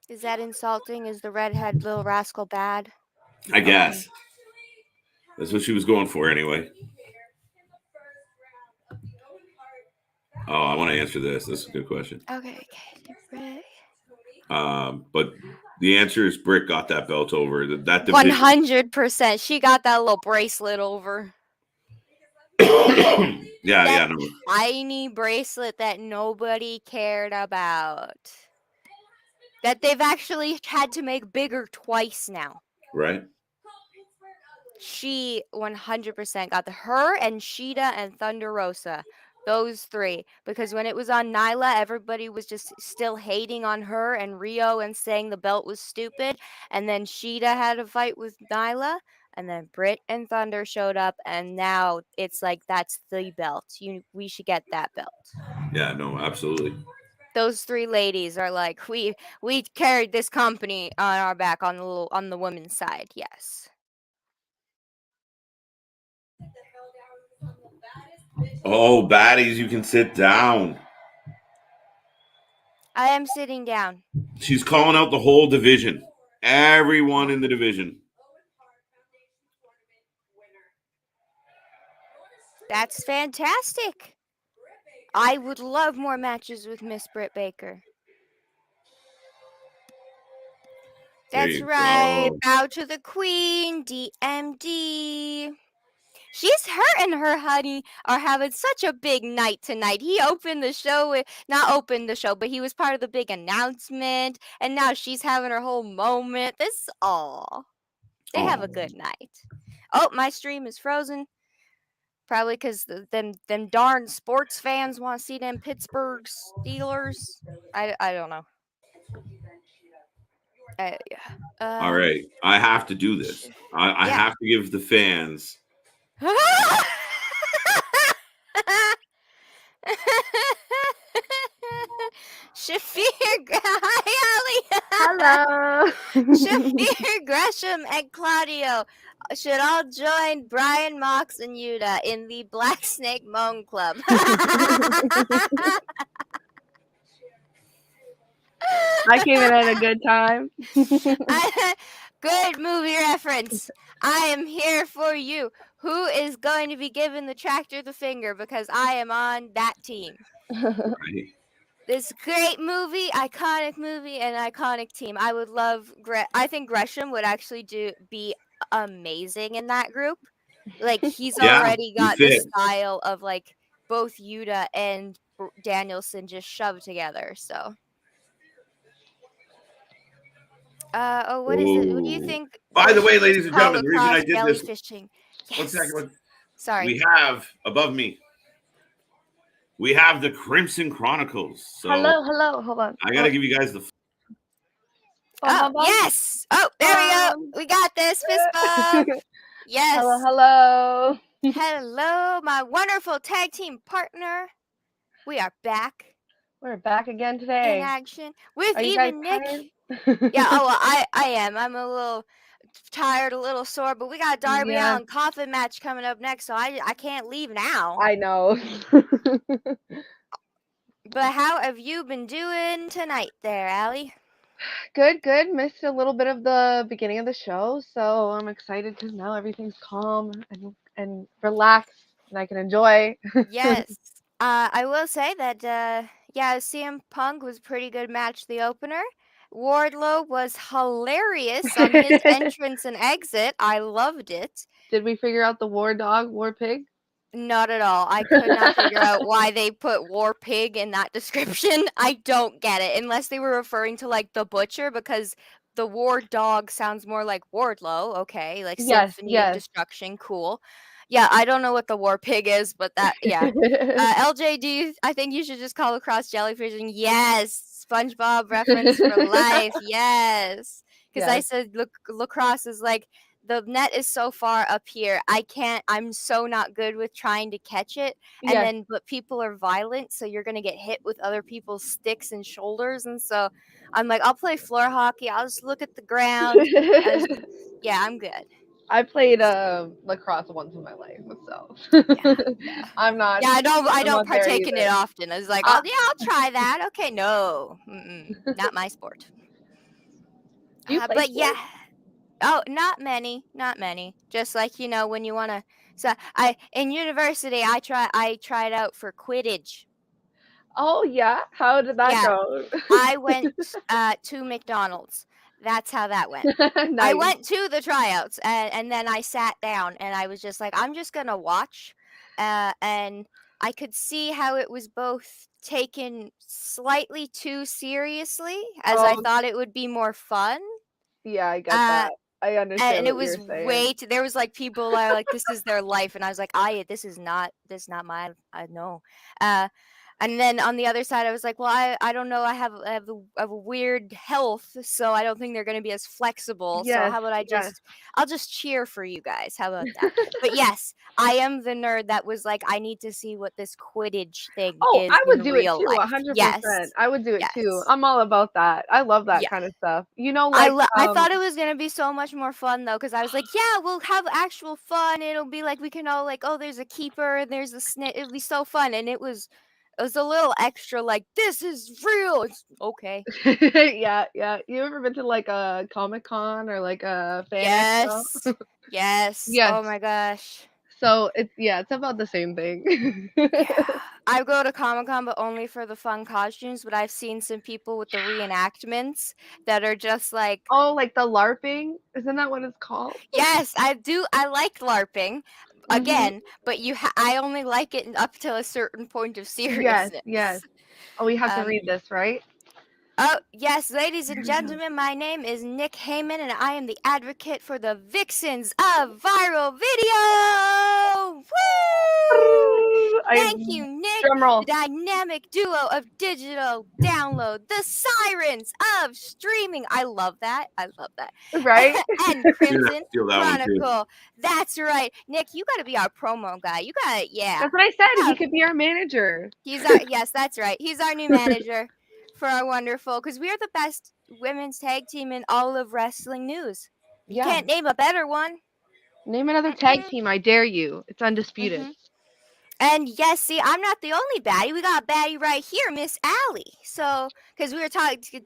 Is that insulting? Is the redhead little rascal bad? I Okay. guess. That's what she was going for anyway. Oh, I want to answer this. This is a good question. Okay, Katy Brick. But the answer is Brick got that belt over. That division. 100%. She got that little bracelet over. Yeah, no. Tiny bracelet that nobody cared about. That they've actually had to make bigger twice now. Right? She 100% got her and Sheeta and Thunder Rosa. Those three. Because when it was on Nyla, everybody was just still hating on her and Rio and saying the belt was stupid. And then Sheeta had a fight with Nyla. And then Britt and Thunder showed up. And now it's like, that's the belt. We should get that belt. Yeah, no, absolutely. Those three ladies are like, we carried this company on our back on the women's side. Yes. Oh, baddies, you can sit down. I am sitting down. She's calling out the whole division. Everyone in the division. That's fantastic. I would love more matches with Miss Britt Baker. That's right. Go. Bow to the Queen, DMD. Her and her honey are having such a big night tonight. He opened the show not opened the show, but he was part of the big announcement. And now she's having her whole moment. They have a good night. Oh, my stream is frozen. Probably because them darn sports fans want to see them Pittsburgh Steelers. I don't know. All right. I have to do this. I have to give the fans. Hi, Ali. Hello. Shafir, Gresham, and Claudio should all join Brian, Mox, and Yuta in the Black Snake Moan Club. I came in at a good time. Good movie reference. I am here for you. Who is going to be giving the tractor the finger? Because I am on that team. Right. This great movie, iconic team. I would love. I think Gresham would actually be amazing in that group. Like he's already got the style of like both Yuta and Danielson just shoved together. So. What is it? What do you think? By the way, ladies and gentlemen, the reason I did this. Fishing. Yes. 1 second. Sorry. We have above me. We have the Crimson Chronicles. So hello. Hold on. I gotta give you guys the. Yes. Oh, there we go. We got this fist bump. Yes. Hello. Hello, my wonderful tag team partner. We are back. We're back again today. In action with Are even Nick. Yeah. I am. I'm a little tired, a little sore, but we got a Darby Allin Coffin match coming up next, so I can't leave now. I know. But how have you been doing tonight there, Allie? Good. Missed a little bit of the beginning of the show, so I'm excited because now everything's calm and relaxed, and I can enjoy. Yes. I will say that, CM Punk was a pretty good match, the opener. Wardlow was hilarious on his entrance and exit. I loved it. Did we figure out the war pig? Not at all. I could not figure out why they put war pig in that description. I don't get it. Unless they were referring to like the butcher, because the war dog sounds more like Wardlow. Okay, like Symphony of Destruction. Cool. Yeah, I don't know what the war pig is, but that, yeah. LJ, I think you should just call lacrosse jellyfishing. Yes, SpongeBob reference for life. Yes, because I said lacrosse is like the net is so far up here. I'm so not good with trying to catch it, but people are violent, so you're gonna get hit with other people's sticks and shoulders, and so I'm like, I'll play floor hockey. I'll just look at the ground. I'm good. I played lacrosse once in my life, so Yeah. I'm not. Yeah, I I'm don't not there partake in it either. often. I was like, Uh, I'll try that. Okay, no, not my sport. do you play But yeah, sports? oh, not many, not many. Just like when you wanna. So I in university, I tried out for Quidditch. Oh yeah. How did that Yeah, go? I went to McDonald's. That's how that went. I Nice. went to the tryouts and then I sat down and I was just like, I'm just gonna watch. And I could see how it was both taken slightly too seriously, as I Oh thought it would be more fun. yeah, I get Uh, that. I understand and it what was you're saying. way too. There was like people that are like, this is their life, and I was like, this is not my. I know. Uh, and then on the other side, I was like, well, I don't know. I have a weird health, so I don't think they're going to be as flexible. So Yes, how about yes. I'll just cheer for you guys. How about that? But yes, I am the nerd that was like, I need to see what this Quidditch thing Oh, is I would in do it real too, life. 100%. Yes, I would do it too. yes. I'm all about that. I love that Yeah. kind of stuff. Like I thought it was gonna be so much more fun though, because I was like, yeah, we'll have actual fun. It'll be like we can all like, oh, there's a keeper, and there's a snitch. It'll be so fun, and it was a little extra. Like this is real. It's okay. yeah, yeah. You ever been to like a Comic-Con or like a fan expo? Yes, yes. Yes. Oh my gosh. So it's about the same thing. Yeah, I go to Comic Con, but only for the fun costumes. But I've seen some people with the reenactments that are just like, Oh, like the LARPing? Isn't that what it's called? yes, I do. I like LARPing Mhm. again, but I only like it up to a certain point of Yes, yes. seriousness. Oh, we have to Um, read this, right? oh, yes, ladies and gentlemen, my name is Nick Heyman, and I am the advocate for the Vixens of Viral Video. Woo! I Thank you, Nick, drum the roll, dynamic duo of digital download, the sirens of streaming. I love that. I love that. right? And You're gonna have Crimson to steal that one too. Chronicle. That's right. Nick, you got to be our promo guy. You got to, yeah. That's what I said. He Yeah, could be our manager. yes, that's right. He's our new manager for our wonderful, because we are the best women's tag team in all of wrestling news. You Yeah. can't name a better one. Name another tag team. I dare you. It's undisputed. hmm And yes, see, I'm not the only baddie. We got a baddie right here, Miss Allie. So, because we were talking to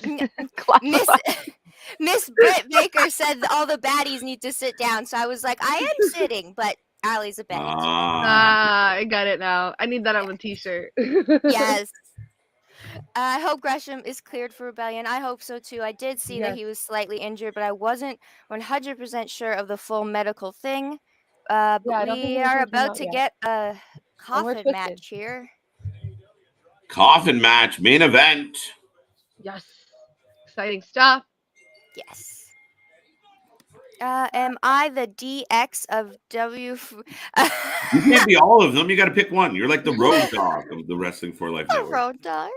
Miss Classified. Miss Britt Baker said that all the baddies need to sit down. So I was like, I am sitting, but Allie's a baddie too. Ah, I got it now. I need that on Yeah. a t-shirt. Yes. I hope Gresham is cleared for rebellion. I hope so too. I did see that Yes. he was slightly injured, but I wasn't 100% sure of the full medical thing. Yeah, But I don't think we are anything came about out to yet. get a And we're coffin twisted. match here. coffin match main event. Yes. Exciting stuff. Yes. Am I the DX of W? You can't be all of them. You got to pick one. You're like the road dog of the Wrestling for Life A Network. road dog.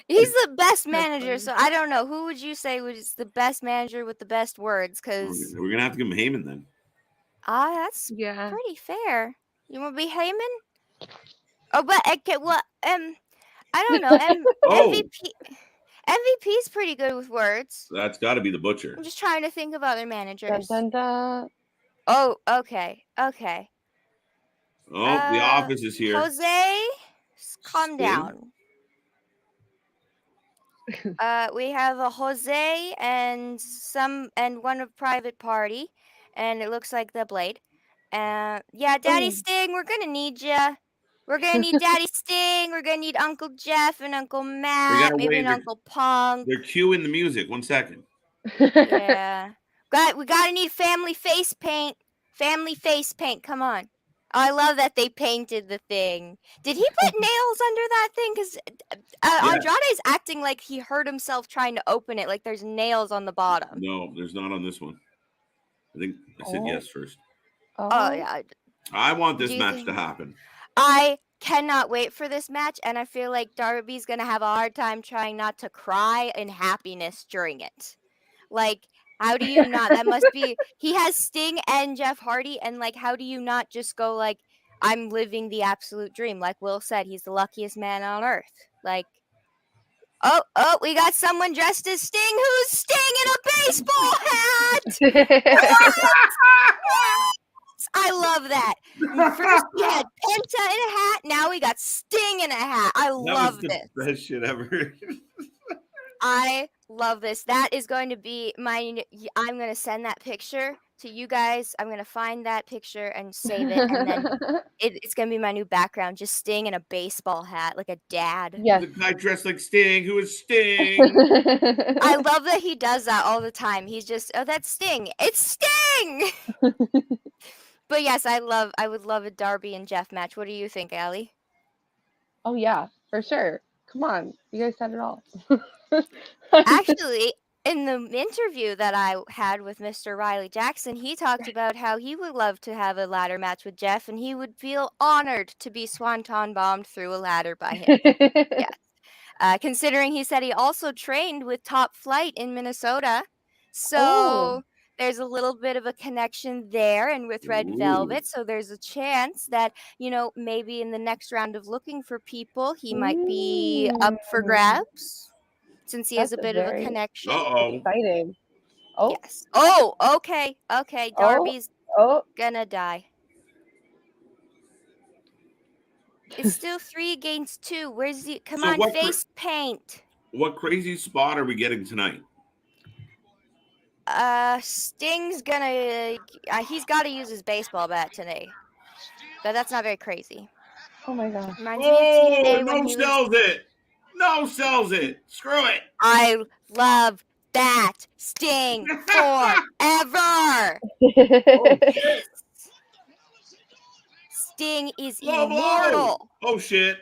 He's the best That's manager, funny. so I don't know. Who would you say was the best manager with the best words? Because We're gonna have to give him Heyman then. that's Yeah. pretty fair. You want to be Heyman? Oh, but okay, well, I don't know. Oh, MVP's pretty good with words. that's got to be the Butcher. I'm just trying to think of other Dun, managers. dun, dun. Oh, okay, okay. Oh, the Office is here. Jose, calm Sting? down. We have a Jose and one of Private Party, and it looks like the Blade. Yeah, Daddy Ooh. Sting, we're gonna need ya. We're gonna need Daddy Sting. We're gonna need Uncle Jeff and Uncle We Matt, gotta maybe wait. an Uncle Punk. They're cueing the music. 1 second. Yeah. We gotta need family face paint. Family face paint. Come on. Oh, I love that they painted the thing. Did he put nails under that thing? Because Yeah. Andrade's acting like he hurt himself trying to open it. Like there's nails on the bottom. No, there's not on this one. I think I said Oh. yes first. Oh yeah. I want this Do you match think- to happen. I cannot wait for this match, and I feel like Darby's gonna have a hard time trying not to cry in happiness during it. Like, how do you not? That must be. He has Sting and Jeff Hardy, and like, how do you not just go like, I'm living the absolute dream? Like Will said, he's the luckiest man on earth. Like, Oh, we got someone dressed as Sting. Who's Sting in a baseball hat? I love that. First we had Penta in a hat. Now we got Sting in a hat. I That was love the this. best shit ever. I love this. That is going to be my. I'm going to send that picture to you guys. I'm going to find that picture and save it, and then it's going to be my new background. Just Sting in a baseball hat, like a dad. Yes. The guy dressed like Sting. Who is Sting? I love that he does that all the time. He's just, oh, that's Sting. It's Sting. But yes, I would love a Darby and Jeff match. What do you think, Allie? Oh yeah, for sure. Come on, you guys said it all. Actually, in the interview that I had with Mr. Riley Jackson, he talked about how he would love to have a ladder match with Jeff, and he would feel honored to be swanton bombed through a ladder by him. Yes. Considering he said he also trained with Top Flight in Minnesota. So Oh. there's a little bit of a connection there, and with Red Ooh. Velvet, so there's a chance that, maybe in the next round of looking for people, he might be up for grabs, since he has a That's bit of a very connection. Uh-oh. exciting. Oh, Yes. Oh, okay. Darby's oh, gonna die. It's still 3 against 2. Where's the? Come So on, what face paint. What crazy spot are we getting tonight? Sting's gonna. He's got to use his baseball bat today, but that's not very crazy. oh my gosh. Reminds me of TNA when no he was. sells it. No sells it. Screw it. I love that Sting forever. Sting is Whoa, whoa. immortal. Oh shit.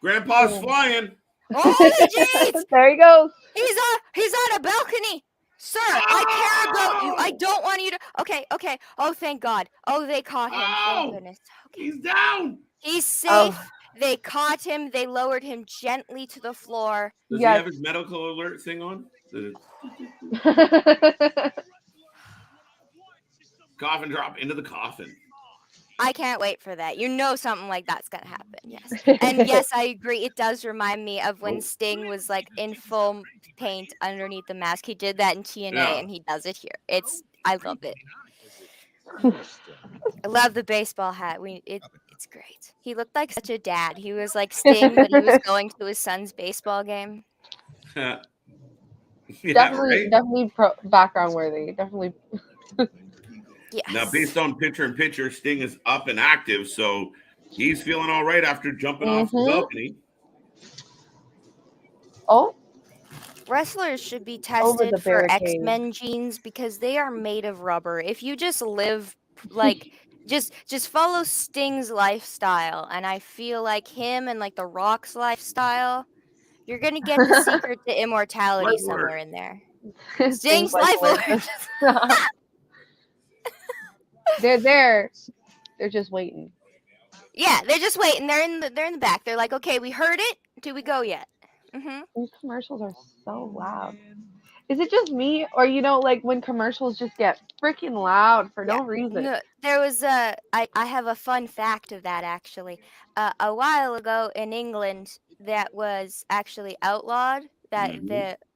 Grandpa's flying. Oh jeez! There he goes. He's on a balcony. Sir, I care about you. I don't want you to. Okay. Oh, thank God. Oh, they caught him. Thank goodness. Okay. He's down. He's safe. Oh. They caught him. They lowered him gently to the floor. Does Yes. he have his medical alert thing on? Coffin drop into the coffin. I can't wait for that. Something like that's gonna happen. Yes. And yes, I agree. It does remind me of when Sting was like in full paint underneath the mask. He did that in TNA, Yeah. and he does it here. I love it. I love the baseball hat. It's great. He looked like such a dad. He was like Sting, but he was going to his son's baseball game. Yeah, definitely background worthy. Definitely. Yes. Now, based on picture, Sting is up and active, so he's feeling all right after jumping off the balcony. Oh. Wrestlers should be Over tested the for barricade. X-Men genes because they are made of rubber. If you just live like just follow Sting's lifestyle, and I feel like him and like the Rock's lifestyle, you're gonna get the secret to immortality Life somewhere alert. in there. Sting's life alert. They're there. They're just waiting. Yeah, they're just waiting. They're in the back. They're like, okay, we heard it. Do we go yet? Mm-hmm. These commercials are so loud. Is it just me, or like when commercials just get freaking loud for no reason? No, there was I have a fun fact of that actually. A while ago in England, that was actually outlawed.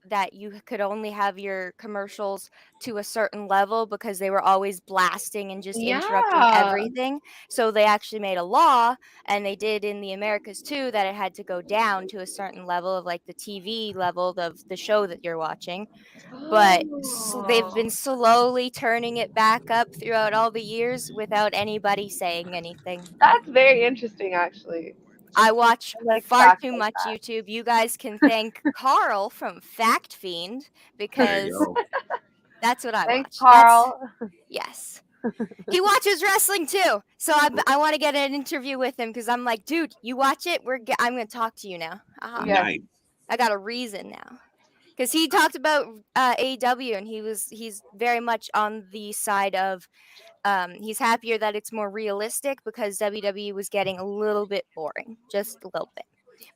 That you could only have your commercials to a certain level because they were always blasting and just interrupting Yeah. everything. So they actually made a law, and they did in the Americas too, that it had to go down to a certain level of like the TV level of the show that you're watching. But they've been slowly turning it back up throughout all the years without anybody saying anything. That's very interesting, actually. I watch I like far facts too like much that. YouTube. You guys can thank Carl from Fact Fiend There because you go. that's what I Thanks, watch. Carl. Yes. He watches wrestling too. So I want to get an interview with him because I'm like, dude, you watch it? I'm going to talk to you now. Yeah. Nice. I got a reason now. Because he talked about AEW, and he's very much on the side of he's happier that it's more realistic because WWE was getting a little bit boring, just a little bit.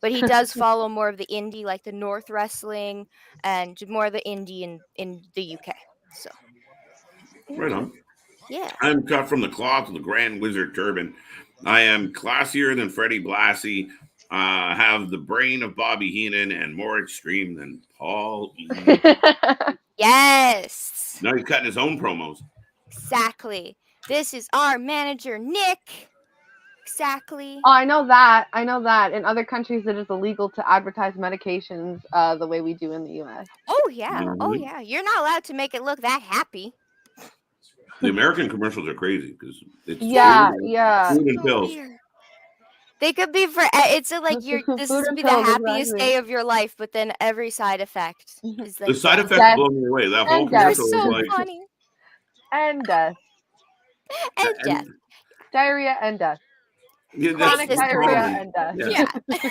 But he does follow more of the indie, like the North Wrestling, and more of the indie in the UK. So Right on. yeah. I'm cut from the cloth of the Grand Wizard turban. I am classier than Freddie Blassie, have the brain of Bobby Heenan and more extreme than Paul E. Yes. Now he's cutting his own promos. Exactly. This is our manager, Nick. Exactly. Oh, I know that. I know that. In other countries, it is illegal to advertise medications the way we do in the U.S. Oh yeah. Oh Mhm. yeah. You're not allowed to make it look that happy. The American commercials are crazy because it's Yeah, food, yeah. food and So pills. weird. They could be for it's like this Food would and be the pills, happiest exactly. day of your life, but then every side effect is The like side death. effects Death. blow me away. That whole And death. They're commercial was so like, funny. And death. And death. and Diarrhea and death. yeah, Chronic This is diarrhea common. and death. Yeah.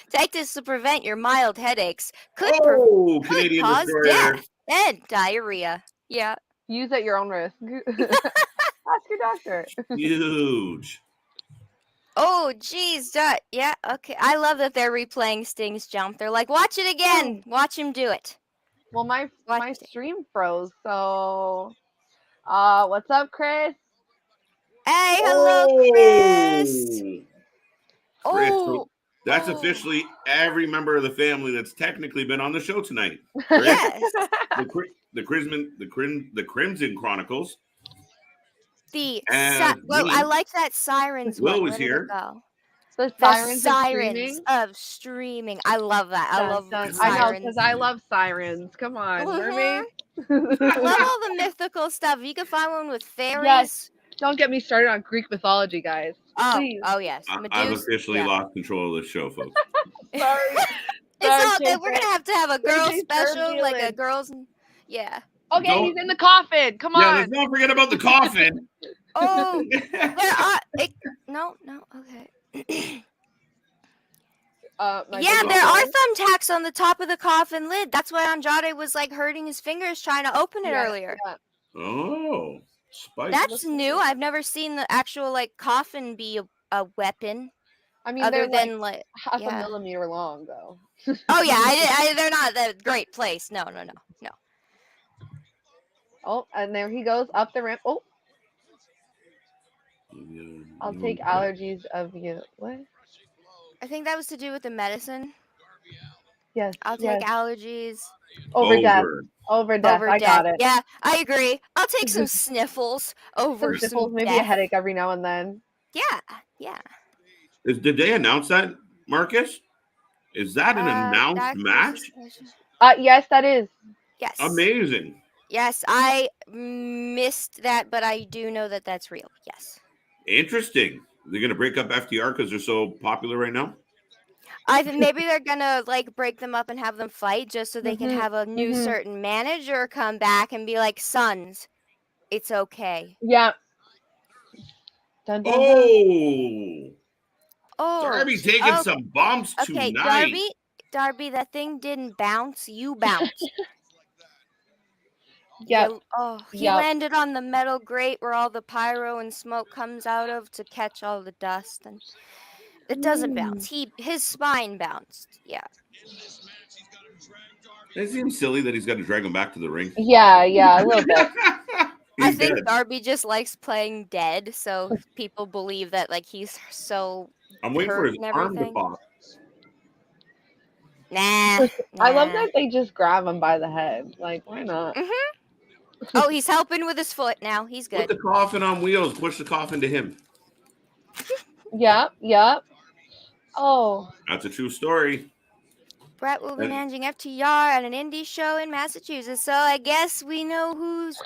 Take this to prevent your mild headaches. Could Oh, Canadian cause Destroyer. death and diarrhea. Yeah. Use at your own risk. Ask your doctor. Huge. Oh, geez. Yeah. Okay. I love that they're replaying Sting's jump. They're like, watch it again. Watch him do it. Well, my Watch it. stream froze, so what's up, Chris? Hey, hello, Chris. Chris, Oh. so that's oh. officially every member of the family that's technically been on the show tonight. Chris, Yes. the Crimson Chronicles. Well, Me. I like that sirens Will one. was Where did here. it go? The The sirens, sirens of streaming. I love that. I love I know, sirens. because I love sirens. Come on, mermaid. I love all the mythical stuff. You can find one with fairies. Yes. Don't get me started on Greek mythology, guys. Oh, Please. oh yes. I've officially lost control of this show, folks. Sorry. It's all good. We're gonna have to have a girl JJ special, like a turbulent. girls. Yeah. Okay, Don't- he's in the coffin. Come Yeah, on. let's not forget about the coffin. Oh, no. Okay. My Yeah, baby there are boy. thumbtacks on the top of the coffin lid. That's why Andrade was like hurting his fingers trying to open it earlier. Yeah. Oh, spice. That's new. I've never seen the actual like coffin be a weapon. I mean, Other they're than like half a millimeter long, though. Oh yeah, they're not the great place. No. Oh, and there he goes up the ramp. Oh, I'll take allergies of you. What? I think that was to do with the medicine. Yes. I'll take allergies. Over death. Over death. I got it. Yeah, I agree. I'll take some sniffles over Some some sniffles, maybe death. a headache every now and then. Yeah. Did they announce that, Marcus? Is that an announced match? Yes, that is. Yes. Amazing. Yes, I missed that, but I do know that that's real. Yes. Interesting. They're gonna break up FTR because they're so popular right now. I think maybe they're gonna like break them up and have them fight just so they can have a new certain manager come back and be like, "Sons, it's okay." Yeah. Dun, dun, dun. Oh, Darby taking some bumps tonight. Okay, Darby, that thing didn't bounce. You bounced. Yeah. He landed on the metal grate where all the pyro and smoke comes out of to catch all the dust, and it doesn't bounce. His spine bounced. Yeah. It seems silly that he's got to drag him back to the ring. Yeah, a little bit. I think Darby just likes playing dead, so people believe that like he's so. I'm waiting for his arm to pop. Nah. I love that they just grab him by the head. Like, why not? Oh, he's helping with his foot now. He's good. Put the coffin on wheels. Push the coffin to him. Yep. Oh. That's a true story. Brett will be managing FTR at an indie show in Massachusetts, so I guess we know who's.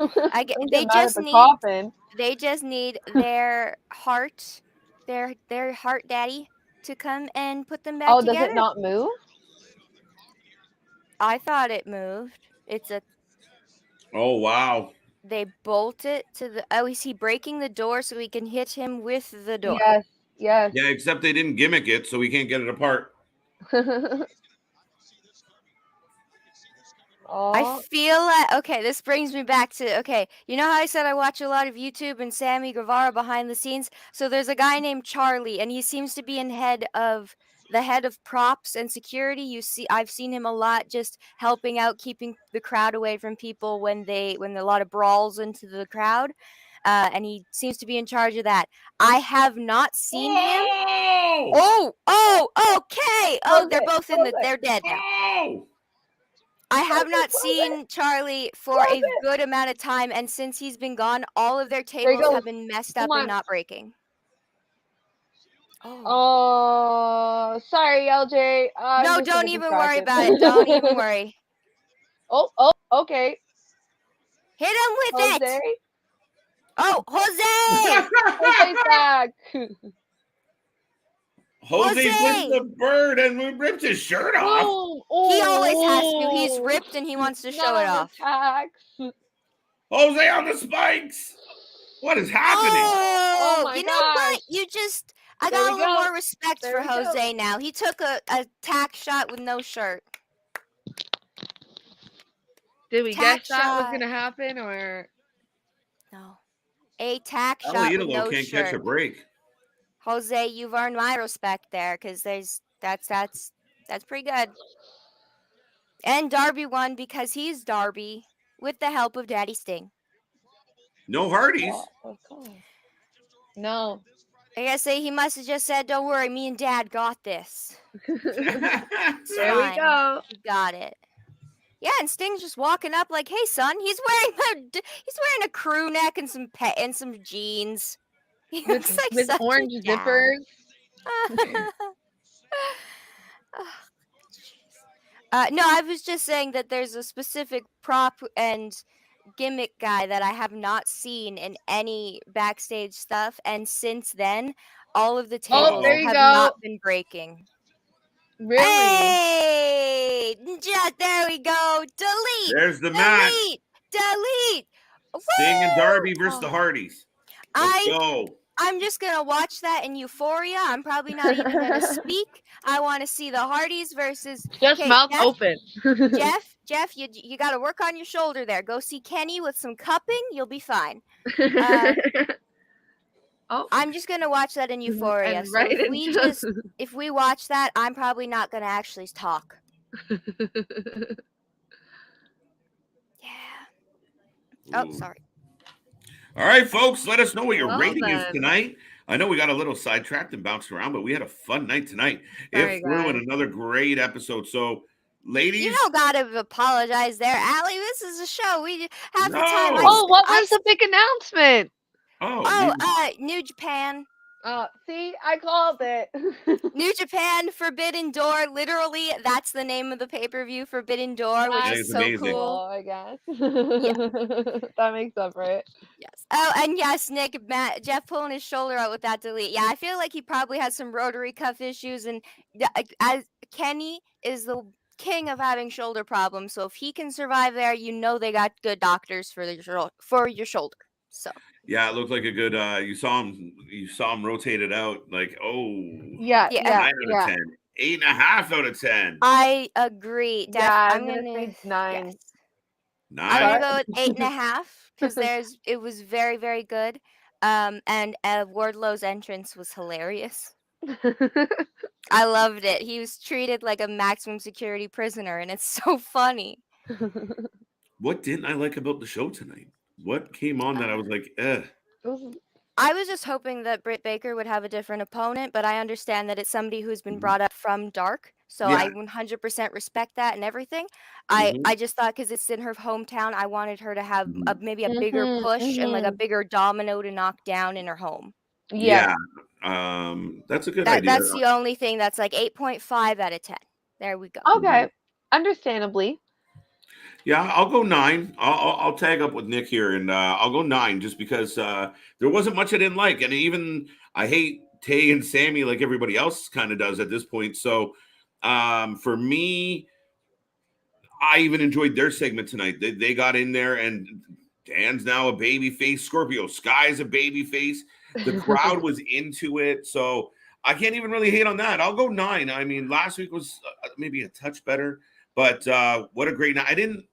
They just need their heart, their heart daddy, to come and put them back together. Does it not move? I thought it moved. It's a. Oh wow. They bolt it to the. Oh, is he breaking the door so we can hit him with the door? Yes. Yeah, except they didn't gimmick it, so we can't get it apart. I feel like, okay, this brings me back to, you know how I said I watch a lot of YouTube and Sammy Guevara behind the scenes? So there's a guy named Charlie, and he seems to be the head of props and security. I've seen him a lot just helping out, keeping the crowd away from people when a lot of brawls into the crowd. and he seems to be in charge of that. I have not seen him. Oh! Okay. Oh, they're Jose, both in the. Jose. They're dead now. Oh! I have Jose, not Jose. seen Charlie for a Jose. good amount of time, and since he's been gone, all of their you tables go. have been messed Come up and on. not breaking. Oh. Oh, sorry, LJ. I'm No, just a don't bit even worry distracted. about it. Don't even worry. Oh, okay. Hit him with Jose. it. Oh, Jose! Jose's back. Jose Jose! flipped the bird and ripped his shirt off. Boom. He always has to. He's Oh. ripped and he wants to show None it of off. attacks. Jose on the spikes. What is happening? Oh, my you know what? gosh. You just, I There got a we little go. more respect There for we go. Jose now. He took a tack shot with no shirt. Did we Tack guess that was shot. gonna happen, or No. A tack El shot with Idolo no can't catch a shirt. break. Jose, you've earned my respect there, because that's pretty good. And Darby won because he's Darby with the help of Daddy Sting. No Hardys. no? I gotta say, he must have just said, "Don't worry, me and Dad got this." It's There we fine. go. We got it. Yeah, and Sting's just walking up like, "Hey, son." He's wearing a crew neck and some jeans. He looks like With such orange a dad. zippers. No, I was just saying that there's a specific prop and gimmick guy that I have not seen in any backstage stuff, and since then, all of the tables there you have go. not been breaking. Really? Hey, just there we go. Delete. There's the match. Delete. Sting and Woo! Darby versus the Hardys. Let's go. I'm just gonna watch that in euphoria. I'm probably not even gonna speak. I want to see the Hardys versus. Just Okay, mouth Jeff, open. Jeff, you got to work on your shoulder there. Go see Kenny with some cupping. You'll be fine. I'm just gonna watch that in euphoria. And So right if we watch that, I'm probably not gonna actually talk. Yeah. Oh, Ooh. sorry. All right, folks, let us know what your Well rating is then. tonight. I know we got a little sidetracked and bounced around, but we had a fun night tonight. Sorry, If through and guys. another great episode. So, ladies, You don't gotta apologize there, Allie. This is a show. We half the time. No. Oh, what was the big announcement? New Japan. See, I called it. New Japan Forbidden Door. Literally, that's the name of the pay-per-view, Forbidden Door, which That is is so amazing. cool. I guess. That makes up for it. Yes. Oh, and yes, Nick, Jeff pulling his shoulder out with that delete. Yeah, I feel like he probably has some rotary cuff issues, and as Kenny is the king of having shoulder problems, so if he can survive there, you know they got good doctors for your shoulder. So. Yeah, it looked like a good. You saw him rotate it out. Like, Yeah. 9 out of 10, 8.5 out of 10. I agree. I'm gonna say 9. Yes. 9. I'm gonna go with 8.5 because it was very, very good. And Wardlow's entrance was hilarious. I loved it. He was treated like a maximum security prisoner, and it's so funny. What didn't I like about the show tonight? What came on that I was like, I was just hoping that Britt Baker would have a different opponent, but I understand that it's somebody who's been brought up from Dark, so Yeah. I 100% respect that and everything. Mhm. I just thought because it's in her hometown, I wanted her to have maybe a bigger Mhm, push and like a mhm. bigger domino to knock down in her home. Yeah. That's a good idea. That's the only thing that's like 8.5 out of 10. There we go. Okay. Understandably. Yeah, I'll go 9. I'll tag up with Nick here, and I'll go 9 just because there wasn't much I didn't like, and even I hate Tay and Sammy like everybody else kind of does at this point. So for me, I even enjoyed their segment tonight. They got in there, and Dan's now a baby face. Scorpio Sky's a baby face. The crowd was into it, so I can't even really hate on that. I'll go 9. I mean, last week was maybe a touch better, but what a great night! I didn't.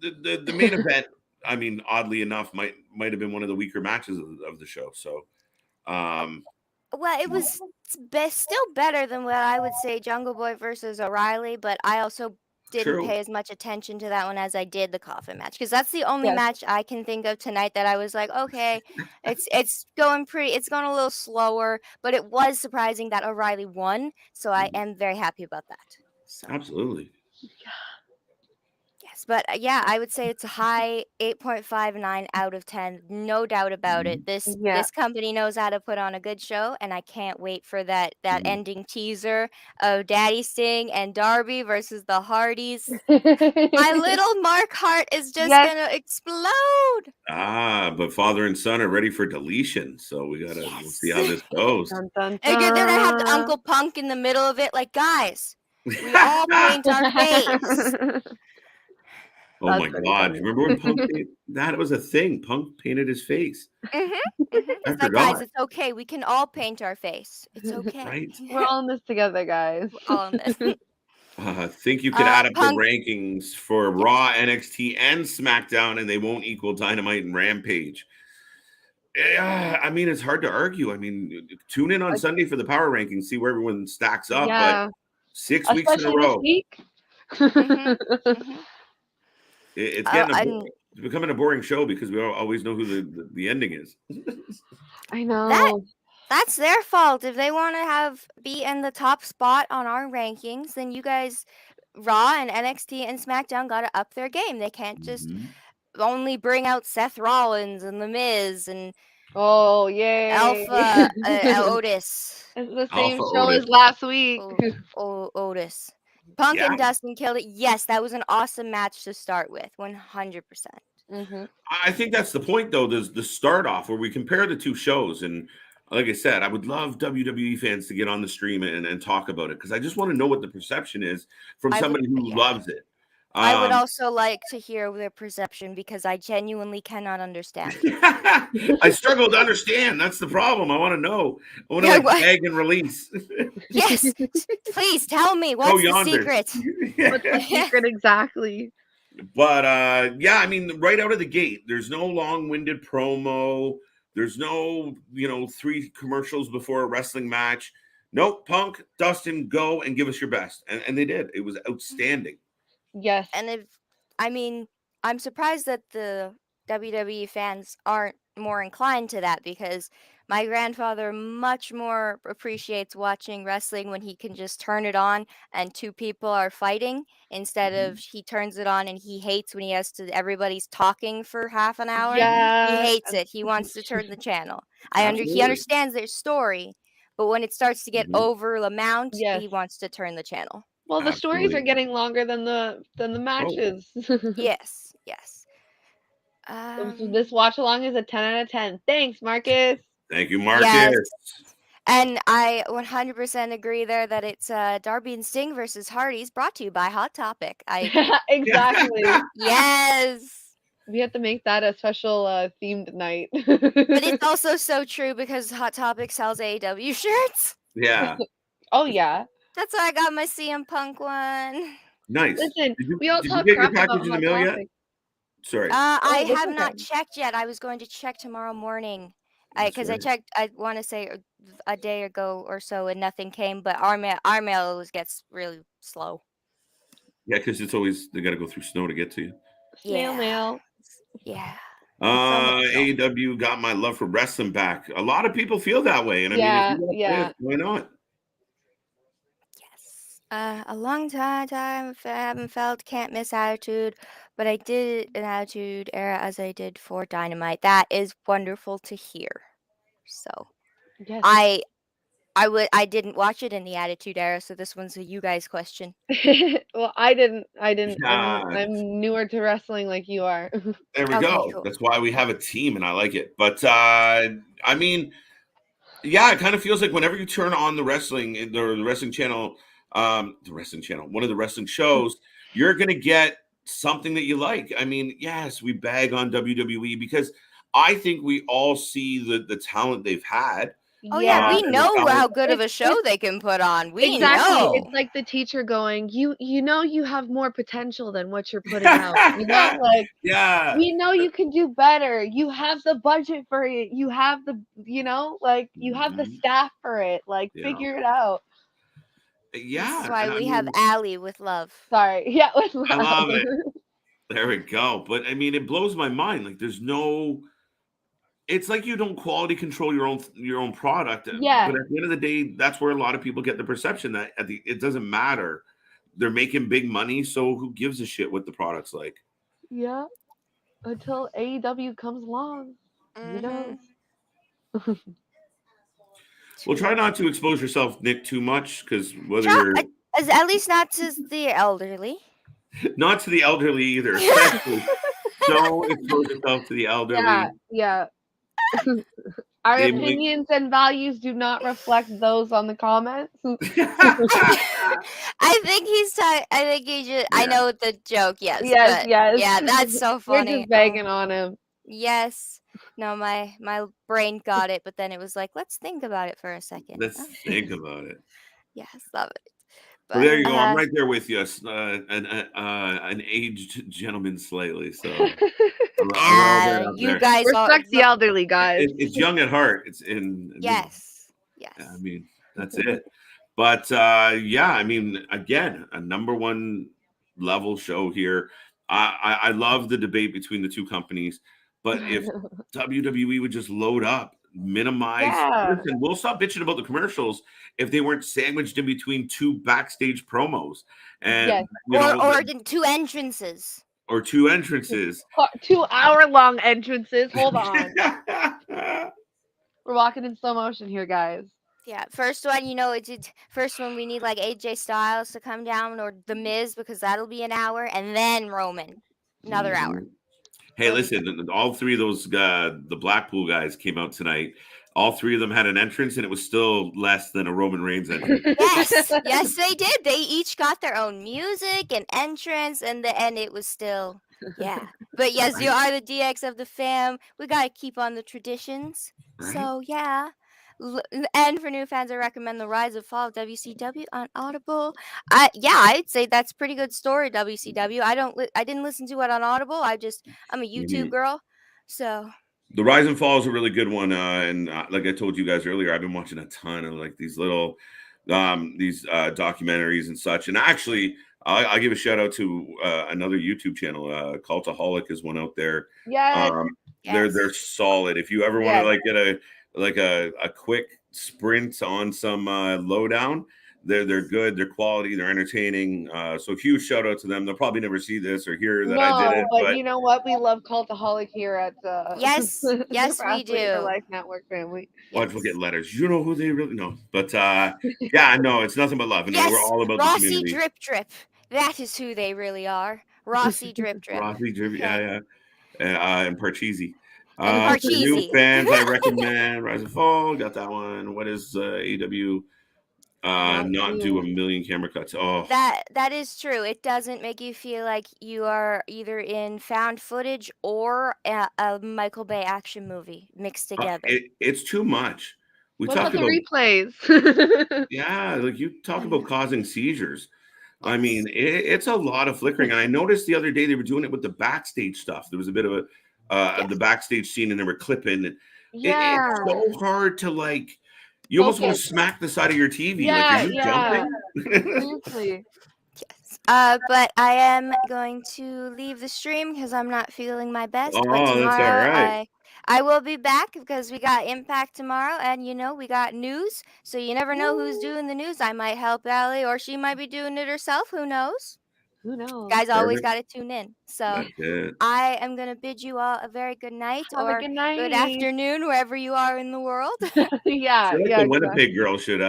The main event, I mean, oddly enough, might have been one of the weaker matches of the show. So, well, it was still better than what I would say Jungle Boy versus O'Reilly, but I also didn't True. pay as much attention to that one as I did the coffin match, because that's the only Yes. match I can think of tonight that I was like, okay, it's going a little slower, but it was surprising that O'Reilly won, so I am very happy about that. So Absolutely. yes, but yeah, I would say it's a high 8.59 out of 10, no doubt about it. Yeah. This company knows how to put on a good show, and I can't wait for that Mhm. ending teaser of Daddy Sting and Darby versus the Hardys. My little Mark Hart is just Yes. gonna explode. But father and son are ready for deletion, so we'll see how this goes. Dun, dun, And they're gonna have the dun. Uncle Punk in the middle of it, like, guys, we all paint our face. Oh That's my pretty God! funny. Remember when Punk that was a thing? Punk painted his face. I It's like, guys, forgot. it's okay. We can all paint our face. It's okay. Right? We're all in this together, guys. We're all in this. Think you could add up Punk. the rankings for Yes. Raw, NXT, and SmackDown, and they won't equal Dynamite and Rampage. Yeah, I mean, it's hard to argue. I mean, tune in on Sunday for the power rankings, see where everyone stacks up. Yeah. But 6 weeks in a Especially this row, week. Mhm. it's Oh, getting and it's becoming a boring show because we always know who the ending is. I know. that's their fault. If they want to be in the top spot on our rankings, then you guys, Raw and NXT and SmackDown, got to up their game. They can't just Mhm. only bring out Seth Rollins and The Miz and Oh, yay. Alpha Otis. It's the same Alpha show Otis. as last week. Otis. Punk Yeah. and Dustin killed it. Yes, that was an awesome match to start with. 100%. Mm-hmm. I think that's the point, though. There's the start off where we compare the two shows. And like I said, I would love WWE fans to get on the stream and talk about it because I just want to know what the perception is from I would- somebody who yeah. loves it. I would also like to hear their perception because I genuinely cannot understand it. I struggle to understand. That's the problem. I want to know. I want to Yeah, like what? tag and release. Yes, please tell me Go what's the yonder. secret. What's the secret exactly? But yeah, I mean, right out of the gate, there's no long-winded promo. There's no, 3 commercials before a wrestling match. Nope, Punk, Dustin, go and give us your best. And they did. It was outstanding. Yes. And I'm surprised that the WWE fans aren't more inclined to that because my grandfather much more appreciates watching wrestling when he can just turn it on and 2 people are fighting instead of he turns it on and he hates when everybody's talking for half an hour. He Yeah. hates it. He wants to turn the channel. He Absolutely. understands their story, but when it starts to get Mhm. over the amount, Yes. he wants to turn the channel. Well, the stories Absolutely. are getting longer than the matches. Yes. So this watch along is a 10 out of 10. Thanks, Marcus. Thank you, Marcus. Yes. And I 100% agree there that it's Darby and Sting versus Hardys, brought to you by Hot Topic. Exactly. Yes. We have to make that a special themed night. But it's also so true because Hot Topic sells AEW shirts. Yeah. Oh yeah. That's why I got my CM Punk one. Nice. Listen, Did you, we all did you talk get your crap about package in the Hot mail yet? Topic. Sorry. I that's have not okay. checked yet. I was going to check tomorrow morning. That's Because I right. checked, I want to say a day ago or so, and nothing came. But our mail always gets really slow. Yeah, because it's always they got to go through snow to get to you. Snail mail. Yeah. AEW got my love for wrestling back. A lot of people feel that way, and I mean, if you Yeah. why not? Yes. A long time I haven't felt can't miss Attitude, but I did an Attitude Era as I did for Dynamite. That is wonderful to hear. So Yes. I didn't watch it in the Attitude Era, so this one's a you guys question. Well, I didn't. Yeah. I'm newer to wrestling like you are. There we Okay, go. cool. That's why we have a team, and I like it. But I mean, yeah, it kind of feels like whenever you turn on the wrestling channel, one of the wrestling shows, you're gonna get something that you like. I mean, yes, we bag on WWE because I think we all see the talent they've had. Oh yeah, we and the know talent- how good of a show they can put on. We Exactly. know. It's like the teacher going, you know you have more potential than what you're putting out. You know, like Yeah. we know you can do better. You have the budget for it. You have the, you have the Mhm. staff for it. Like Yeah. figure it out. Yeah, This is why and I we have mean, Allie with love. Sorry. Yeah, I love it. There we go. But I mean, it blows my mind. Like, there's no. It's like you don't quality control your own product. Yeah. But at the end of the day, that's where a lot of people get the perception that it doesn't matter. They're making big money, so who gives a shit what the product's like? Yeah. Until AEW comes along. Who knows? Well, try not to expose yourself, Nick, too much, because whether Try, you're at least not to the elderly. not to the elderly either, especially don't expose yourself to the elderly. Yeah. Our They might. opinions and values do not reflect those on the comments. I think he's talking. I think he just. I Yeah. know the joke. Yes. Yes, But yes. yeah, that's so funny. You're just begging on him. Yes. No, my brain got it, but then it was like, let's think about it for a second. Let's think about it. Yes, love it. Well, there you go. I'm right there with you. An aged gentleman slightly. So we're all there up you there. guys Respect the elderly, guys. It's young at heart. It's in. Yes. I mean, that's it. But yeah, I mean, again, a number one level show here. I love the debate between the two companies, but if WWE would just load up, minimize, listen, we'll stop bitching about the commercials if they weren't sandwiched in between two backstage promos, and or two entrances. Or two entrances. 2 hour-long entrances. Hold on. We're walking in slow motion here, guys. Yeah, first one, it's first one we need like AJ Styles to come down or The Miz because that'll be an hour, and then Roman, another hour. Hey, listen, all three of those the Blackpool guys came out tonight. All three of them had an entrance, and it was still less than a Roman Reigns entrance. Yes, they did. They each got their own music and entrance, and it was still, yeah. But yes, you are the DX of the fam. We gotta keep on the traditions. Right? So yeah. And for new fans, I recommend The Rise and Fall of WCW on Audible. I'd say that's a pretty good story. WCW. I didn't listen to it on Audible. I'm a YouTube girl, so. The Rise and Fall is a really good one, and like I told you guys earlier, I've been watching a ton of like these little these documentaries and such. And actually, I'll give a shout out to another YouTube channel. Cultaholic is one out there. Yes. They're solid. If you ever want to like get a quick sprint on some lowdown, they're good, they're quality, they're entertaining. So huge shout out to them. They'll probably never see this or hear that I did it. But you know what? We love Cultaholic here at yes, we do. The Life Network family. Watch, we'll get letters. You know who they really know. But yeah, no, it's nothing but love. And we're all about Rossi the community. Drip Drip. That is who they really are. Rossi Drip Drip. Rossi Drip, yeah. And Parcheesi. For new fans, I recommend Rise and Fall. Got that one. What is AEW? Not do a million camera cuts. Oh, that is true. It doesn't make you feel like you are either in found footage or a Michael Bay action movie mixed together. It's too much. We talk about the replays. Yeah, like you talk about causing seizures. Yes. I mean, it's a lot of flickering. And I noticed the other day they were doing it with the backstage stuff. There was a bit of the backstage scene, and they were clipping. It's so hard to like. You almost want to smack the side of your TV. Like, are you jumping? Seriously. Yes. But I am going to leave the stream because I'm not feeling my best. Oh, that's all right. I will be back because we got Impact tomorrow, and we got news. So you never know who's doing the news. I might help Allie, or she might be doing it herself. Who knows? Who knows? Guys always got to tune in. So I am going to bid you all a very good night or good night. Good afternoon, wherever you are in the world. Yeah. So the Winnipeg girl should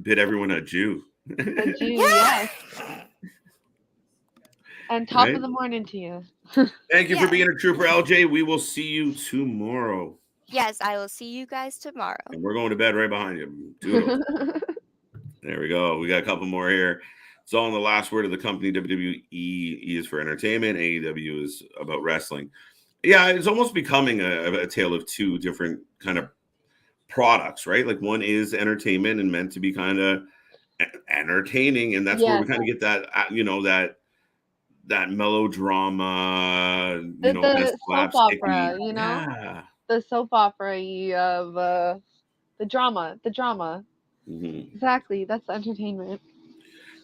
bid everyone a Jew. A Jew, yes. And top of the morning to you. Thank you for being a trooper, LJ. We will see you tomorrow. Yes, I will see you guys tomorrow. And we're going to bed right behind you. Doodle. There we go. We got a couple more here. It's all in the last word of the company. WWE is for entertainment. AEW is about wrestling. Yeah, it's almost becoming a tale of two different kind of products, right? Like one is entertainment and meant to be kind of entertaining, and that's where we kind of get that, that melodrama, the soap opera, the soap opera of the drama. Mm-hmm. Exactly, that's entertainment.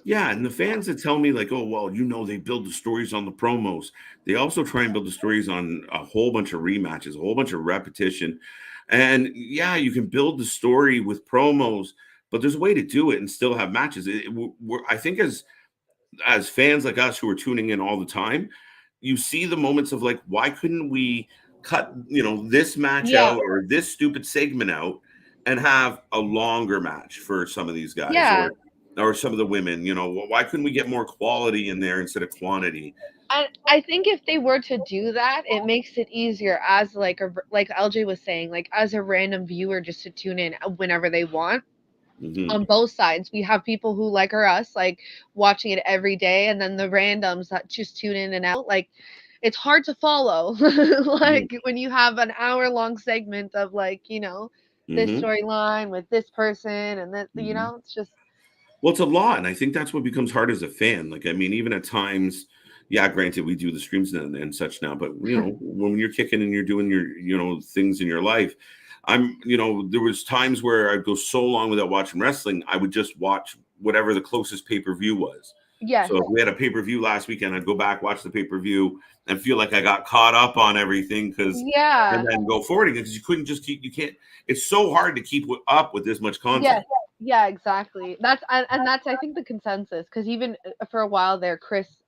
Yeah, and the fans that tell me like, oh well, they build the stories on the promos. They also try and build the stories on a whole bunch of rematches, a whole bunch of repetition. And yeah, you can build the story with promos, but there's a way to do it and still have matches. I think as fans like us who are tuning in all the time, you see the moments of like, why couldn't we cut, this match Yeah, out or this stupid segment out and have a longer match for some of these guys yeah. or some of the women, why couldn't we get more quality in there instead of quantity? I think if they were to do that, it makes it easier as like LJ was saying, like as a random viewer just to tune in whenever they want. Hmm. On both sides, we have people who like us, like watching it every day, and then the randoms that just tune in and out. Like it's hard to follow, like when you have an hour-long segment of like this Hmm. storyline with this person and that Hmm. it's just Well, it's a lot, and I think that's what becomes hard as a fan. Like, I mean, even at times, yeah, granted, we do the streams and such now, but when you're kicking and you're doing your, things in your life, there was times where I'd go so long without watching wrestling, I would just watch whatever the closest pay per view was. yes, So if we had a pay per view last weekend, I'd go back, watch the pay per view, and feel like I got caught up on everything yeah. and then go forward again because you couldn't just keep, you can't. It's so hard to keep up with this much Yes, content. yeah, exactly. And that's I think the consensus because even for a while there,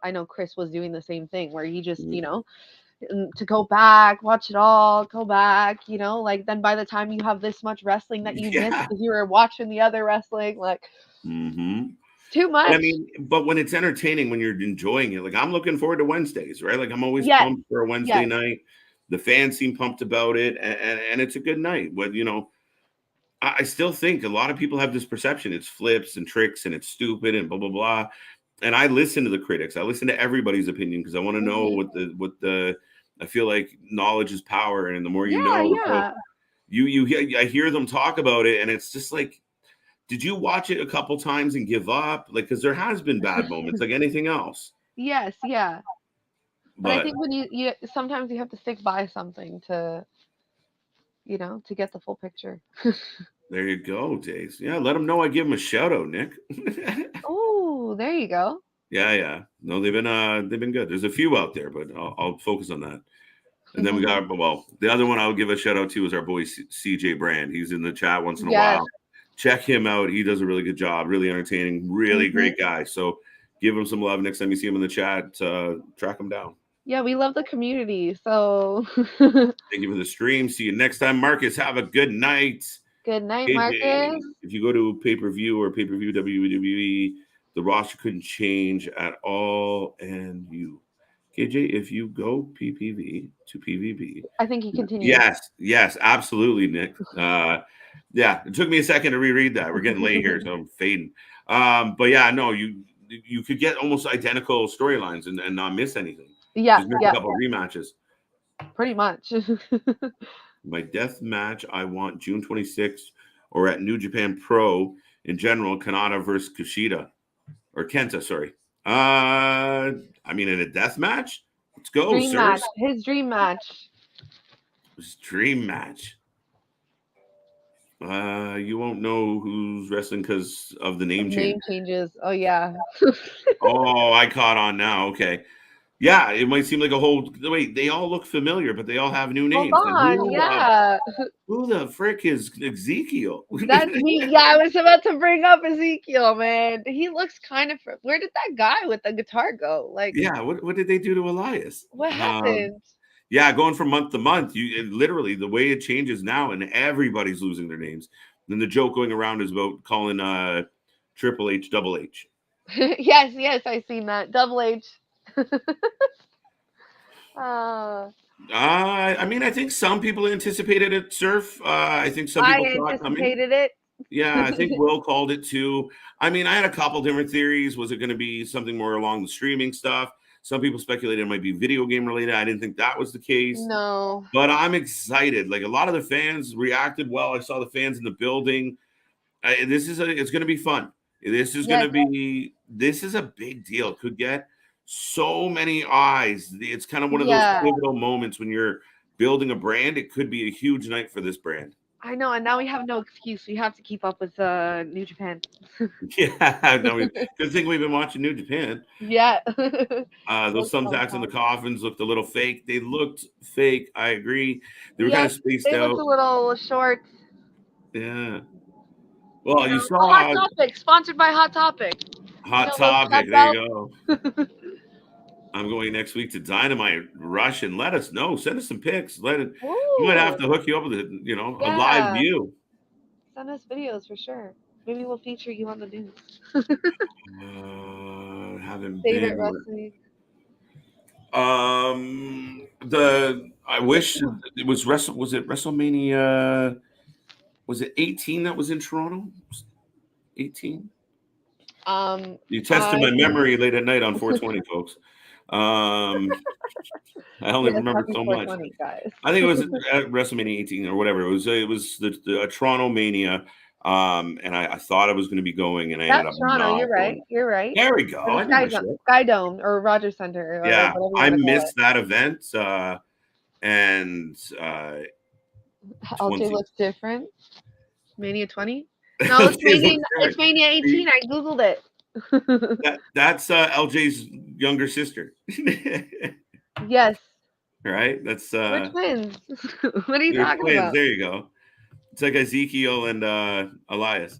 I know Chris was doing the same thing where he just to go back, watch it all, go back, like then by the time you have this much wrestling that you missed Yeah. because you were watching the other wrestling, like Hmm. it's too And I much. mean, but when it's entertaining, when you're enjoying it, like I'm looking forward to Wednesdays, right? Like I'm always Yes, pumped for a Wednesday yes, night. The fans seem pumped about it, and it's a good night. But I still think a lot of people have this perception it's flips and tricks and it's stupid and blah blah blah. And I listen to the critics. I listen to everybody's opinion because I want to know hmm what the. I feel like knowledge is power, and the more you yeah, know, yeah, I hear them talk about it, and it's just like, did you watch it a couple times and give up? Like, because there has been bad moments, like anything else. yes, yeah. But I But think when you sometimes you have to stick by something to get the full picture. there you go, Days. Yeah, let them know I give them a shout out, Nick. Oh, there you go. Yeah, yeah. No, they've been good. There's a few out there, but I'll focus on that. And then we got the other one I'll give a shout out to is our boy CJ Brand. He's in the chat once in a Yes. while. Check him out. He does a really good job. Really entertaining. Really great guy. So give him some love next time you see him in the chat. Track him down. Yeah, we love the community. So Thank you for the stream. See you next time, Marcus. Have a good night. good night, KJ, Marcus. if you go to pay-per-view or pay-per-view WWE, the roster couldn't change at all. And KJ, if you go PPV to PVB, I think he continues. yes, absolutely, Nick. Yeah, it took me a second to reread that. We're getting late here, so I'm fading. But yeah, no, you could get almost identical storylines and not miss anything. Yeah, Just miss a yeah, couple rematches. pretty much. My death match, I want June 26th or at New Japan Pro in general, Kanata versus Kushida or Kenta, sorry. I mean, in a death match, let's go, Dream sirs. match. His dream match. It's dream match. You won't know who's wrestling because of the name change. Name changes. Oh yeah. Oh, I caught on now. Okay. Yeah, it might seem like a whole wait, they all look familiar, but they all have new Hold names. Like on. Yeah. who the frick is Ezekiel? That's me. Yeah, I was about to bring up Ezekiel, man. He looks kind of. Where did that guy with the guitar go? Like, Yeah, what did they do to Elias? what happened? Yeah, going from month to month, literally the way it changes now, and everybody's losing their names. Then the joke going around is about calling Triple H Double H. Yes, yes, I seen that. Double H. uh, I mean, I think some people anticipated it, Surf. I think some I people saw it coming. anticipated it. Yeah, I think Will called it too. I mean, I had a couple different theories. Was it going to be something more along the streaming stuff? Some people speculated it might be video game related. I didn't think that was the case. No. But I'm excited. Like a lot of the fans reacted well. I saw the fans in the building. It's going to be fun. This is going Yes. to be. This is a big deal. It could get so many eyes. It's kind of one of those Yeah. pivotal moments when you're building a brand. It could be a huge night for this brand. I know, and now we have no excuse. We have to keep up with New Japan. Yeah, no, good thing we've been watching New Japan. Yeah. Those thumbtacks in the coffins looked a little fake. They looked fake. I agree. They were kind of Yes, spaced they out. looked a little short. Yeah. Well, you A saw Hot Topic, sponsored by Hot Topic. Hot those Topic. cut There you belts. go. I'm going next week to Dynamite Rush, and let us know. Send us some pics. We might have to hook you up with a live Yeah. view. Send us videos for sure. Maybe we'll feature you on the news. Haven't Favorite been. wrestling. I wish it was Was it WrestleMania? Was it 18 that was in Toronto? 18. You tested my memory late at night on 420, folks. I only remember so much. Guys. I think it was at WrestleMania 18 or whatever. It was the Toronto Mania. And I thought I was going to be going, and I ended up Toronto. not You're right. going. You're right. There we go. I know my shit. Sky Dome or Rogers Center. Or Yeah, whatever you I wanna call missed that event. And LJ looks different. Mania 20? No, LJ it's Mania, looks it's Mania 18. I googled it. that's LJ's younger sister. Yes. Right? That's We're twins. What are you they're talking twins. about? There you go. It's like Ezekiel and Elias.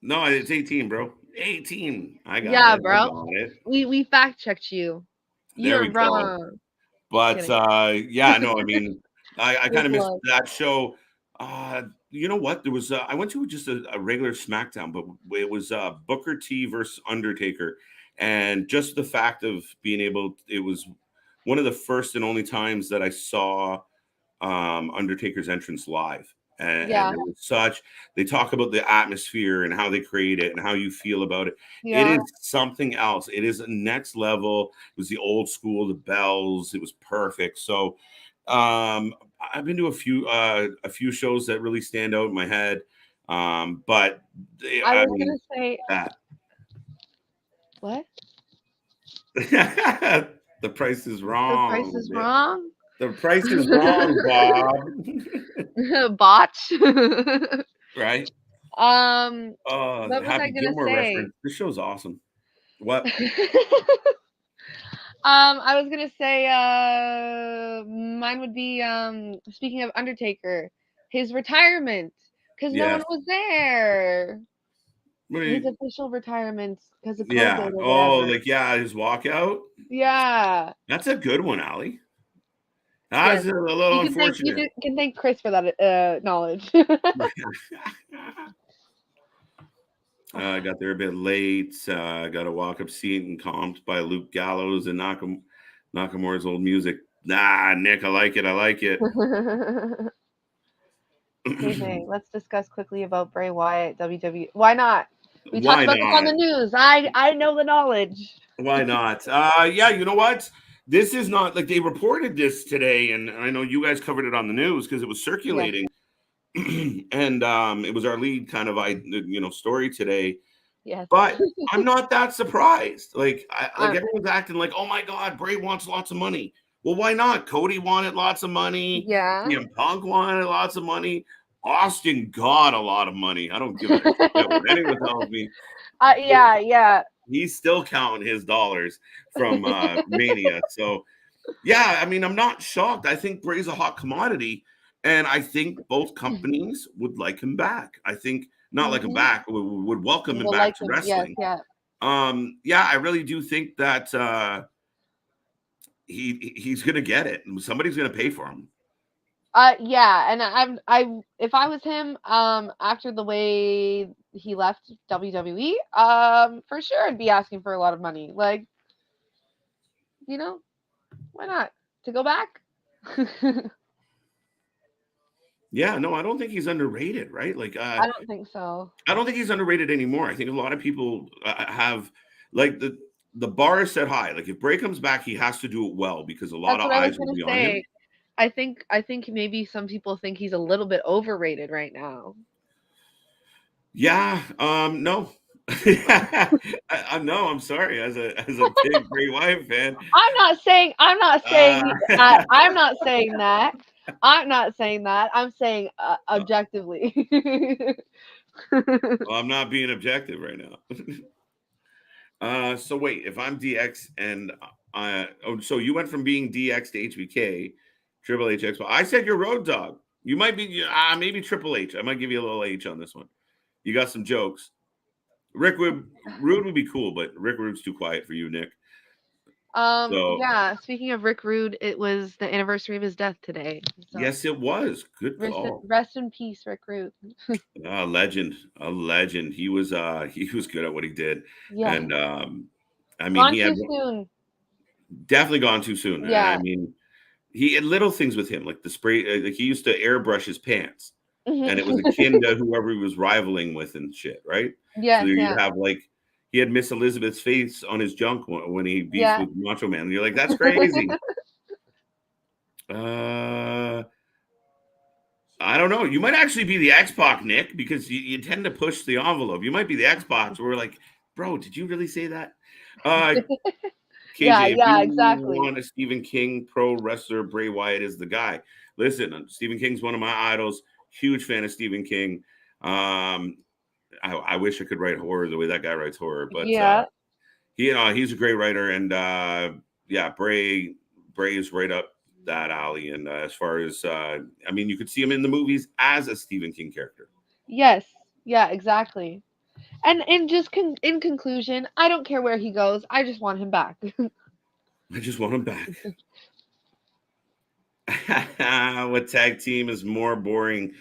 No, it's 18, bro. 18. I got it. Yeah, bro. I got it. We fact checked you. There we You're go. wrong. But yeah, no, I mean, I kind of missed luck. that show. You know what? There was I went to just a regular SmackDown, but it was Booker T versus Undertaker, and just the fact of being able, it was one of the first and only times that I saw Undertaker's entrance live. And it was they talk about the atmosphere and how they create it and how you feel about it. Yeah. It is something else. It is next level. It was the old school, the bells. It was perfect. So I've been to a few shows that really stand out in my head. But I was gonna say that. What? The price is wrong. The price is wrong. The price is wrong, Bob. Botch. Right? What was Happy I gonna Gilmore say? reference. This show's awesome. What? I was gonna say mine would be speaking of Undertaker, his retirement, because no one was there. His official retirement because of COVID or whatever. His walkout. Yeah. That's a good one, Allie. That's a little unfortunate. You can thank Chris for that knowledge. I got there a bit late. Got a walk-up seat and comped by Luke Gallows and Nakamura's old music. Nick, I like it. I like it. Okay, let's discuss quickly about Bray Wyatt, WWE. Why not? We talked about this on the news. I know the knowledge. Why not? Yeah, you know what? This is not like they reported this today, and I know you guys covered it on the news because it was circulating. Yeah. And it was our lead kind of story today. Yes. But I'm not that surprised. Like everyone's acting like, oh my God, Bray wants lots of money. Well, why not? Cody wanted lots of money. Yeah. CM Punk wanted lots of money. Austin got a lot of money. I don't give a shit what anyone tells me. Yeah. He's still counting his dollars from Mania. So, yeah, I mean, I'm not shocked. I think Bray's a hot commodity, and I think both companies would like him back. I think not like him back, would welcome him back to wrestling. Yes. Yeah, I really do think that he's gonna get it. Somebody's gonna pay for him. Yeah, and if I was him, after the way he left WWE, for sure I'd be asking for a lot of money. Like, why not? To go back? Yeah, no, I don't think he's underrated, right? Like, I don't think so. I don't think he's underrated anymore. I think a lot of people have like the bar is set high. Like, if Bray comes back, he has to do it well because a lot of eyes will be on him. I think maybe some people think he's a little bit overrated right now. Yeah. No. No, I'm sorry. As a big Bray Wyatt fan, I'm not saying that. I'm not saying that. I'm saying objectively. Well, I'm not being objective right now. So wait, if I'm DX and so you went from being DX to HBK, Triple H X. I said you're Road Dog. You might be maybe Triple H. I might give you a little H on this one. You got some jokes. Rude would be cool, but Rick Rude's too quiet for you, Nick. So yeah, speaking of Rick Rude, it was the anniversary of his death today. So yes, it was. Good rest, call. rest in peace, Rick Rude. A legend. He was good at what he did. Yeah. And I mean Gone he had too soon. definitely gone too soon. Yeah. I mean, he had little things with him, like the spray. Like he used to airbrush his pants, and it was akin to whoever he was rivaling with and shit, right? Yes, So you'd yeah. have like he had Miss Elizabeth's face on his junk when he beefed Yeah. with Macho Man. And you're like, that's crazy. I don't know. You might actually be the X-Pac, Nick, because you tend to push the envelope. You might be the X-Pac. We're like, bro, did you really say that? KJ, Yeah, if yeah, you exactly. want a Stephen King pro wrestler, Bray Wyatt is the guy. Listen, Stephen King's one of my idols. Huge fan of Stephen King. I wish I could write horror the way that guy writes horror, but Yeah. he's a great writer, and yeah, Bray is right up that alley. And as far as I mean, you could see him in the movies as a Stephen King character. Yes. Yeah, exactly. And just in conclusion, I don't care where he goes. I just want him back. I just want him back. What tag team is more boring,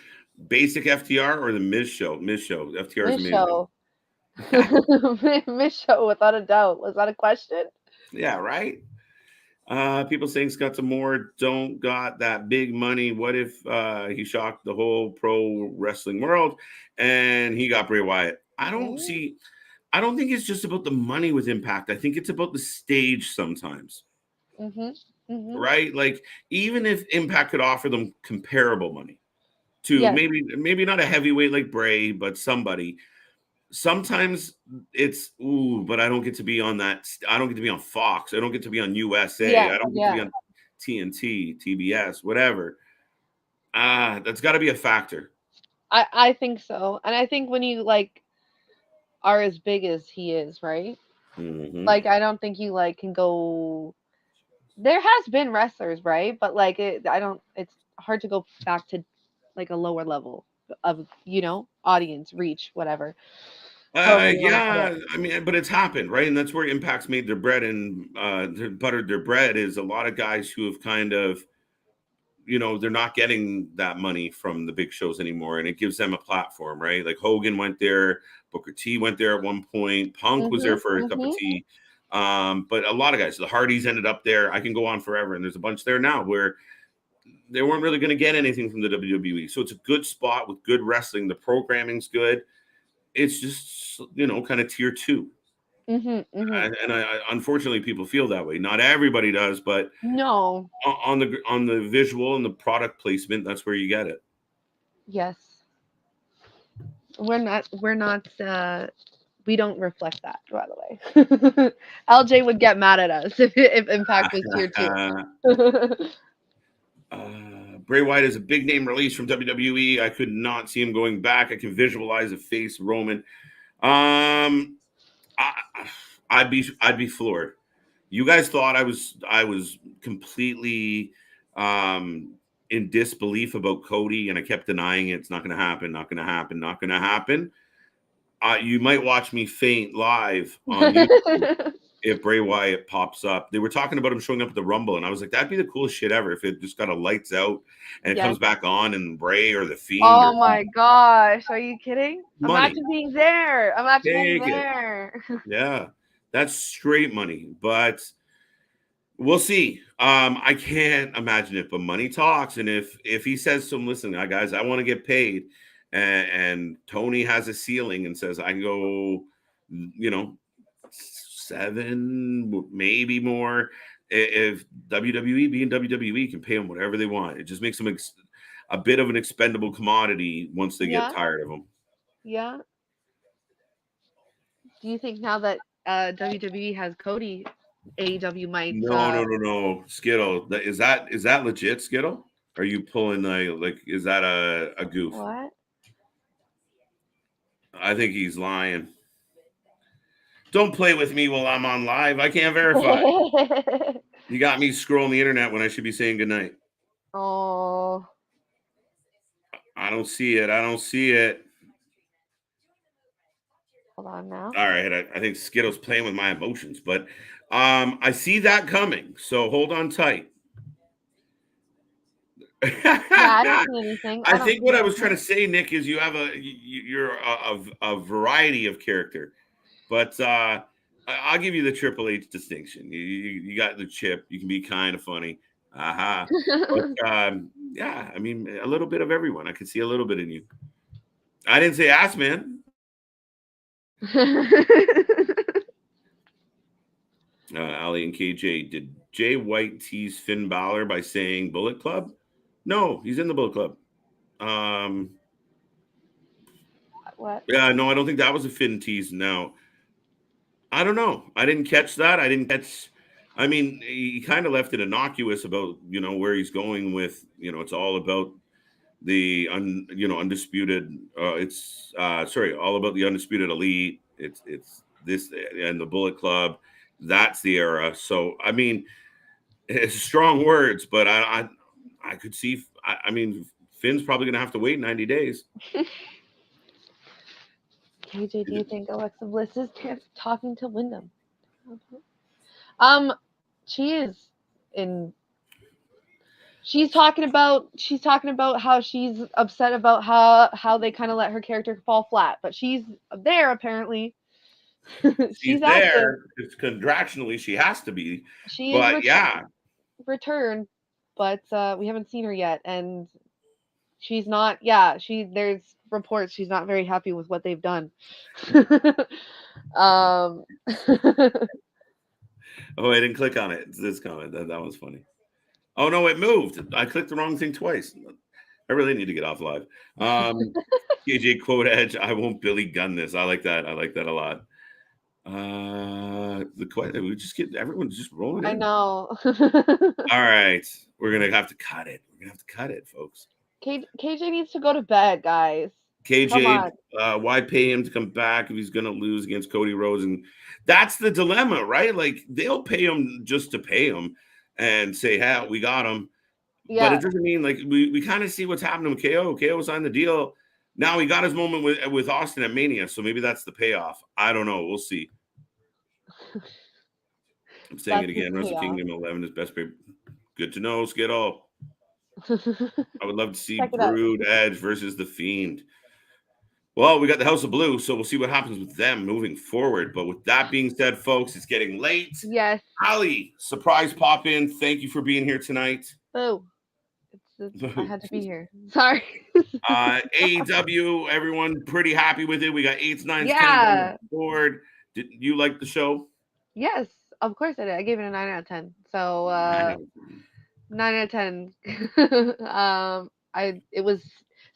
Basic FTR or the Miz Show? Miz Show. FTR is Miss amazing. Show. Miss Show, without a doubt. Was that a question? Yeah, right. People saying Scott D'Amore don't got that big money. What if he shocked the whole pro wrestling world and he got Bray Wyatt? I don't think it's just about the money with Impact. I think it's about the stage sometimes. Right? Like even if Impact could offer them comparable money to Yes. maybe not a heavyweight like Bray, but somebody. Sometimes it's but I don't get to be on that. I don't get to be on Fox. I don't get to be on USA. Yeah, I don't get to be on TNT, TBS, whatever. That's got to be a factor. I think so. And I think when you like are as big as he is, right? Mhm. Like I don't think you like can go. There has been wrestlers, right? But like it's hard to go back to like a lower level of audience reach, whatever. However you wanna put Yeah, it. I mean, but it's happened, right? And that's where Impact's made their bread and buttered their bread. Is a lot of guys who have kind of, they're not getting that money from the big shows anymore, and it gives them a platform, right? Like Hogan went there, Booker T went there at one point, Punk was there for a cup of tea. But a lot of guys, the Hardys ended up there. I can go on forever, and there's a bunch there now where they weren't really going to get anything from the WWE. So it's a good spot with good wrestling. The programming's good. It's just kind of tier 2. And I unfortunately people feel that way. Not everybody does, but No. on the visual and the product placement, that's where you get it. Yes. We're not we don't reflect that, by the way. LJ would get mad at us if Impact was tier 2. Bray Wyatt is a big name release from WWE. I could not see him going back. I can visualize a face Roman. I'd be floored. You guys thought I was completely in disbelief about Cody, and I kept denying it. It's not going to happen. Not going to happen. Not going to happen. You might watch me faint live on YouTube if Bray Wyatt pops up. They were talking about him showing up at the Rumble, and I was like, that'd be the coolest shit ever if it just got a lights out and it comes back on and Bray or the Fiend. Oh my gosh, are you kidding? Money. Imagine being there. Imagine being Take it. there. Yeah, that's straight money, but we'll see. I can't imagine it, but money talks, and if he says to him, listen, guys, I want to get paid, and Tony has a ceiling and says I can go, 7, maybe more. If WWE being WWE can pay them whatever they want, it just makes them a bit of an expendable commodity once they get tired of them. Yeah. Do you think now that WWE has Cody, AEW might? No. Skittle, is that legit, Skittle? Are you pulling like? Is that a goof? What? I think he's lying. Don't play with me while I'm on live. I can't verify. You got me scrolling the internet when I should be saying goodnight. Oh, I don't see it. I don't see it. hold on now. All right. I think Skittle's playing with my emotions, but I see that coming. So hold on tight. Yeah, I don't see anything. I don't think see what I was anything. trying to say, Nick, is you're a variety of character, but I'll give you the Triple H distinction. You got the chip. You can be kind of funny, aha. But yeah, I mean a little bit of everyone. I could see a little bit in you. I didn't say ass man. Ali and KJ, did Jay White tease Finn Balor by saying Bullet Club? No, he's in the Bullet Club. What? Yeah, no, I don't think that was a Finn tease. No, I don't know. I didn't catch that. I didn't catch. I mean, he kind of left it innocuous about where he's going with. It's all about the undisputed. It's sorry, all about the undisputed elite. It's this and the Bullet Club. That's the era. So I mean, it's strong words, but I could see. I mean, Finn's probably going to have to wait 90 days. KJ, do you think Alexa Bliss is talking to Wyndham? She is in. She's talking about how she's upset about how they kind of let her character fall flat, but she's there apparently. She's active. there. It's contractually she has to be. She But is returned, but we haven't seen her yet, and she's not. Yeah, there's reports she's not very happy with what they've done. Oh, I didn't click on it. It's this comment. That was funny. Oh no, it moved. I clicked the wrong thing twice. I really need to get off live. KJ quote edge. I won't Billy gun this. I like that. I like that a lot. The question we just get everyone's just rolling in. I know. All right, we're gonna have to cut it. We're gonna have to cut it, folks. KJ needs to go to bed, guys. KJ, why pay him to come back if he's going to lose against Cody Rhodes? And that's the dilemma, right? Like they'll pay him just to pay him and say, "Hey, we got him." Yeah. But it doesn't mean like we kind of see what's happening with KO. KO signed the deal. Now he got his moment with Austin at Mania, so maybe that's the payoff. I don't know. We'll see. I'm saying it again. Wrestle Kingdom 11 is best pay. Good to know, Skittle. I would love to see Brood Edge versus The Fiend. Well, we got the House of Blue, so we'll see what happens with them moving forward. But with that being said, folks, it's getting late. Yes. Ali, surprise pop in. Thank you for being here tonight. Oh, I had to be here. Sorry. AEW, everyone pretty happy with it. We got 8s, 9s, 10s on the board. Did you like the show? Yes, of course I did. I gave it a 9 out of 10. So 9 out of 10. It was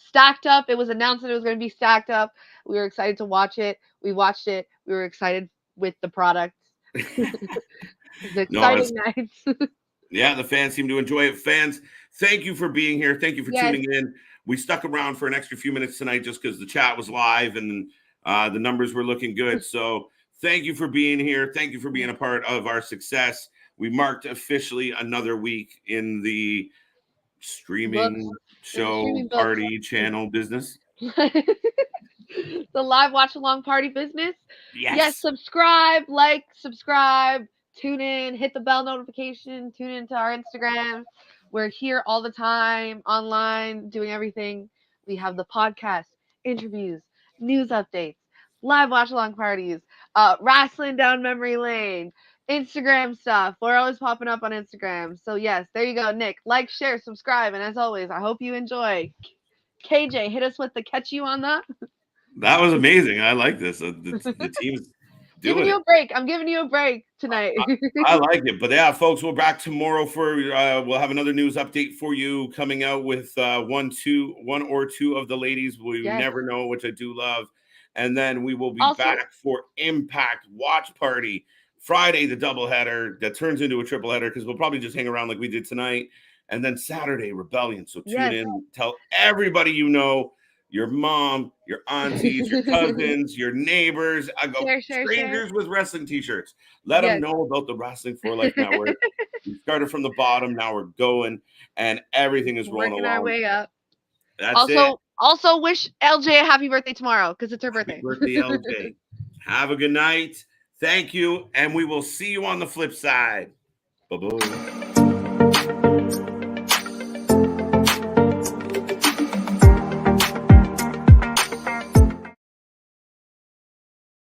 stacked up. It was announced that it was going to be stacked up. We were excited to watch it. We watched it. We were excited with the product. It was exciting nights. Yeah, the fans seem to enjoy it. Fans, thank you for being here. Thank you for tuning in. We stuck around for an extra few minutes tonight just because the chat was live and the numbers were looking good. So thank you for being here. Thank you for being a part of our success. We marked officially another week in the streaming party channel business. The live watch along party business. Yes. Subscribe, tune in, hit the bell notification, tune into our Instagram. We're here all the time, online, doing everything. We have the podcast, interviews, news updates, live watch along parties, Wrasslin down memory lane, Instagram stuff. We're always popping up on Instagram. So yes, there you go, Nick. Like, share, subscribe, and as always, I hope you enjoy. KJ, hit us with the catch you on that. That was amazing. I like this. The team's giving you a break. I'm giving you a break tonight. I like it. But yeah, folks, we're back tomorrow for we'll have another news update for you coming out with one or two of the ladies. We never know, which I do love. And then we will be back for Impact Watch Party Friday, the doubleheader that turns into a triple header because we'll probably just hang around like we did tonight. And then Saturday, Rebellion. So tune Yes. in, tell everybody you know, your mom, your aunties, your cousins, your neighbors, Share. strangers with wrestling t-shirts. Let them Yes. know about the Wrestling for Life Network. We started from the bottom, now we're going, and everything is rolling Working our along. way up. That's it. Also wish LJ a happy birthday tomorrow because it's her birthday. Happy birthday, LJ. Have a good night. Thank you, and we will see you on the flip side. Bye-bye.